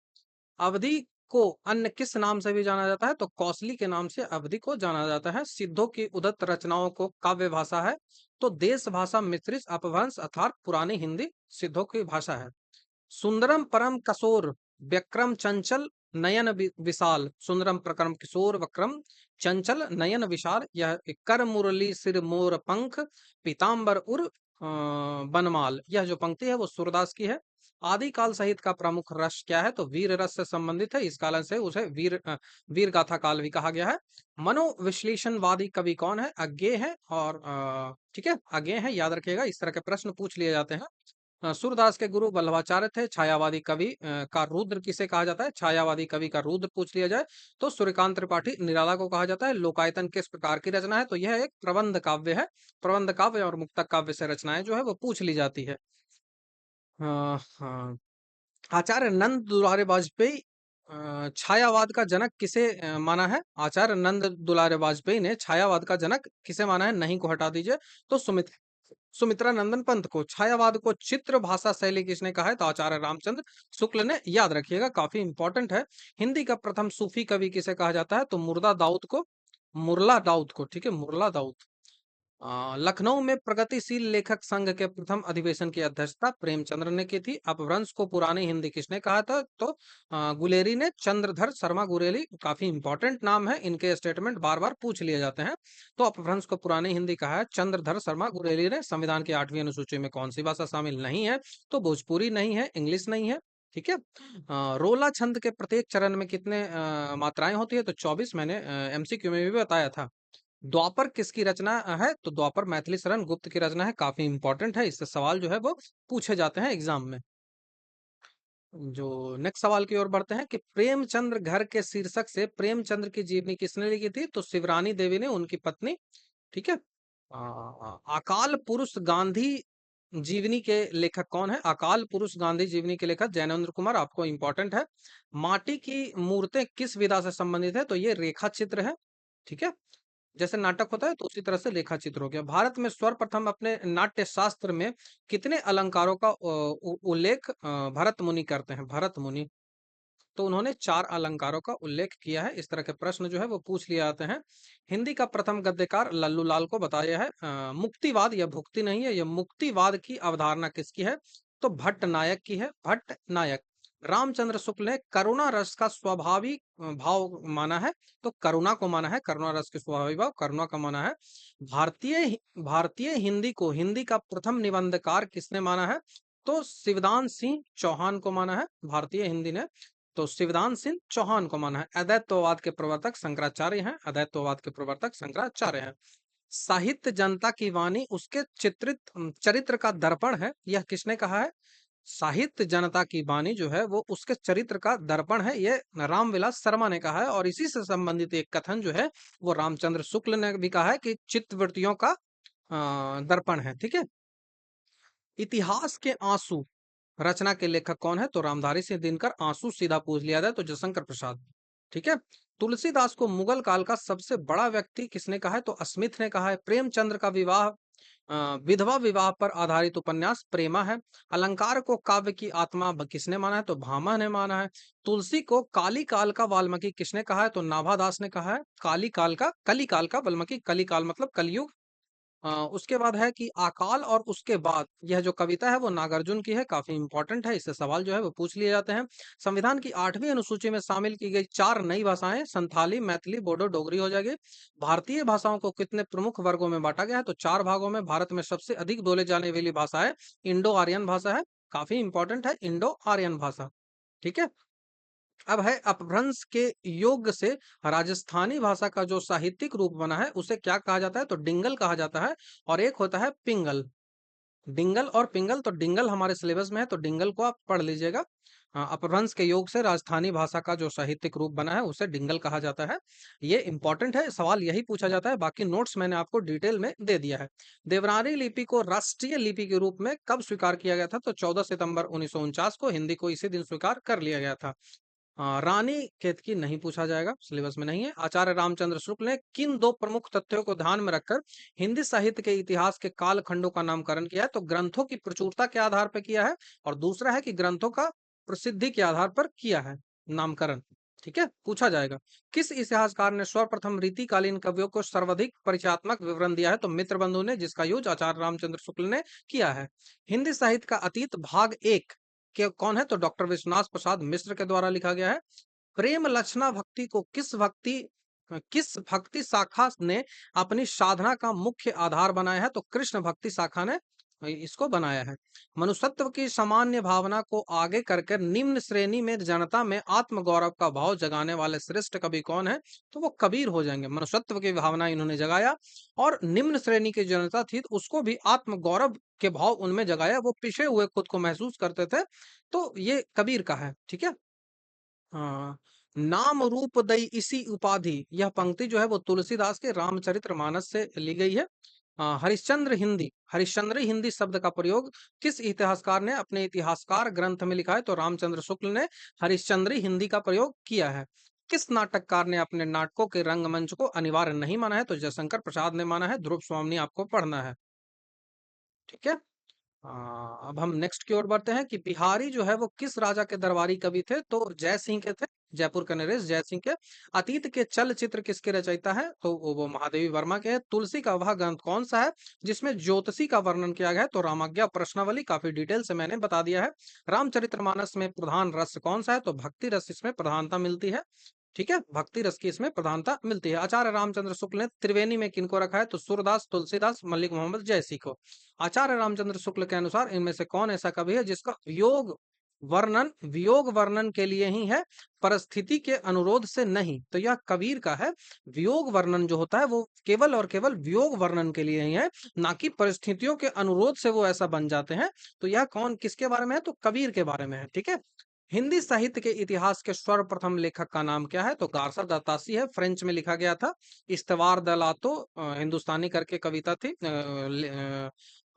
अवधि को अन्य किस नाम से भी जाना जाता है? तो कौसली के नाम से अवधि को जाना जाता है। सिद्धों की उदत्त रचनाओं को काव्य भाषा है। तो देश भाषा मिश्रित अपभ्रंश अर्थात पुरानी हिंदी सिद्धों की भाषा है। सुंदरम परम कसोर व्यक्रम चंचल नयन विशाल, सुंदरम प्रक्रम किशोर वक्रम चंचल नयन विशाल, यह कर मुरली सिर मोर पंख पीताम्बर उर बनमाल, यह जो पंक्ति है वो सूरदास की है। आदिकाल सहित का प्रमुख रस क्या है? तो वीर रस से संबंधित है, इस कारण से उसे वीर गाथा काल भी कहा गया है। मनोविश्लेषणवादी कवि कौन है? अज्ञेय है। और ठीक है, अज्ञेय है, याद रखिएगा, इस तरह के प्रश्न पूछ लिए जाते हैं। सूरदास के गुरु वल्लभाचार्य थे। छायावादी कवि का रुद्र किसे कहा जाता है? छायावादी कवि का रुद्र पूछ लिया जाए तो सूर्यकांत त्रिपाठी निराला को कहा जाता है। लोकायतन किस प्रकार की रचना है? तो यह एक प्रबंध काव्य है। प्रबंध काव्य और मुक्तक काव्य से रचनाएं जो है वो पूछ ली जाती है। हाँ, आचार्य नंद दुलारे वाजपेयी छायावाद का जनक किसे माना है? आचार्य नंद दुलारे वाजपेयी ने छायावाद का जनक किसे माना है? नहीं को हटा दीजिए। तो सुमित्रा नंदन पंत को। छायावाद को चित्र भाषा शैली किसने कहा है? तो आचार्य रामचंद्र शुक्ल ने, याद रखिएगा, काफी इंपॉर्टेंट है। हिंदी का प्रथम सूफी कवि किसे कहा जाता है? तो मुर्दा दाऊद को, मुरला दाऊद को। ठीक है, मुरला दाऊद। लखनऊ में प्रगतिशील लेखक संघ के प्रथम अधिवेशन की अध्यक्षता प्रेमचंद्र ने की थी। अपभ्रंश को पुरानी हिंदी किसने कहा था? तो गुलेरी ने, चंद्रधर शर्मा गुलेरी, काफी इंपॉर्टेंट नाम है, इनके स्टेटमेंट बार बार पूछ लिए जाते हैं। तो अपभ्रंश को पुरानी हिंदी कहा है चंद्रधर शर्मा गुलेरी ने। संविधान की 8वीं अनुसूची में कौन सी भाषा शामिल नहीं है? तो भोजपुरी नहीं है, इंग्लिश नहीं है। ठीक है। रोला छंद के प्रत्येक चरण में कितने मात्राएं होती है? तो 24, मैंने एमसीक्यू में भी बताया था। द्वापर किसकी रचना है? तो द्वापर मैथिली शरण गुप्त की रचना है। काफी इंपॉर्टेंट है, इससे सवाल जो है वो पूछे जाते हैं एग्जाम में। जो नेक्स्ट सवाल की ओर बढ़ते हैं कि प्रेमचंद्र घर के शीर्षक से प्रेमचंद्र की जीवनी किसने लिखी थी? तो शिवरानी देवी ने, उनकी पत्नी। ठीक है। अकाल पुरुष गांधी जीवनी के लेखक कौन है? अकाल पुरुष गांधी जीवनी के लेखक जैनेन्द्र कुमार। आपको इंपॉर्टेंट है। माटी की मूर्तें किस विधा से संबंधित है? तो ये रेखा चित्र है। ठीक है। जैसे नाटक होता है तो उसी तरह से लेखा चित्र हो गया। भारत में सर्वप्रथम अपने नाट्य शास्त्र में कितने अलंकारों का उल्लेख भरत मुनि करते हैं? भरत मुनि। तो उन्होंने 4 अलंकारों का उल्लेख किया है। इस तरह के प्रश्न जो है वो पूछ लिए जाते हैं। हिंदी का प्रथम गद्यकार लल्लू लाल को बताया है। मुक्तिवाद, यह भुक्ति नहीं है, यह मुक्तिवाद की अवधारणा किसकी है? तो भट्ट नायक की है। भट्ट नायक। रामचंद्र शुक्ल ने करुणा रस का स्वाभाविक भाव माना है। तो करुणा को माना है, करुणा रस के स्वाभाविक भाव करुणा का माना है। भारतीय हिंदी को हिंदी का प्रथम निबंधकार किसने माना है? तो शिवदान सिंह चौहान को माना है भारतीय हिंदी ने। तो शिवदान सिंह चौहान को माना है। अद्वैतवाद के प्रवर्तक शंकराचार्य हैं। अद्वैतवाद के प्रवर्तक शंकराचार्य हैं। साहित्य जनता की वाणी उसके चरित्र का दर्पण है, यह किसने कहा है? साहित्य जनता की वाणी जो है वो उसके चरित्र का दर्पण है, ये रामविलास शर्मा ने कहा है। और इसी से संबंधित एक कथन जो है वो रामचंद्र शुक्ल ने भी कहा है कि चित्तवृत्तियों का दर्पण है। ठीक है। इतिहास के आंसू रचना के लेखक कौन है? तो रामधारी सिंह दिनकर। आंसू सीधा पूछ लिया जाए तो जयशंकर प्रसाद। ठीक है। तुलसीदास को मुगल काल का सबसे बड़ा व्यक्ति किसने कहा है? तो स्मिथ ने कहा है। प्रेमचंद्र का विवाह विधवा विवाह पर आधारित उपन्यास प्रेमा है। अलंकार को काव्य की आत्मा किसने माना है? तो भामा ने माना है। तुलसी को काली काल का वाल्मीकि किसने कहा है? तो नाभादास ने कहा है। कली काल का वाल्मीकि, कली काल मतलब कलयुग। उसके बाद है कि अकाल और उसके बाद, यह जो कविता है वो नागार्जुन की है। काफी इंपॉर्टेंट है, इससे सवाल जो है वो पूछ लिए जाते हैं। संविधान की 8वीं अनुसूची में शामिल की गई 4 नई भाषाएं संथाली, मैथिली, बोडो, डोगरी हो जाएगी। भारतीय भाषाओं को कितने प्रमुख वर्गों में बांटा गया है? तो 4 भागों में। भारत में सबसे अधिक बोले जाने वाली भाषा है इंडो आर्यन भाषा है। काफी इंपॉर्टेंट है इंडो आर्यन भाषा। ठीक है। अब है अपभ्रंश के योग से राजस्थानी भाषा का जो साहित्यिक रूप बना है उसे क्या कहा जाता है? तो डिंगल कहा जाता है। और एक होता है पिंगल। डिंगल और पिंगल, तो डिंगल हमारे सिलेबस में है तो डिंगल को आप पढ़ लीजिएगा। अपभ्रंश के योग से राजस्थानी भाषा का जो साहित्यिक रूप बना है उसे डिंगल कहा जाता है। ये इंपॉर्टेंट है, सवाल यही पूछा जाता है। बाकी नोट्स मैंने आपको डिटेल में दे दिया है। देवनागरी लिपि को राष्ट्रीय लिपि के रूप में कब स्वीकार किया गया था? तो 14 सितंबर 1949 को। हिंदी को इसी दिन स्वीकार कर लिया गया था। रानी केतकी नहीं पूछा जाएगा, सिलेबस में नहीं है। आचार्य रामचंद्र शुक्ल ने किन 2 प्रमुख तथ्यों को ध्यान में रखकर हिंदी साहित्य के इतिहास के काल खंडों का नामकरण किया है? तो ग्रंथों की प्रचुरता के आधार पर किया है, और दूसरा है कि ग्रंथों का प्रसिद्धि के आधार पर किया है नामकरण। ठीक है, पूछा जाएगा। किस इतिहासकार ने सर्वप्रथम रीतिकालीन कवियों को सर्वाधिक परिचयात्मक विवरण दिया है? तो मित्रबंधु ने, जिसका यूज आचार्य रामचंद्र शुक्ल ने किया है। हिंदी साहित्य का अतीत भाग 1 के कौन है? तो डॉक्टर विश्वनाथ प्रसाद मिश्र के द्वारा लिखा गया है। प्रेम लक्षणा भक्ति को किस भक्ति शाखा ने अपनी साधना का मुख्य आधार बनाया है? तो कृष्ण भक्ति शाखा ने इसको बनाया है। मनुष्यत्व की सामान्य भावना को आगे करके निम्न श्रेणी में जनता में आत्म गौरव का भाव जगाने वाले श्रेष्ठ कवि कौन है? तो वो कबीर हो जाएंगे। मनुष्यत्व की भावना इन्होंने जगाया, और निम्न श्रेणी की जनता थी तो उसको भी आत्म गौरव के भाव उनमें जगाया। वो पिछे हुए खुद को महसूस करते थे, तो ये कबीर का है। ठीक है। हाँ, नाम रूप दई इसी उपाधि, यह पंक्ति जो है वो तुलसीदास के रामचरितमानस से ली गई है। हरिश्चंद्री हिंदी शब्द का प्रयोग किस इतिहासकार ने अपने इतिहासकार ग्रंथ में लिखा है? तो रामचंद्र शुक्ल ने हरिश्चंद्री हिंदी का प्रयोग किया है। किस नाटककार ने अपने नाटकों के रंगमंच को अनिवार्य नहीं माना है? तो जयशंकर प्रसाद ने माना है। ध्रुव स्वामी आपको पढ़ना है। ठीक है। अब हम नेक्स्ट की ओर बढ़ते हैं कि बिहारी जो है वो किस राजा के दरबारी कवि थे? तो जय सिंह के थे। जयपुर का नरेश जय सिंह के। अतीत के चलचित्र किसके रचयिता है? तो वो महादेवी वर्मा के है। तुलसी का वह ग्रंथ कौन सा है जिसमें ज्योतिषी का वर्णन किया गया है? तो रामाज्ञा प्रश्नावली। काफी डिटेल से मैंने बता दिया है। रामचरितमानस में प्रधान रस कौन सा है? तो भक्ति रस इसमें प्रधानता मिलती है। ठीक है, भक्ति रस की इसमें प्रधानता मिलती है। आचार्य रामचंद्र शुक्ल ने त्रिवेणी में किनको रखा है? तो सूरदास, तुलसीदास, मलिक मोहम्मद, जयसी को। आचार्य रामचंद्र शुक्ल के अनुसार इनमें से कौन ऐसा कवि है जिसका वियोग वर्णन वियोग वर्णन के लिए ही है, परिस्थिति के अनुरोध से नहीं। तो यह कबीर का है, वियोग वर्णन जो होता है वो केवल और केवल वियोग वर्णन के लिए ही है, ना कि परिस्थितियों के अनुरोध से वो ऐसा बन जाते हैं। तो यह कौन किसके बारे में है, तो कबीर के बारे में है। ठीक है। हिंदी साहित्य के इतिहास के सर्वप्रथम लेखक का नाम क्या है, तो गारसा दत्तासी है, फ्रेंच में लिखा गया था। इस्तवार दलातो हिंदुस्तानी करके कविता थी,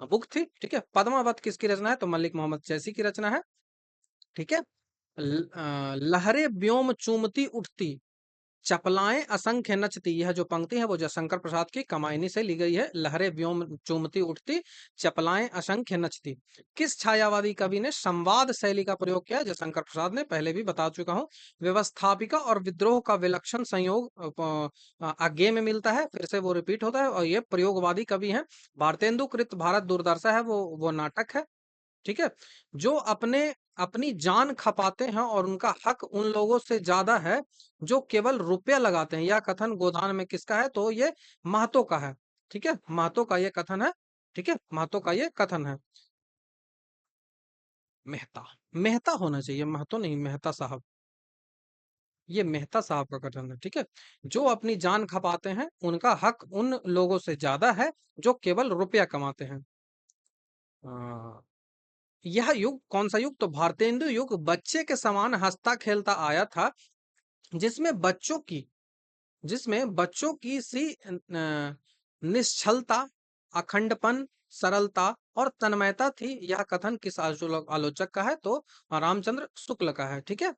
बुक थी। ठीक है। पद्मावत किसकी रचना है, तो मलिक मोहम्मद जैसी की रचना है। ठीक है। लहरे व्योम चूमती उठती, चपलाएं असंख्य नचती, यह जो पंक्ति है वो जयशंकर प्रसाद की कमायनी से ली गई है। लहरे व्योम चूमती उठती, चपलाएं असंख्य नचती। किस छायावादी कवि ने संवाद शैली का प्रयोग किया, जयशंकर प्रसाद ने, पहले भी बता चुका हूं। व्यवस्थापिका और विद्रोह का विलक्षण संयोग आगे में मिलता है, फिर से वो रिपीट होता है, और ये प्रयोगवादी कवि हैं। भारतेंदु कृत भारत दुर्दशा है, वो नाटक है। ठीक है। जो अपने अपनी जान खपाते हैं और उनका हक उन लोगों से ज्यादा है जो केवल रुपया लगाते हैं, यह कथन गोदान में किसका है, तो ये महतो का है। ठीक है। महतो का ये कथन है। ठीक है। महतो का ये कथन है। मेहता, मेहता होना चाहिए, महतो नहीं, मेहता साहब। ये मेहता साहब का कथन है। ठीक है। जो अपनी जान खपाते हैं उनका हक उन लोगों से ज्यादा है जो केवल रुपया कमाते हैं। हाँ। यह युग कौन सा युग, तो भारतेंदु युग बच्चे के समान हंसता खेलता आया था, जिसमें बच्चों की जिसमें बच्चों की सी निश्चलता, अखंडपन, सरलता और तन्मयता थी। यह कथन किस आलोचक का है, तो रामचंद्र शुक्ल का है। ठीक है।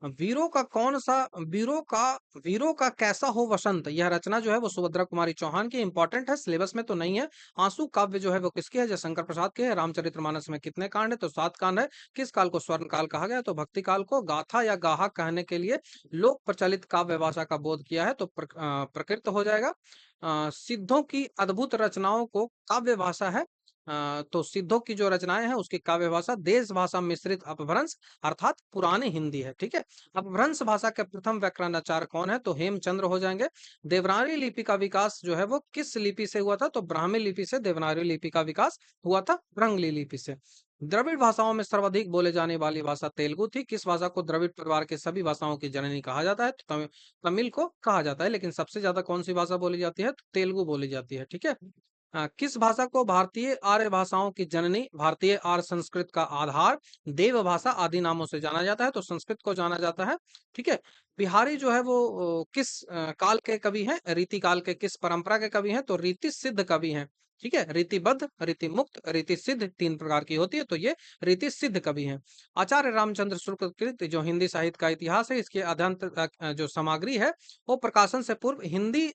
वीरों का कौन सा वीरों का कैसा हो वसंत, यह रचना जो है वो सुभद्रा कुमारी चौहान की, इंपॉर्टेंट है, सिलेबस में तो नहीं है। आंसू काव्य जो है वो किसके है, जयशंकर प्रसाद के है। रामचरितमानस में कितने कांड है, तो 7 कांड है। किस काल को स्वर्ण काल कहा गया, तो भक्ति काल को। गाथा या गाहा कहने के लिए लोक प्रचलित काव्य भाषा का बोध किया है, तो प्रकृत हो जाएगा। सिद्धों की अद्भुत रचनाओं को काव्य भाषा है। तो सिद्धों की जो रचनाएं हैं उसकी काव्य भाषा देश भाषा मिश्रित अपभ्रंश अर्थात पुरानी हिंदी है। ठीक है। अपभ्रंश भाषा के प्रथम व्याकरणाचार्य कौन है, तो हेमचंद्र हो जाएंगे। देवनागरी लिपि का विकास जो है वो किस लिपि से हुआ था, तो ब्राह्मी लिपि से देवनागरी लिपि का विकास हुआ था, ब्रंगली लिपि से। द्रविड़ भाषाओं में सर्वाधिक बोले जाने वाली भाषा तेलुगु थी। किस भाषा को द्रविड़ परिवार के सभी भाषाओं की जननी कहा जाता है, तो तमिल को कहा जाता है, लेकिन सबसे ज्यादा कौन सी भाषा बोली जाती है, तो तेलुगु बोली जाती है। ठीक है। किस भाषा को भारतीय आर्य भाषाओं की जननी, भारतीय आर्य संस्कृत का आधार, देव भाषा आदि नामों से जाना जाता है, तो संस्कृत को जाना जाता है। ठीक है। बिहारी जो है वो किस काल के कवि हैं, रीति काल के, किस परंपरा के कवि हैं, तो रीति सिद्ध कवि हैं। ठीक है। रीतिबद्ध, रीति मुक्त, रीति सिद्ध 3 प्रकार की होती है, तो ये रीति सिद्ध कवि हैं। आचार्य रामचंद्र शुक्ल कृत जो हिंदी साहित्य का इतिहास है, इसके अध्ययन जो सामग्री है वो प्रकाशन से पूर्व हिंदी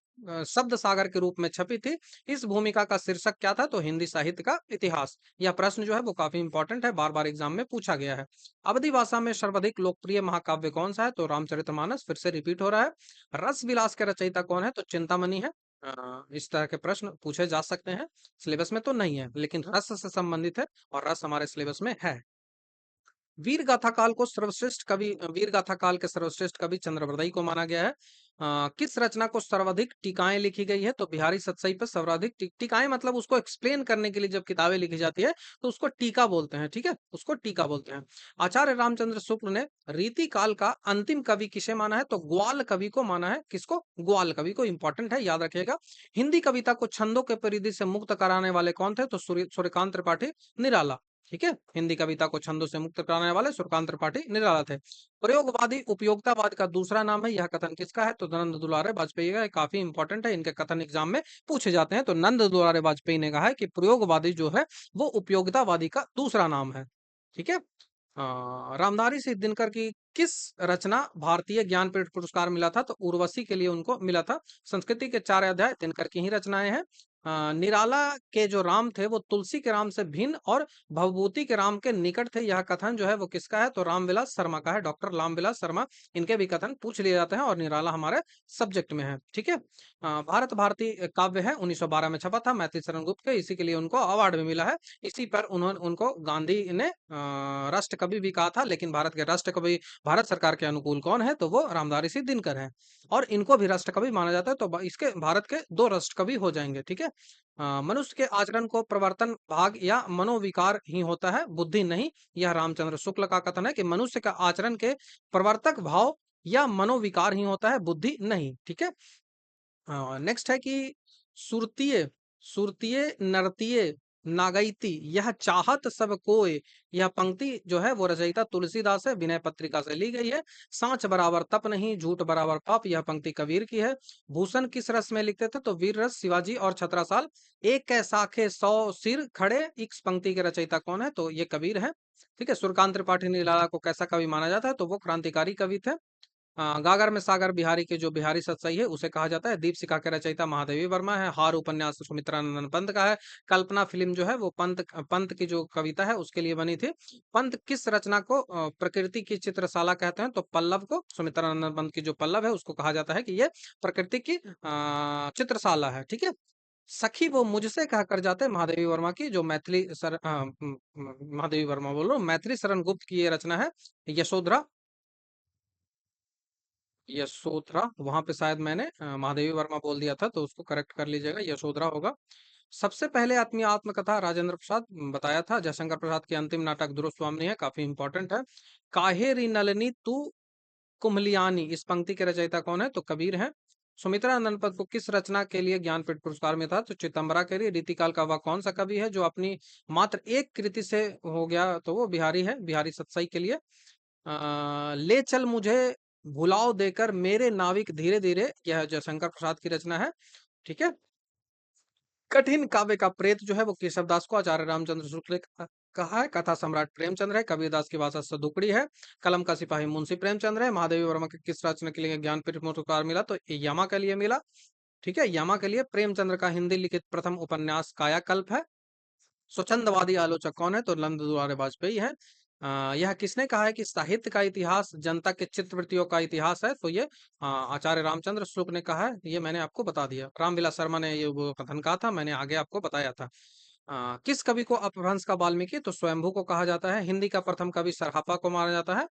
शब्द सागर के रूप में छपी थी। इस भूमिका का शीर्षक क्या था, तो हिंदी साहित्य का इतिहास। यह प्रश्न जो है वो काफी इंपॉर्टेंट है, बार बार एग्जाम में पूछा गया है। अवधि भाषा में सर्वाधिक लोकप्रिय महाकाव्य कौन सा है, तो रामचरितमानस, फिर से रिपीट हो रहा है। रस विलास के रचयिता कौन है, तो चिंतामणि है। इस तरह के प्रश्न पूछे जा सकते हैं, सिलेबस में तो नहीं है लेकिन रस से संबंधित है और रस हमारे सिलेबस में है। वीर गाथा काल को सर्वश्रेष्ठ कवि वीर गाथा काल के सर्वश्रेष्ठ कवि चंद्रवरदाई को माना गया है। किस रचना को सर्वाधिक टीकाएं लिखी गई है, तो बिहारी सतसई पर सर्वाधिक टीकाएं, मतलब उसको एक्सप्लेन करने के लिए जब किताबें लिखी जाती है तो उसको टीका बोलते हैं। ठीक है। उसको टीका बोलते हैं। आचार्य रामचंद्र शुक्ल ने रीति काल का अंतिम कवि किसे माना है, तो ग्वाल कवि को माना है। किसको, ग्वाल कवि को, इंपॉर्टेंट है, याद रखिएगा। हिंदी कविता को छंदों के परिधि से मुक्त कराने वाले कौन थे, तो सूर्यकांत त्रिपाठी निराला। ठीक है। हिंदी कविता को छंदों से मुक्त कराने वाले सूर्यकांत त्रिपाठी निराला थे। प्रयोगवादी उपयोगितावाद का दूसरा नाम है, यह कथन किसका है, तो नंद दुलारे वाजपेयी का। काफी इंपॉर्टेंट है, इनके कथन एग्जाम में पूछे जाते हैं। तो नंद दुलारे वाजपेयी ने कहा है कि प्रयोगवादी जो है वो उपयोगितावादी का दूसरा नाम है। ठीक है। रामधारी सिंह दिनकर की किस रचना भारतीय ज्ञानपीठ पुरस्कार मिला था, तो उर्वशी के लिए उनको मिला था। संस्कृति के 4 अध्याय दिनकर की ही रचनाएं हैं। निराला के जो राम थे वो तुलसी के राम से भिन्न और भवभूति के राम के निकट थे। यह कथन जो है वो किसका है, तो रामविलास शर्मा का है, डॉक्टर रामविलास शर्मा। इनके भी कथन पूछ लिए जाते हैं और निराला हमारे सब्जेक्ट में है। ठीक है। भारत भारती काव्य है, 1912 में छपा था, मैथिली शरण गुप्त के, इसी के लिए उनको अवार्ड भी मिला है। इसी पर उन्होंने उनको गांधी ने राष्ट्र कवि भी कहा था, लेकिन भारत के राष्ट्र कवि भारत सरकार के अनुकूल कौन है, तो वो रामधारी सिंह दिनकर है। और इनको भी राष्ट्र कवि माना जाता है, तो इसके भारत के 2 राष्ट्र कवि हो जाएंगे। ठीक है। मनुष्य के आचरण को प्रवर्तन भाग या मनोविकार ही होता है, बुद्धि नहीं। यह रामचंद्र शुक्ल का कथन है कि मनुष्य का आचरण के प्रवर्तक भाव या मनोविकार ही होता है, बुद्धि नहीं। ठीक है। नेक्स्ट है कि सुरतीय सुरतीय नरतीय नागैती यह चाहत सब कोय। यह पंक्ति जो है वो रचयिता तुलसीदास है, विनय पत्रिका से ली गई है। सांच बराबर तप नहीं, झूठ बराबर पाप, यह पंक्ति कबीर की है। भूषण किस रस में लिखते थे? तो वीर रस, शिवाजी और छत्रसाल। एक कै साखे 100 सिर खड़े, इस पंक्ति के रचयिता कौन है? तो ये कबीर है। ठीक है। सूर्यकांत त्रिपाठी निराला को कैसा कवि माना जाता है? तो वो क्रांतिकारी कवि थे। गागर में सागर बिहारी के जो बिहारी सतसई है उसे कहा जाता है। दीपशिखा के रचयिता महादेवी वर्मा है। हार उपन्यास सुमित्रानंद पंत का है। कल्पना फिल्म जो है वो पंत पंत की जो कविता है उसके लिए बनी थी। पंत किस रचना को प्रकृति की चित्रशाला कहते हैं? तो पल्लव को, सुमित्रानंद पंत की जो पल्लव है उसको कहा जाता है कि ये प्रकृति की चित्रशाला है। ठीक है। सखी वो मुझसे कह कर जाते, महादेवी वर्मा की जो महादेवी वर्मा बोल रहा हूँ, मैथिली शरण गुप्त की ये रचना है। यशोधरा, यशोधरा वहां पे शायद मैंने महादेवी वर्मा बोल दिया था, तो उसको करेक्ट कर लीजिएगा, यशोधरा होगा। सबसे पहले आत्मीय आत्मकथा राजेंद्र प्रसाद बताया था। जयशंकर प्रसाद की अंतिम नाटक दुर्स्वामिनी है, काफी इंपॉर्टेंट है। काहे री नलिनी तू कुम्हलियानी, इस पंक्ति के रचयिता कौन है? तो कबीर है। सुमित्रा नंदपत को किस रचना के लिए ज्ञानपीठ पुरस्कार में था? तो चितंबरा के लिए। रीतिकाल का वह कौन सा कवि है जो अपनी मात्र एक कृति से हो गया? तो वो बिहारी है, बिहारी सतसई के लिए। ले चल मुझे भुलाओ देकर मेरे नाविक धीरे धीरे, यह जयशंकर प्रसाद की रचना है। ठीक है। कठिन काव्य का प्रेत जो है वो केशवदास को, आचार्य रामचंद्र शुक्ल ने कहा है। कथा सम्राट प्रेमचंद्र है। कबीरदास की भाषा सदुकड़ी है। कलम का सिपाही मुंशी प्रेमचंद्र है। महादेवी वर्मा के किस रचना के लिए ज्ञानपीठ पुरस्कार मिला? तो यमा के लिए मिला। ठीक है। यमा के लिए। प्रेमचंद्र का हिंदी लिखित प्रथम उपन्यास कायाकल्प है। स्वच्छंदवादी आलोचक कौन है? तो नंद दुलारे वाजपेयी है। यह किसने कहा है कि साहित्य का इतिहास जनता के चित्रवृत्तियों का इतिहास है? तो ये आचार्य रामचंद्र शुक्ल ने कहा है। ये मैंने आपको बता दिया। रामविलास शर्मा ने ये वो कथन कहा था, मैंने आगे आपको बताया था। किस कवि को अपभ्रंश का वाल्मीकि? तो स्वयंभू को कहा जाता है। हिंदी का प्रथम कवि सरहापा को माना जाता है।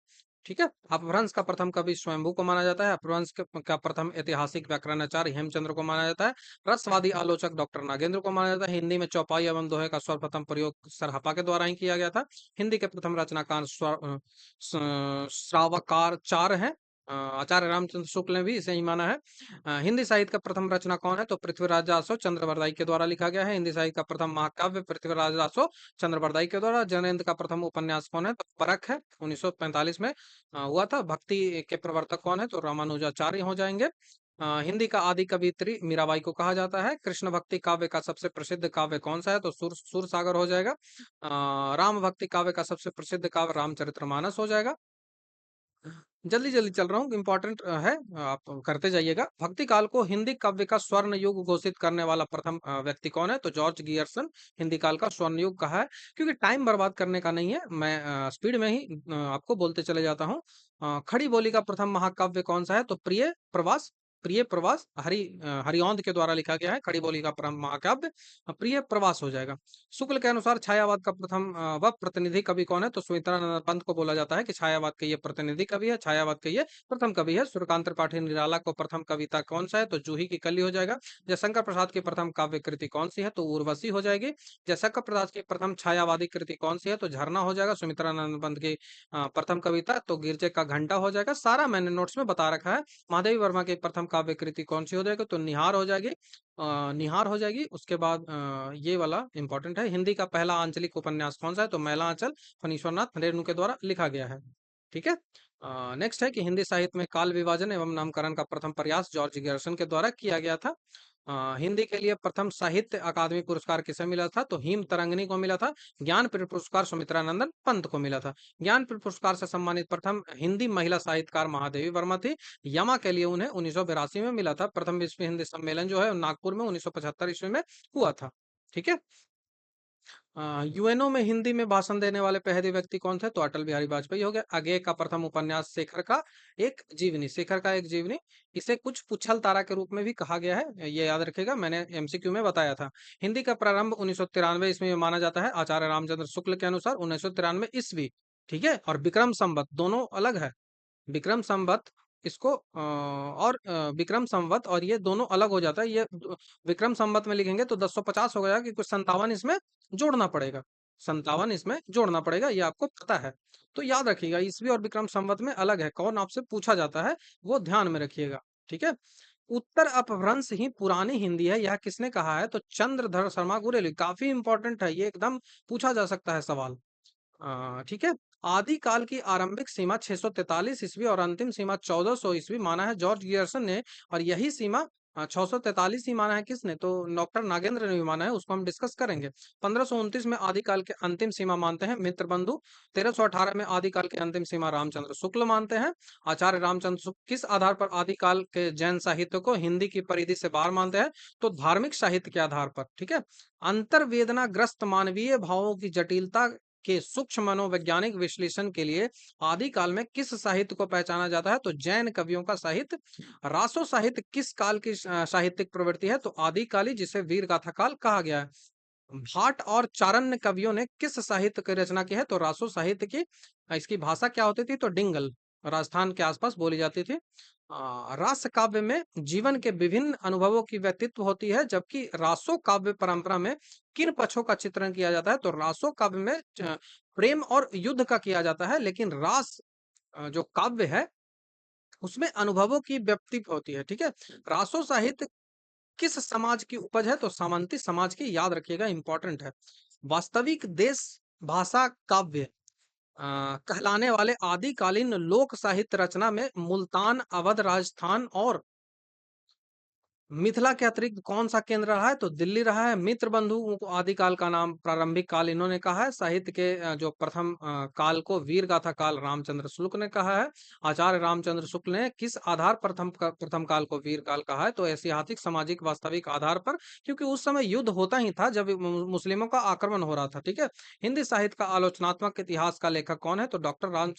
ठीक है। अपभ्रंश का प्रथम कवि स्वयंभू को माना जाता है। अपभ्रंश का प्रथम ऐतिहासिक व्याकरणाचार्य हेमचंद्र को माना जाता है। रसवादी आलोचक डॉक्टर नागेंद्र को माना जाता है। हिंदी में चौपाई एवं दोहे का सर्वप्रथम प्रयोग सरहपा के द्वारा ही किया गया था। हिंदी के प्रथम रचनाकार श्रावकार है। आचार्य रामचंद्र शुक्ल ने भी इसे ही माना है। हिंदी साहित्य का प्रथम रचना कौन है? तो पृथ्वीराज दासो चंद्रवरदाई के द्वारा लिखा गया है। हिंदी साहित्य का प्रथम महाकाव्य पृथ्वीराज दासो चंद्रवरदाई के द्वारा। जैनेन्द्र का प्रथम उपन्यास कौन है? तो परख है, 1945 में हुआ था। भक्ति के प्रवर्तक कौन है? तो रामानुजाचार्य हो जाएंगे। हिंदी का आदि कवियत्री मीराबाई को कहा जाता है। कृष्ण भक्ति काव्य का सबसे प्रसिद्ध काव्य कौन सा है? तो सूर सागर हो जाएगा। राम भक्ति काव्य का सबसे प्रसिद्ध काव्य रामचरितमानस हो जाएगा। जल्दी जल्दी चल रहा हूँ, इंपॉर्टेंट है, आप करते जाइएगा। भक्ति काल को हिंदी काव्य का स्वर्ण युग घोषित करने वाला प्रथम व्यक्ति कौन है? तो जॉर्ज गियर्सन हिंदी काल का स्वर्ण युग कहा है। क्योंकि टाइम बर्बाद करने का नहीं है, मैं स्पीड में ही आपको बोलते चले जाता हूँ। खड़ी बोली का प्रथम महाकाव्य कौन सा है? तो प्रिय प्रवास। प्रिय प्रवास हरिऔंध के द्वारा लिखा गया है। खड़ी बोली का प्रथम महाकाव्य प्रिय प्रवास हो जाएगा। शुक्ल के अनुसार छायावाद का प्रथम वह प्रतिनिधि कवि कौन है? तो सुमित्रानंद पंत को बोला जाता है कि छायावाद के ये प्रतिनिधि कवि है, छायावाद के ये प्रथम कवि है। सूर्यकांत त्रिपाठी निराला को प्रथम कविता कौन सा है? तो जूही की कली हो जाएगा। जयशंकर प्रसाद की प्रथम काव्य कृति कौन सी है? तो उर्वशी हो जाएगी। जयशंकर प्रसाद की प्रथम छायावादी कृति कौन सी है? तो झरना हो जाएगा। सुमित्रानंद पंत की प्रथम कविता तो गिरजे का घंटा हो जाएगा। सारा मैंने नोट्स में बता रखा है। महादेवी वर्मा की प्रथम काव्य कृति कौन सी हो जाएगी? तो निहार हो जाएगी। निहार हो जाएगी। उसके बाद ये वाला इंपॉर्टेंट है। हिंदी का पहला आंचलिक उपन्यास कौन सा है? तो मैला आंचल फणीश्वरनाथ रेणु के द्वारा लिखा गया है। ठीक है। नेक्स्ट है कि हिंदी साहित्य में काल विभाजन एवं नामकरण का प्रथम प्रयास जॉर्ज गियर्सन के द्वारा किया गया था। हिंदी के लिए प्रथम साहित्य अकादमी पुरस्कार किसे मिला था? तो हेम तरंगिणी को मिला था। ज्ञानपीठ पुरस्कार सुमित्रानंदन पंत को मिला था। ज्ञानपीठ पुरस्कार से सम्मानित प्रथम हिंदी महिला साहित्यकार महादेवी वर्मा थी। यमा के लिए उन्हें 1982 में मिला था। प्रथम विश्व हिंदी सम्मेलन जो है नागपुर में 1975 ईस्वी में हुआ था। ठीक है। यूएनओ में हिंदी में भाषण देने वाले पहले व्यक्ति कौन थे? तो अटल बिहारी वाजपेयी हो गए। आगे का प्रथम उपन्यास शेखर का एक जीवनी, शेखर का एक जीवनी, इसे कुछ पुच्छल तारा के रूप में भी कहा गया है, ये याद रखेगा, मैंने एमसीक्यू में बताया था। हिंदी का प्रारंभ 1993 ईस्वी में माना जाता है आचार्य रामचंद्र शुक्ल के अनुसार। 1993 ईस्वी। ठीक है। और विक्रम संवत दोनों अलग है। विक्रम संवत इसको और विक्रम संवत, और ये दोनों अलग हो जाता है। ये विक्रम संवत में लिखेंगे तो 1050 हो गया कि कुछ 57 इसमें जोड़ना पड़ेगा, 57 इसमें जोड़ना पड़ेगा, ये आपको पता है। तो याद रखिएगा ईस्वी और विक्रम संवत में अलग है, कौन आपसे पूछा जाता है वो ध्यान में रखिएगा, ठीक है। उत्तर अपभ्रंश ही पुरानी हिंदी है, यह किसने कहा है? तो चंद्रधर शर्मा गुरेली। काफी इंपॉर्टेंट है ये, एकदम पूछा जा सकता है सवाल। ठीक है। आदिकाल की आरंभिक सीमा 643 ईस्वी और अंतिम सीमा 1400 ईस्वी माना है जॉर्ज गियर्सन ने, और यही सीमा 643 ही माना है किसने? तो डॉक्टर नागेंद्र ने भी माना है, उसको हम डिस्कस करेंगे। 1529 में आदिकाल के अंतिम सीमा मानते हैं मित्र बंधु। 1318 में आदिकाल की अंतिम सीमा रामचंद्र शुक्ल मानते हैं। आचार्य रामचंद्र शुक्ल किस आधार पर आदिकाल के जैन साहित्य को हिंदी की परिधि से बाहर मानते हैं? तो धार्मिक साहित्य के आधार पर, ठीक है। अंतर्वेदनाग्रस्त मानवीय भावों की जटिलता के सूक्ष्म मनोवैज्ञानिक विश्लेषण के लिए आदिकाल में किस साहित्य को पहचाना जाता है? तो जैन कवियों का साहित्य। रासो साहित्य किस काल की साहित्यिक प्रवृत्ति है? तो आदिकाली, जिसे वीर गाथा काल कहा गया है। भाट और चारण्य कवियों ने किस साहित्य की रचना की है? तो रासो साहित्य की। इसकी भाषा क्या होती थी? तो डिंगल, राजस्थान के आसपास बोली जाती थी। रास काव्य में जीवन के विभिन्न अनुभवों की व्यक्तित्व होती है, जबकि रासो काव्य परंपरा में किन पक्षों का चित्रण किया जाता है? तो रासो काव्य में प्रेम और युद्ध का किया जाता है, लेकिन रास जो काव्य है उसमें अनुभवों की व्यक्ति होती है, ठीक है। रासो साहित्य किस समाज की उपज है? तो सामंती समाज की, याद रखिएगा, इंपॉर्टेंट है। वास्तविक देश भाषा काव्य कहलाने वाले आदिकालीन लोक साहित्य रचना में मुल्तान, अवध, राजस्थान और मिथिला के अतिरिक्त कौन सा केंद्र रहा है? तो दिल्ली रहा है। मित्र बंधु को आदिकाल का नाम प्रारंभिक काल इन्होंने कहा है। साहित्य के जो प्रथम काल को वीर गाथा काल रामचंद्र शुक्ल ने कहा है। आचार्य रामचंद्र शुक्ल ने किस आधार पर प्रथम काल को वीर काल कहा है? तो ऐतिहासिक सामाजिक वास्तविक आधार पर, क्योंकि उस समय युद्ध होता ही था जब मुस्लिमों का आक्रमण हो रहा था, ठीक है। हिंदी साहित्य का आलोचनात्मक इतिहास का लेखक कौन है? तो डॉक्टर राम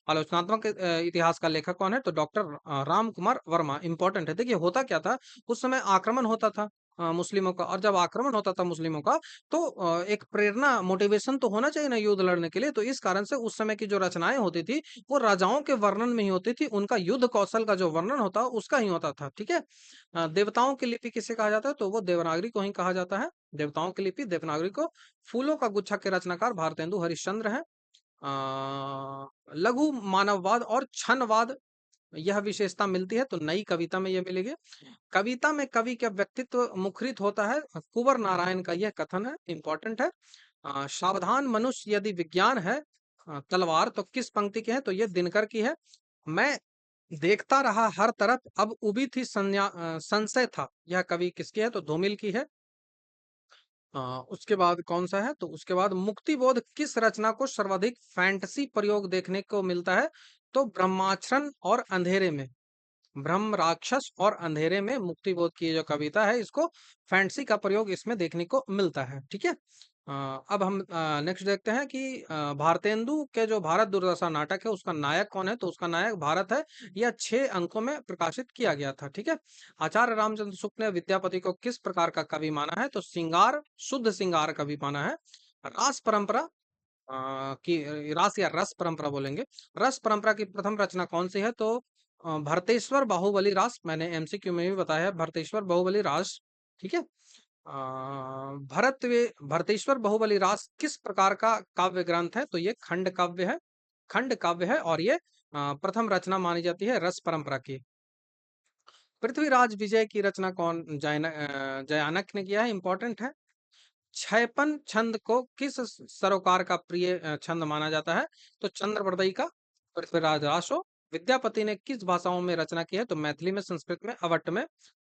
आलोचनात्मक इतिहास का लेखक कौन है? तो डॉक्टर राम कुमार वर्मा। इंपॉर्टेंट है। देखिए होता क्या था, उस समय आक्रमण होता था मुस्लिमों का, और जब आक्रमण होता था मुस्लिमों का तो एक प्रेरणा, मोटिवेशन तो होना चाहिए ना युद्ध लड़ने के लिए। तो इस कारण से उस समय की जो रचनाएं होती थी वो राजाओं के वर्णन में ही होती थी, उनका युद्ध कौशल का जो वर्णन होता उसका ही होता था, ठीक है। देवताओं की लिपि किसे कहा जाता है? तो वो देवनागरी को ही कहा जाता है। देवताओं की लिपि देवनागरी को। फूलों का गुच्छा के रचनाकार भारतेंदु हरिश्चंद्र है। लघु मानववाद और क्षणवाद, यह विशेषता मिलती है तो नई कविता में यह मिलेगी। कविता में कवि का व्यक्तित्व मुखरित होता है, कुंवर नारायण का यह कथन है, इंपॉर्टेंट है। सावधान मनुष्य यदि विज्ञान है तलवार, तो किस पंक्ति के है? तो यह दिनकर की है। मैं देखता रहा हर तरफ अब उभी थी संशय था, यह कवि किसकी है? तो धूमिल की है। उसके बाद कौन सा है? तो उसके बाद मुक्तिबोध किस रचना को सर्वाधिक फैंटेसी प्रयोग देखने को मिलता है? तो ब्रह्माक्षर और अंधेरे में, ब्रह्म राक्षस और अंधेरे में मुक्तिबोध की जो कविता है, इसको फैंटेसी का प्रयोग इसमें देखने को मिलता है, ठीक है। अब हम नेक्स्ट देखते हैं कि भारतेंदु के जो भारत दुर्दशा नाटक है उसका नायक कौन है? तो उसका नायक भारत है। यह 6 अंकों में प्रकाशित किया गया था, ठीक है। आचार्य रामचंद्र शुक्ल ने विद्यापति को किस प्रकार का कवि माना है? तो श्रृंगार, शुद्ध श्रृंगार कवि माना है। रास परंपरा की, रास या रस परंपरा बोलेंगे, रस परंपरा की प्रथम रचना कौन सी है? तो भरतेश्वर बाहुबली रास, मैंने एमसीक्यू में भी बताया है, भरतेश्वर बाहुबली रास, ठीक है। भरतेश्वर बाहुबली रास किस प्रकार का काव्य ग्रंथ है? तो ये खंड काव्य है, खंड काव्य है, और ये प्रथम रचना मानी जाती है रस परंपरा की। पृथ्वीराज विजय की रचना कौन जयानक ने किया है? इंपॉर्टेंट है। छयपन छंद को किस सरोकार का प्रिय छंद माना जाता है? तो चंद्रवरदई का। पृथ्वीराज रासो। विद्यापति ने किस भाषाओं में रचना की है? तो मैथिली में, संस्कृत में, अवट में।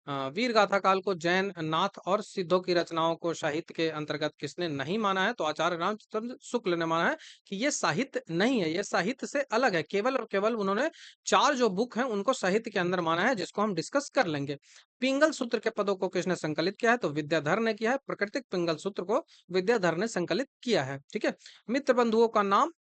वीर गाथा काल को जैन, नाथ और सिद्धों की रचनाओं को साहित्य के अंतर्गत किसने नहीं माना है? तो आचार्य रामचंद्र शुक्ल ने माना है कि ये साहित्य नहीं है, ये साहित्य से अलग है। केवल और केवल उन्होंने 4 जो बुक हैं उनको साहित्य के अंदर माना है, जिसको हम डिस्कस कर लेंगे। पिंगल सूत्र के पदों को किसने संकलित किया है? तो विद्याधर ने किया है। प्राकृतिक पिंगल सूत्र को विद्याधर ने संकलित किया है, ठीक है। मित्र बंधुओं का नाम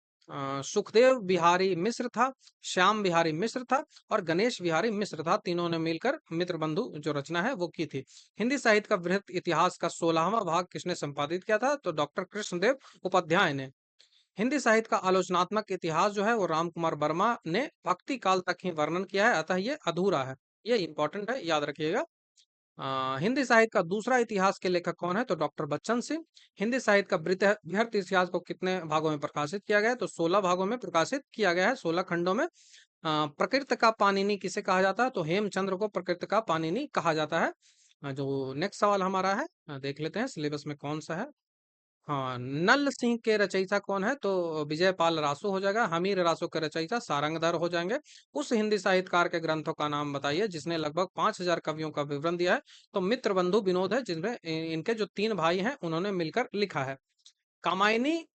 सुखदेव बिहारी मिश्र था, श्याम बिहारी मिश्र था, और गणेश बिहारी मिश्र था। तीनों ने मिलकर मित्र बंधु जो रचना है वो की थी। हिंदी साहित्य का बृहत इतिहास का 16वां भाग किसने संपादित किया था? तो डॉक्टर कृष्णदेव उपाध्याय ने। हिंदी साहित्य का आलोचनात्मक इतिहास जो है वो राम कुमार वर्मा ने भक्ति काल तक ही वर्णन किया है, अतः ये अधूरा है। ये इंपॉर्टेंट है, याद रखिएगा। हिंदी साहित्य का दूसरा इतिहास के लेखक कौन है? तो डॉक्टर बच्चन सिंह। हिंदी साहित्य का बृहत इतिहास को कितने भागों में प्रकाशित किया गया है? तो 16 भागों में प्रकाशित किया गया है, 16 खंडों में। प्रकृत का पाणिनि किसे कहा जाता है? तो हेमचंद्र को प्रकृत का पाणिनि कहा जाता है। जो नेक्स्ट सवाल हमारा है, देख लेते हैं सिलेबस में कौन सा है। हाँ, नल सिंह के रचयिता कौन है? तो विजयपाल रासो हो जाएगा। हमीर रासो के रचयिता सारंगधर हो जाएंगे। उस हिंदी साहित्यकार के ग्रंथों का नाम बताइए जिसने लगभग 5000 कवियों का विवरण दिया है। तो मित्र बंधु विनोद है, जिसमें इनके जो 3 भाई हैं उन्होंने मिलकर लिखा है। कामायनी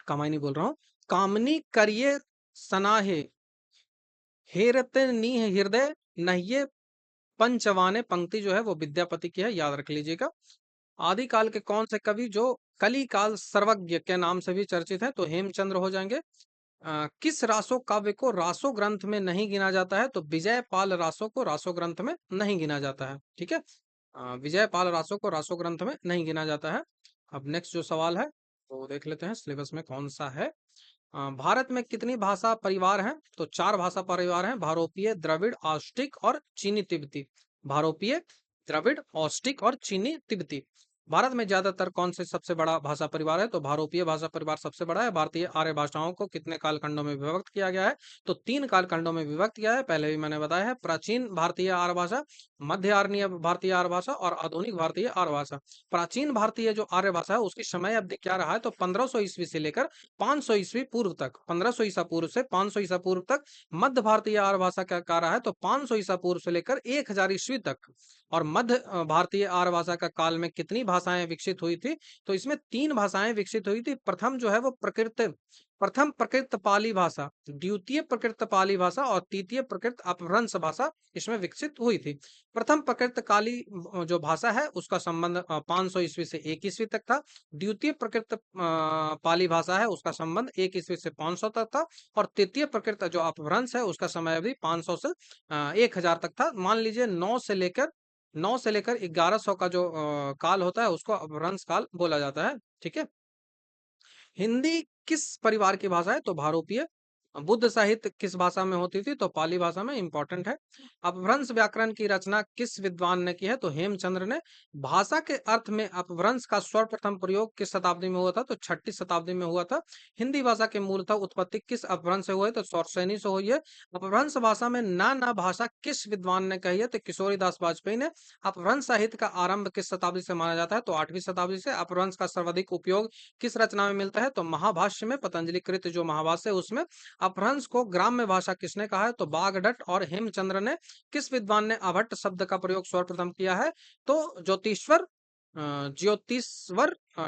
कामायनी बोल रहा हूँ। कामनी करिए सनाहे, हेरते नीह हृदय नहिये पंचवाने, पंक्ति जो है वो विद्यापति की है, याद रख लीजिएगा। आदिकाल के कौन से कवि जो कली काल सर्वज्ञ के नाम से भी चर्चित है? तो हेमचंद्र हो जाएंगे। किस रासो काव्य को रासो ग्रंथ में नहीं गिना जाता है? तो विजयपाल रासो को रासो ग्रंथ में नहीं गिना जाता है। ठीक है, विजयपाल रासो को रासो ग्रंथ में नहीं गिना जाता है। अब नेक्स्ट जो सवाल है वो देख लेते हैं सिलेबस में कौन सा है। भारत में कितनी भाषा परिवार हैं? तो 4 भाषा परिवार हैं, भारोपीय, द्रविड़, ऑस्टिक और चीनी तिब्बती। भारोपीय, द्रविड़, ऑस्टिक और चीनी तिब्बती। भारत में ज्यादातर कौन से सबसे बड़ा भाषा परिवार है? तो भारोपीय भाषा परिवार सबसे बड़ा है। भारतीय आर्य भाषाओं को कितने कालखंडों में विभक्त किया गया है? तो 3 कालखंडों में विभक्त किया है, पहले भी मैंने बताया है। प्राचीन भारतीय आर्य भाषा, मध्य आर्यीय भारतीय आर्य भाषा और आधुनिक भारतीय आर्य भाषा। प्राचीन भारतीय जो आर्य भाषा है उसकी समय अवधि क्या रहा है? तो 1500 ईस्वी से लेकर 500 ईस्वी पूर्व तक, 1500 ईसा पूर्व से 500 ईसा पूर्व तक मध्य भारतीय आर्य भाषा का रहा है। तो 500 ईसा पूर्व से लेकर 1000 ईस्वी तक। और मध्य भारतीय आर्य भाषा का काल में कितनी भाषाएं विकसित हुई थी? तो इसमें 3 भाषाएं विकसित हुई थी। प्रथम जो है वो प्रथम प्रकृत पाली भाषा, द्वितीय प्रकृत पाली भाषा और तृतीय प्रकृत अपभ्रंश भाषा इसमें विकसित हुई थी। प्रथम प्रकृत काली जो भाषा है उसका संबंध 500 ईस्वी से 1 ईस्वी तक था। द्वितीय प्रकृत पाली भाषा है उसका संबंध 1 ईस्वी से 500 तक था। और तृतीय प्रकृत जो अपभ्रंश है उसका समय अवधि 500 से 1000 तक था। मान लीजिए 9 से लेकर 1100 का जो काल होता है उसको अपभ्रंश काल बोला जाता है। ठीक है, हिंदी किस परिवार की भाषा है? तो भारोपीय। बुद्ध साहित्य किस भाषा में होती थी? तो पाली भाषा में, इंपॉर्टेंट है। अपभ्रंश व्याकरण की रचना किस विद्वान ने की है? तो हेमचंद्र ने। भाषा के अर्थ में अपभ्रंश का सर्वप्रथम प्रयोग किस शताब्दी में हुआ था? तो 6ठी शताब्दी में हुआ था। हिंदी भाषा के मूलतः उत्पत्ति किस अपभ्रंश से हुई? तो सौरसेनी से हुई है। अपभ्रंश भाषा में ना भाषा किस विद्वान ने कही है? तो किशोरीदास वाजपेयी ने। अपभ्रंश साहित्य का आरंभ किस शताब्दी से माना जाता है? तो 8वीं शताब्दी से। अपभ्रंश का सर्वाधिक उपयोग किस रचना में मिलता है? तो महाभाष्य में, पतंजलि कृत जो महाभाष्य है उसमें। अपभ्रंश को ग्राम्य भाषा किसने कहा है? तो बागडट और हेमचंद्र ने। किस विद्वान ने अभट्ट शब्द का प्रयोग सर्वप्रथम किया है? तो ज्योतिश्वर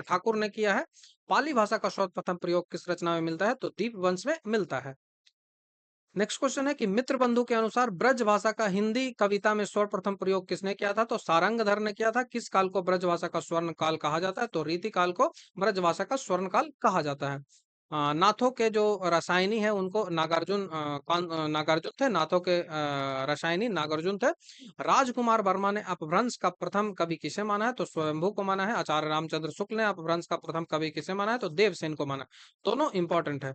ठाकुर ने किया है। पाली भाषा का सर्वप्रथम प्रयोग किस रचना में मिलता है? तो दीपवंश में मिलता है। नेक्स्ट क्वेश्चन है कि मित्र बंधु के अनुसार ब्रज भाषा का हिंदी कविता में सर्वप्रथम प्रयोग किसने किया था? तो सारंगधर ने किया था। किस काल को ब्रज भाषा का स्वर्ण काल कहा जाता है? तो रीति काल को ब्रज भाषा का स्वर्ण काल कहा जाता है। नाथों के जो रसायनी है उनको नागार्जुन थे। नाथों के रसायनी नागार्जुन थे। राजकुमार वर्मा ने अपभ्रंश का प्रथम कवि किसे माना है? तो स्वयंभू को माना है। आचार्य रामचंद्र शुक्ल ने अपभ्रंश का प्रथम कवि किसे माना है? तो देवसेन को माना। दोनों इंपॉर्टेंट है।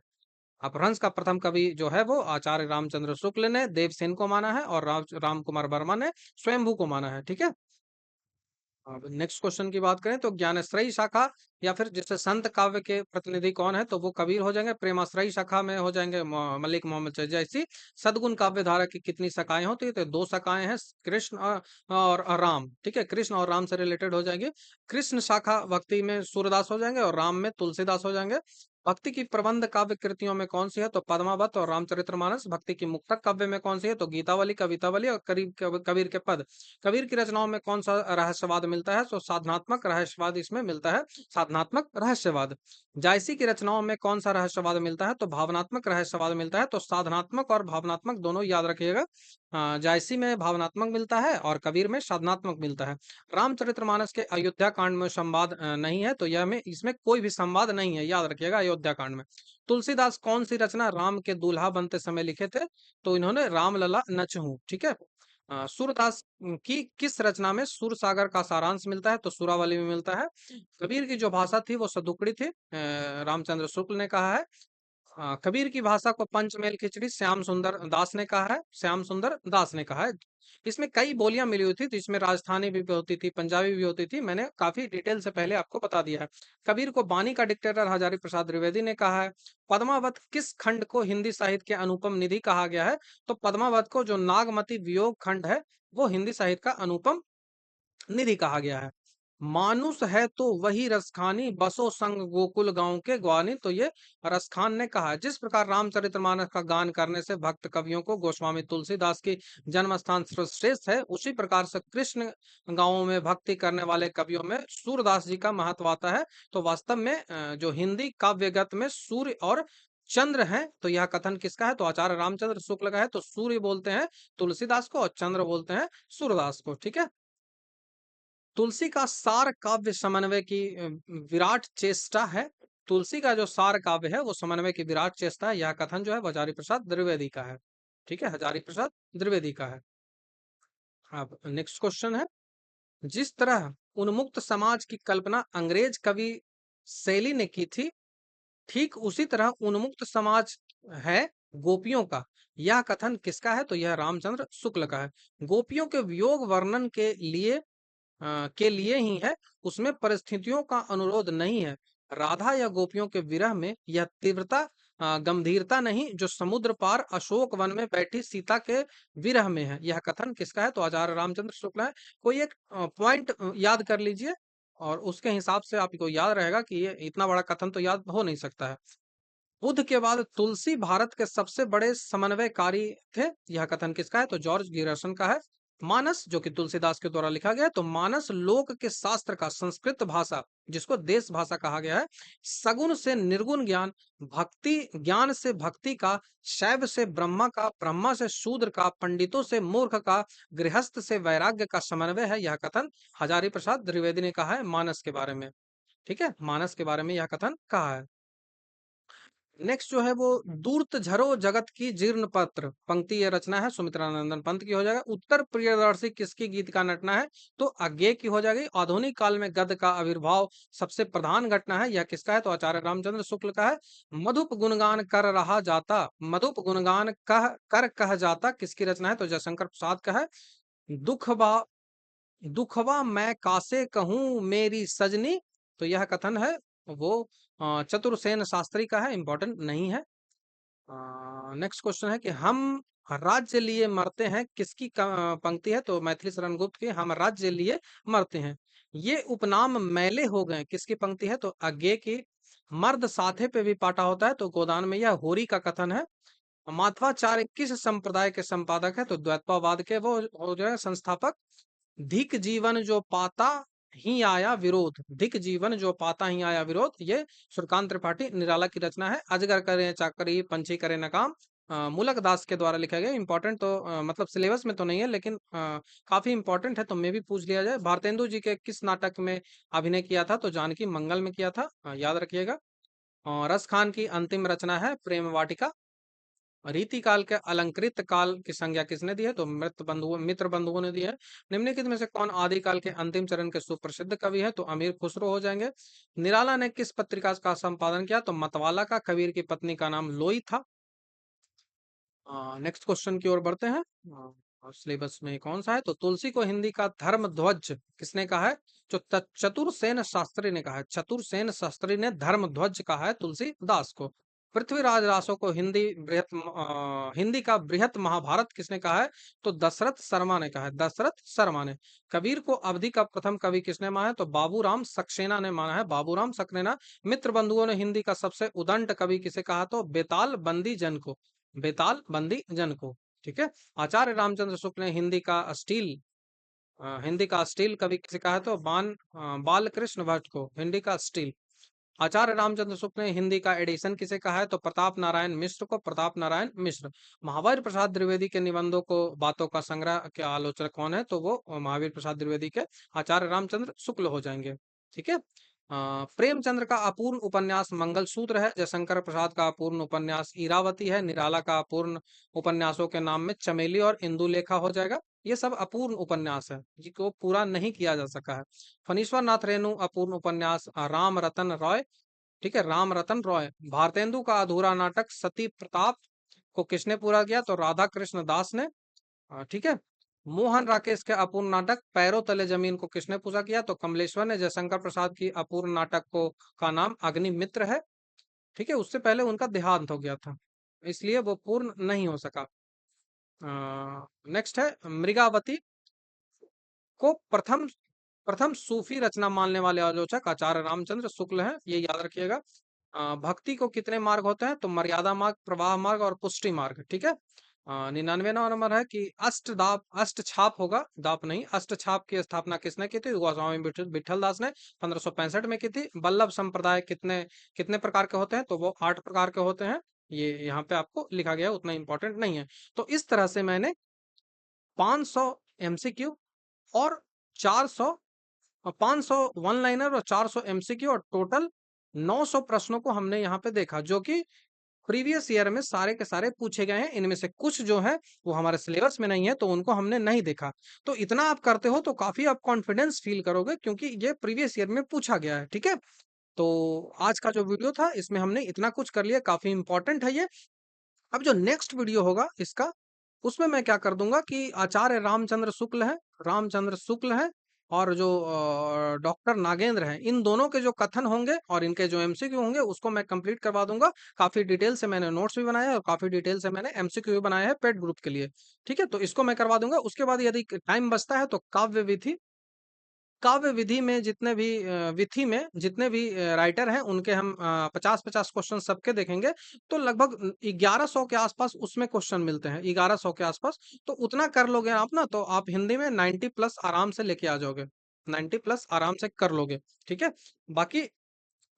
अपभ्रंश का प्रथम कवि जो है वो आचार्य रामचंद्र शुक्ल ने देवसेन को माना है और राम कुमार वर्मा ने स्वयंभू को माना है। ठीक है, अब नेक्स्ट क्वेश्चन की बात करें तो ज्ञानश्रयी शाखा या फिर जिससे संत काव्य के प्रतिनिधि कौन है? तो वो कबीर हो जाएंगे। प्रेमाश्रयी शाखा में हो जाएंगे मलिक मोहम्मद जैसी। सदगुण काव्य धारा की कितनी शाखाएं होती है? तो 2 शाखाएं हैं, कृष्ण और राम। ठीक है, कृष्ण और राम से रिलेटेड हो जाएंगे। कृष्ण शाखा भक्ति में सूरदास हो जाएंगे और राम में तुलसीदास हो जाएंगे। भक्ति की प्रबंध काव्य कृतियों में कौन सी है? तो पद्मावत और रामचरितमानस। भक्ति की मुक्तक काव्य में कौन सी है? तो गीतावली, कवितावली और कबीर के पद। कबीर की रचनाओं में कौन सा रहस्यवाद मिलता है? तो साधनात्मक रहस्यवाद इसमें मिलता है, साधनात्मक रहस्यवाद। जायसी की रचनाओं में कौन सा रहस्यवाद मिलता है? तो भावनात्मक रहस्यवाद मिलता है। तो साधनात्मक और भावनात्मक दोनों याद रखिएगा। जायसी में भावनात्मक मिलता है और कबीर में साधनात्मक मिलता है। रामचरितमानस के अयोध्या कांड में संवाद नहीं है, तो यह में इसमें कोई भी संवाद नहीं है, याद रखिएगा अयोध्या कांड में। तुलसीदास कौन सी रचना राम के दूल्हा बनते समय लिखे थे? तो इन्होंने रामलला नचहूं। ठीक है, सूरदास की किस रचना में सूर सागर का सारांश मिलता है? तो सूरावली में मिलता है। कबीर की जो भाषा थी वो सदुकड़ी थी, रामचंद्र शुक्ल ने कहा है। कबीर की भाषा को पंचमेल खिचड़ी श्याम सुंदर दास ने कहा है, श्याम सुंदर दास ने कहा है। इसमें कई बोलियां मिली हुई थी, तो इसमें राजस्थानी भी होती थी, पंजाबी भी होती थी, मैंने काफी डिटेल से पहले आपको बता दिया है। कबीर को बानी का डिक्टेटर हजारी प्रसाद द्विवेदी ने कहा है। पद्मावत किस खंड को हिंदी साहित्य के अनुपम निधि कहा गया है? तो पद्मावत को जो नागमती वियोग खंड है वो हिंदी साहित्य का अनुपम निधि कहा गया है। मानुष है तो वही रसखानी, बसो संग गोकुल गांव के ग्वानी, तो ये रसखान ने कहा है। जिस प्रकार रामचरितमानस का गान करने से भक्त कवियों को गोस्वामी तुलसीदास की जन्म स्थान सर्वश्रेष्ठ है, उसी प्रकार से कृष्ण गांवों में भक्ति करने वाले कवियों में सूरदास जी का महत्व आता है। तो वास्तव में जो हिंदी काव्यगत में सूर्य और चंद्र हैं, तो यह कथन किसका है? तो आचार्य रामचंद्र शुक्ल का है। तो सूर्य बोलते हैं तुलसीदास को और चंद्र बोलते हैं सूरदास को। ठीक है। तुलसी का सार काव्य समन्वय की विराट चेष्टा है। तुलसी का जो सार काव्य है वो समन्वय की विराट चेष्टा है। यह कथन जो है हजारी प्रसाद द्विवेदी का है। ठीक है, हजारी प्रसाद द्विवेदी का है। अब नेक्स्ट क्वेश्चन है, जिस तरह उन्मुक्त समाज की कल्पना अंग्रेज कवि शैली ने की थी, ठीक उसी तरह उन्मुक्त समाज है गोपियों का। यह कथन किसका है? तो यह रामचंद्र शुक्ल का है। गोपियों के वियोग वर्णन के लिए ही है, उसमें परिस्थितियों का अनुरोध नहीं है। राधा या गोपियों के विरह में यह तीव्रता गंभीरता नहीं जो समुद्र पार अशोक वन में बैठी सीता के विरह में है। यह कथन किसका है? तो आचार्य रामचंद्र शुक्ल है। कोई एक पॉइंट याद कर लीजिए और उसके हिसाब से आपको याद रहेगा कि ये इतना बड़ा कथन तो याद हो नहीं सकता है। बुद्ध के बाद तुलसी भारत के सबसे बड़े समन्वयकारी थे। यह कथन किसका है? तो जॉर्ज गियर्सन का है। मानस जो कि तुलसीदास के द्वारा लिखा गया है, तो मानस लोक के शास्त्र का संस्कृत भाषा जिसको देश भाषा कहा गया है, सगुण से निर्गुण ज्ञान, भक्ति ज्ञान से भक्ति का, शैव से ब्रह्मा का, ब्रह्मा से शूद्र का, पंडितों से मूर्ख का, गृहस्थ से वैराग्य का समन्वय है। यह कथन हजारी प्रसाद द्विवेदी ने कहा है मानस के बारे में। ठीक है, मानस के बारे में यह कथन कहा है। नेक्स्ट जो है वो, दूर्त झरो जगत की जीर्ण पत्र, पंक्ति ये रचना है सुमित्रा नंदन पंत की हो जाएगा। उत्तर प्रियदर्शी किसकी गीत का नटना है? तो अज्ञे की हो जाएगी। आधुनिक काल में गद्य का आविर्भाव सबसे प्रधान घटना है, यह किसका है? तो आचार्य रामचंद्र शुक्ल का है। मधुप गुणगान कर रहा जाता, मधुप गुणगान कह जाता किसकी रचना है? तो जयशंकर प्रसाद का है। दुखबा दुखवा मैं कासे कहूँ मेरी सजनी, तो यह कथन है वो चतुरसेन शास्त्री का है, इंपॉर्टेंट नहीं है। नेक्स्ट क्वेश्चन है कि हम राज्य लिए मरते हैं किसकी पंक्ति है? तो मैथिली शरण गुप्त की, हम राज्य लिए मरते हैं। ये उपनाम मैले हो गए किसकी पंक्ति है? तो अज्ञे की। मर्द साथे पे भी पाटा होता है, तो गोदान में यह होरी का कथन है। माध्वाचार्य किस संप्रदाय के संपादक है? तो द्वैतवाद के वो हो जो है संस्थापक। धिक जीवन जो पाता ही आया विरोध, धिक जीवन जो पाता ही आया विरोध, ये सुरकांत त्रिपाठी निराला की रचना है। अजगर करे चाकरी पंछी करे नकाम, मूलक दास के द्वारा लिखा गया। इंपॉर्टेंट तो मतलब सिलेबस में तो नहीं है, लेकिन काफी इंपॉर्टेंट है, तो मे भी पूछ लिया जाए। भारतेंदु जी के किस नाटक में अभिनय किया था? तो जानकी मंगल में किया था, याद रखिएगा। रस खान की अंतिम रचना है प्रेम वाटिका। रीति काल के अलंकृत काल की संज्ञा किसने दी है? तो मित्र बंधुओं ने दी है। निम्नलिखित में से कौन आदिकाल के अंतिम चरण के सुप्रसिद्ध कवि है? तो अमीर खुसरो हो जाएंगे। निराला ने किस पत्रिका का संपादन किया? तो मतवाला का। कबीर की पत्नी का नाम लोई था। नेक्स्ट क्वेश्चन की ओर बढ़ते हैं। सिलेबस में कौन सा है? तो तुलसी को हिंदी का धर्म ध्वज किसने कहा है? जो चतुरसेन शास्त्री ने कहा है। चतुरसेन शास्त्री ने धर्म ध्वज कहा है तुलसीदास को। पृथ्वीराज रासो को हिंदी का बृहत महाभारत किसने कहा है? तो दशरथ शर्मा ने कहा है, दशरथ शर्मा ने। कबीर को अवधि का प्रथम कवि किसने माना है? तो बाबूराम सक्सेना ने माना है, बाबूराम सक्सेना। मित्र बंधुओं ने हिंदी का सबसे उदंड कवि किसे कहा? तो बेताल बंदी जन को, बेताल बंदी जन को। ठीक है। आचार्य रामचंद्र शुक्ल ने हिंदी का स्टील कवि किसे कहा है? तो बाल कृष्ण भट्ट को हिंदी का स्टील। आचार्य रामचंद्र शुक्ल ने हिंदी का एडिशन किसे कहा है? तो प्रताप नारायण मिश्र को, प्रताप नारायण मिश्र। महावीर प्रसाद द्विवेदी के निबंधों को बातों का संग्रह के आलोचक कौन है? तो वो महावीर प्रसाद द्विवेदी के आचार्य रामचंद्र शुक्ल हो जाएंगे। ठीक है। प्रेमचंद्र का अपूर्ण उपन्यास मंगलसूत्र है। जयशंकर प्रसाद का अपूर्ण उपन्यास इरावती है। निराला का अपूर्ण उपन्यासों के नाम में चमेली और इंदुलेखा हो जाएगा। ये सब अपूर्ण उपन्यास है जिनको पूरा नहीं किया जा सका है। फणीश्वर नाथ रेणु अपूर्ण उपन्यास राम रतन रॉय, ठीक है, राम रतन रॉय। भारतेंदु का अधूरा नाटक सती प्रताप को किसने पूरा किया? तो राधा कृष्ण दास ने। ठीक है। मोहन राकेश के अपूर्ण नाटक पैरों तले जमीन को किसने पूरा किया? तो कमलेश्वर ने। जयशंकर प्रसाद की अपूर्ण नाटक को का नाम अग्निमित्र है। ठीक है, उससे पहले उनका देहांत हो गया था, इसलिए वो पूर्ण नहीं हो सका। नेक्स्ट है मृगावती को प्रथम प्रथम सूफी रचना मानने वाले आलोचक आचार्य रामचंद्र शुक्ल हैं, ये याद रखिएगा। भक्ति को कितने मार्ग होते हैं? तो मर्यादा मार्ग, प्रवाह मार्ग और पुष्टि मार्ग। ठीक है। 99वां नंबर है कि अष्ट छाप होगा, दाप नहीं। अष्ट छाप की स्थापना किसने की थी? गोस्वामी विठल दास ने 1565 में की थी। वल्लभ संप्रदाय कितने कितने प्रकार के होते हैं? तो वो 8 प्रकार के होते हैं। ये यहाँ पे आपको लिखा गया है, उतना इंपॉर्टेंट नहीं है। तो इस तरह से मैंने 500 एमसीक्यू और 400 और 500 वन लाइनर और 400 एमसीक्यू और टोटल 900 प्रश्नों को हमने यहाँ पे देखा, जो कि प्रीवियस ईयर में सारे के सारे पूछे गए हैं। इनमें से कुछ जो है वो हमारे सिलेबस में नहीं है, तो उनको हमने नहीं देखा। तो इतना आप करते हो तो काफी आप कॉन्फिडेंस फील करोगे, क्योंकि ये प्रीवियस ईयर में पूछा गया है। ठीक है। तो आज का जो वीडियो था इसमें हमने इतना कुछ कर लिया, काफी इंपॉर्टेंट है ये। अब जो नेक्स्ट वीडियो होगा इसका, उसमें मैं क्या कर दूंगा कि आचार्य रामचंद्र शुक्ल है, रामचंद्र शुक्ल है, और जो डॉक्टर नागेंद्र हैं, इन दोनों के जो कथन होंगे और इनके जो एमसीक्यू होंगे उसको मैं कंप्लीट करवा दूंगा। काफी डिटेल से मैंने नोट्स भी बनाए हैं और काफी डिटेल से मैंने एमसीक्यू भी बनाए हैं पेड ग्रुप के लिए। ठीक है, तो इसको मैं करवा दूंगा। उसके बाद यदि टाइम बचता है तो काव्य विधि, काव्य विधि में जितने भी विधि में जितने भी राइटर हैं उनके हम 50-50 क्वेश्चन सबके देखेंगे। तो लगभग 1100 के आसपास उसमें क्वेश्चन मिलते हैं, 1100 के आसपास। तो उतना कर लोगे आप ना, तो आप हिंदी में 90 प्लस आराम से लेके आ जाओगे, 90 प्लस आराम से कर लोगे। ठीक है। बाकी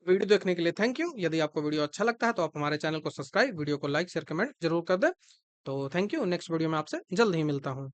वीडियो देखने के लिए थैंक यू। यदि आपको वीडियो अच्छा लगता है तो आप हमारे चैनल को सब्सक्राइब, वीडियो को लाइक शेयर कमेंट जरूर कर दें। तो थैंक यू। नेक्स्ट वीडियो में आपसे जल्द ही मिलता हूँ।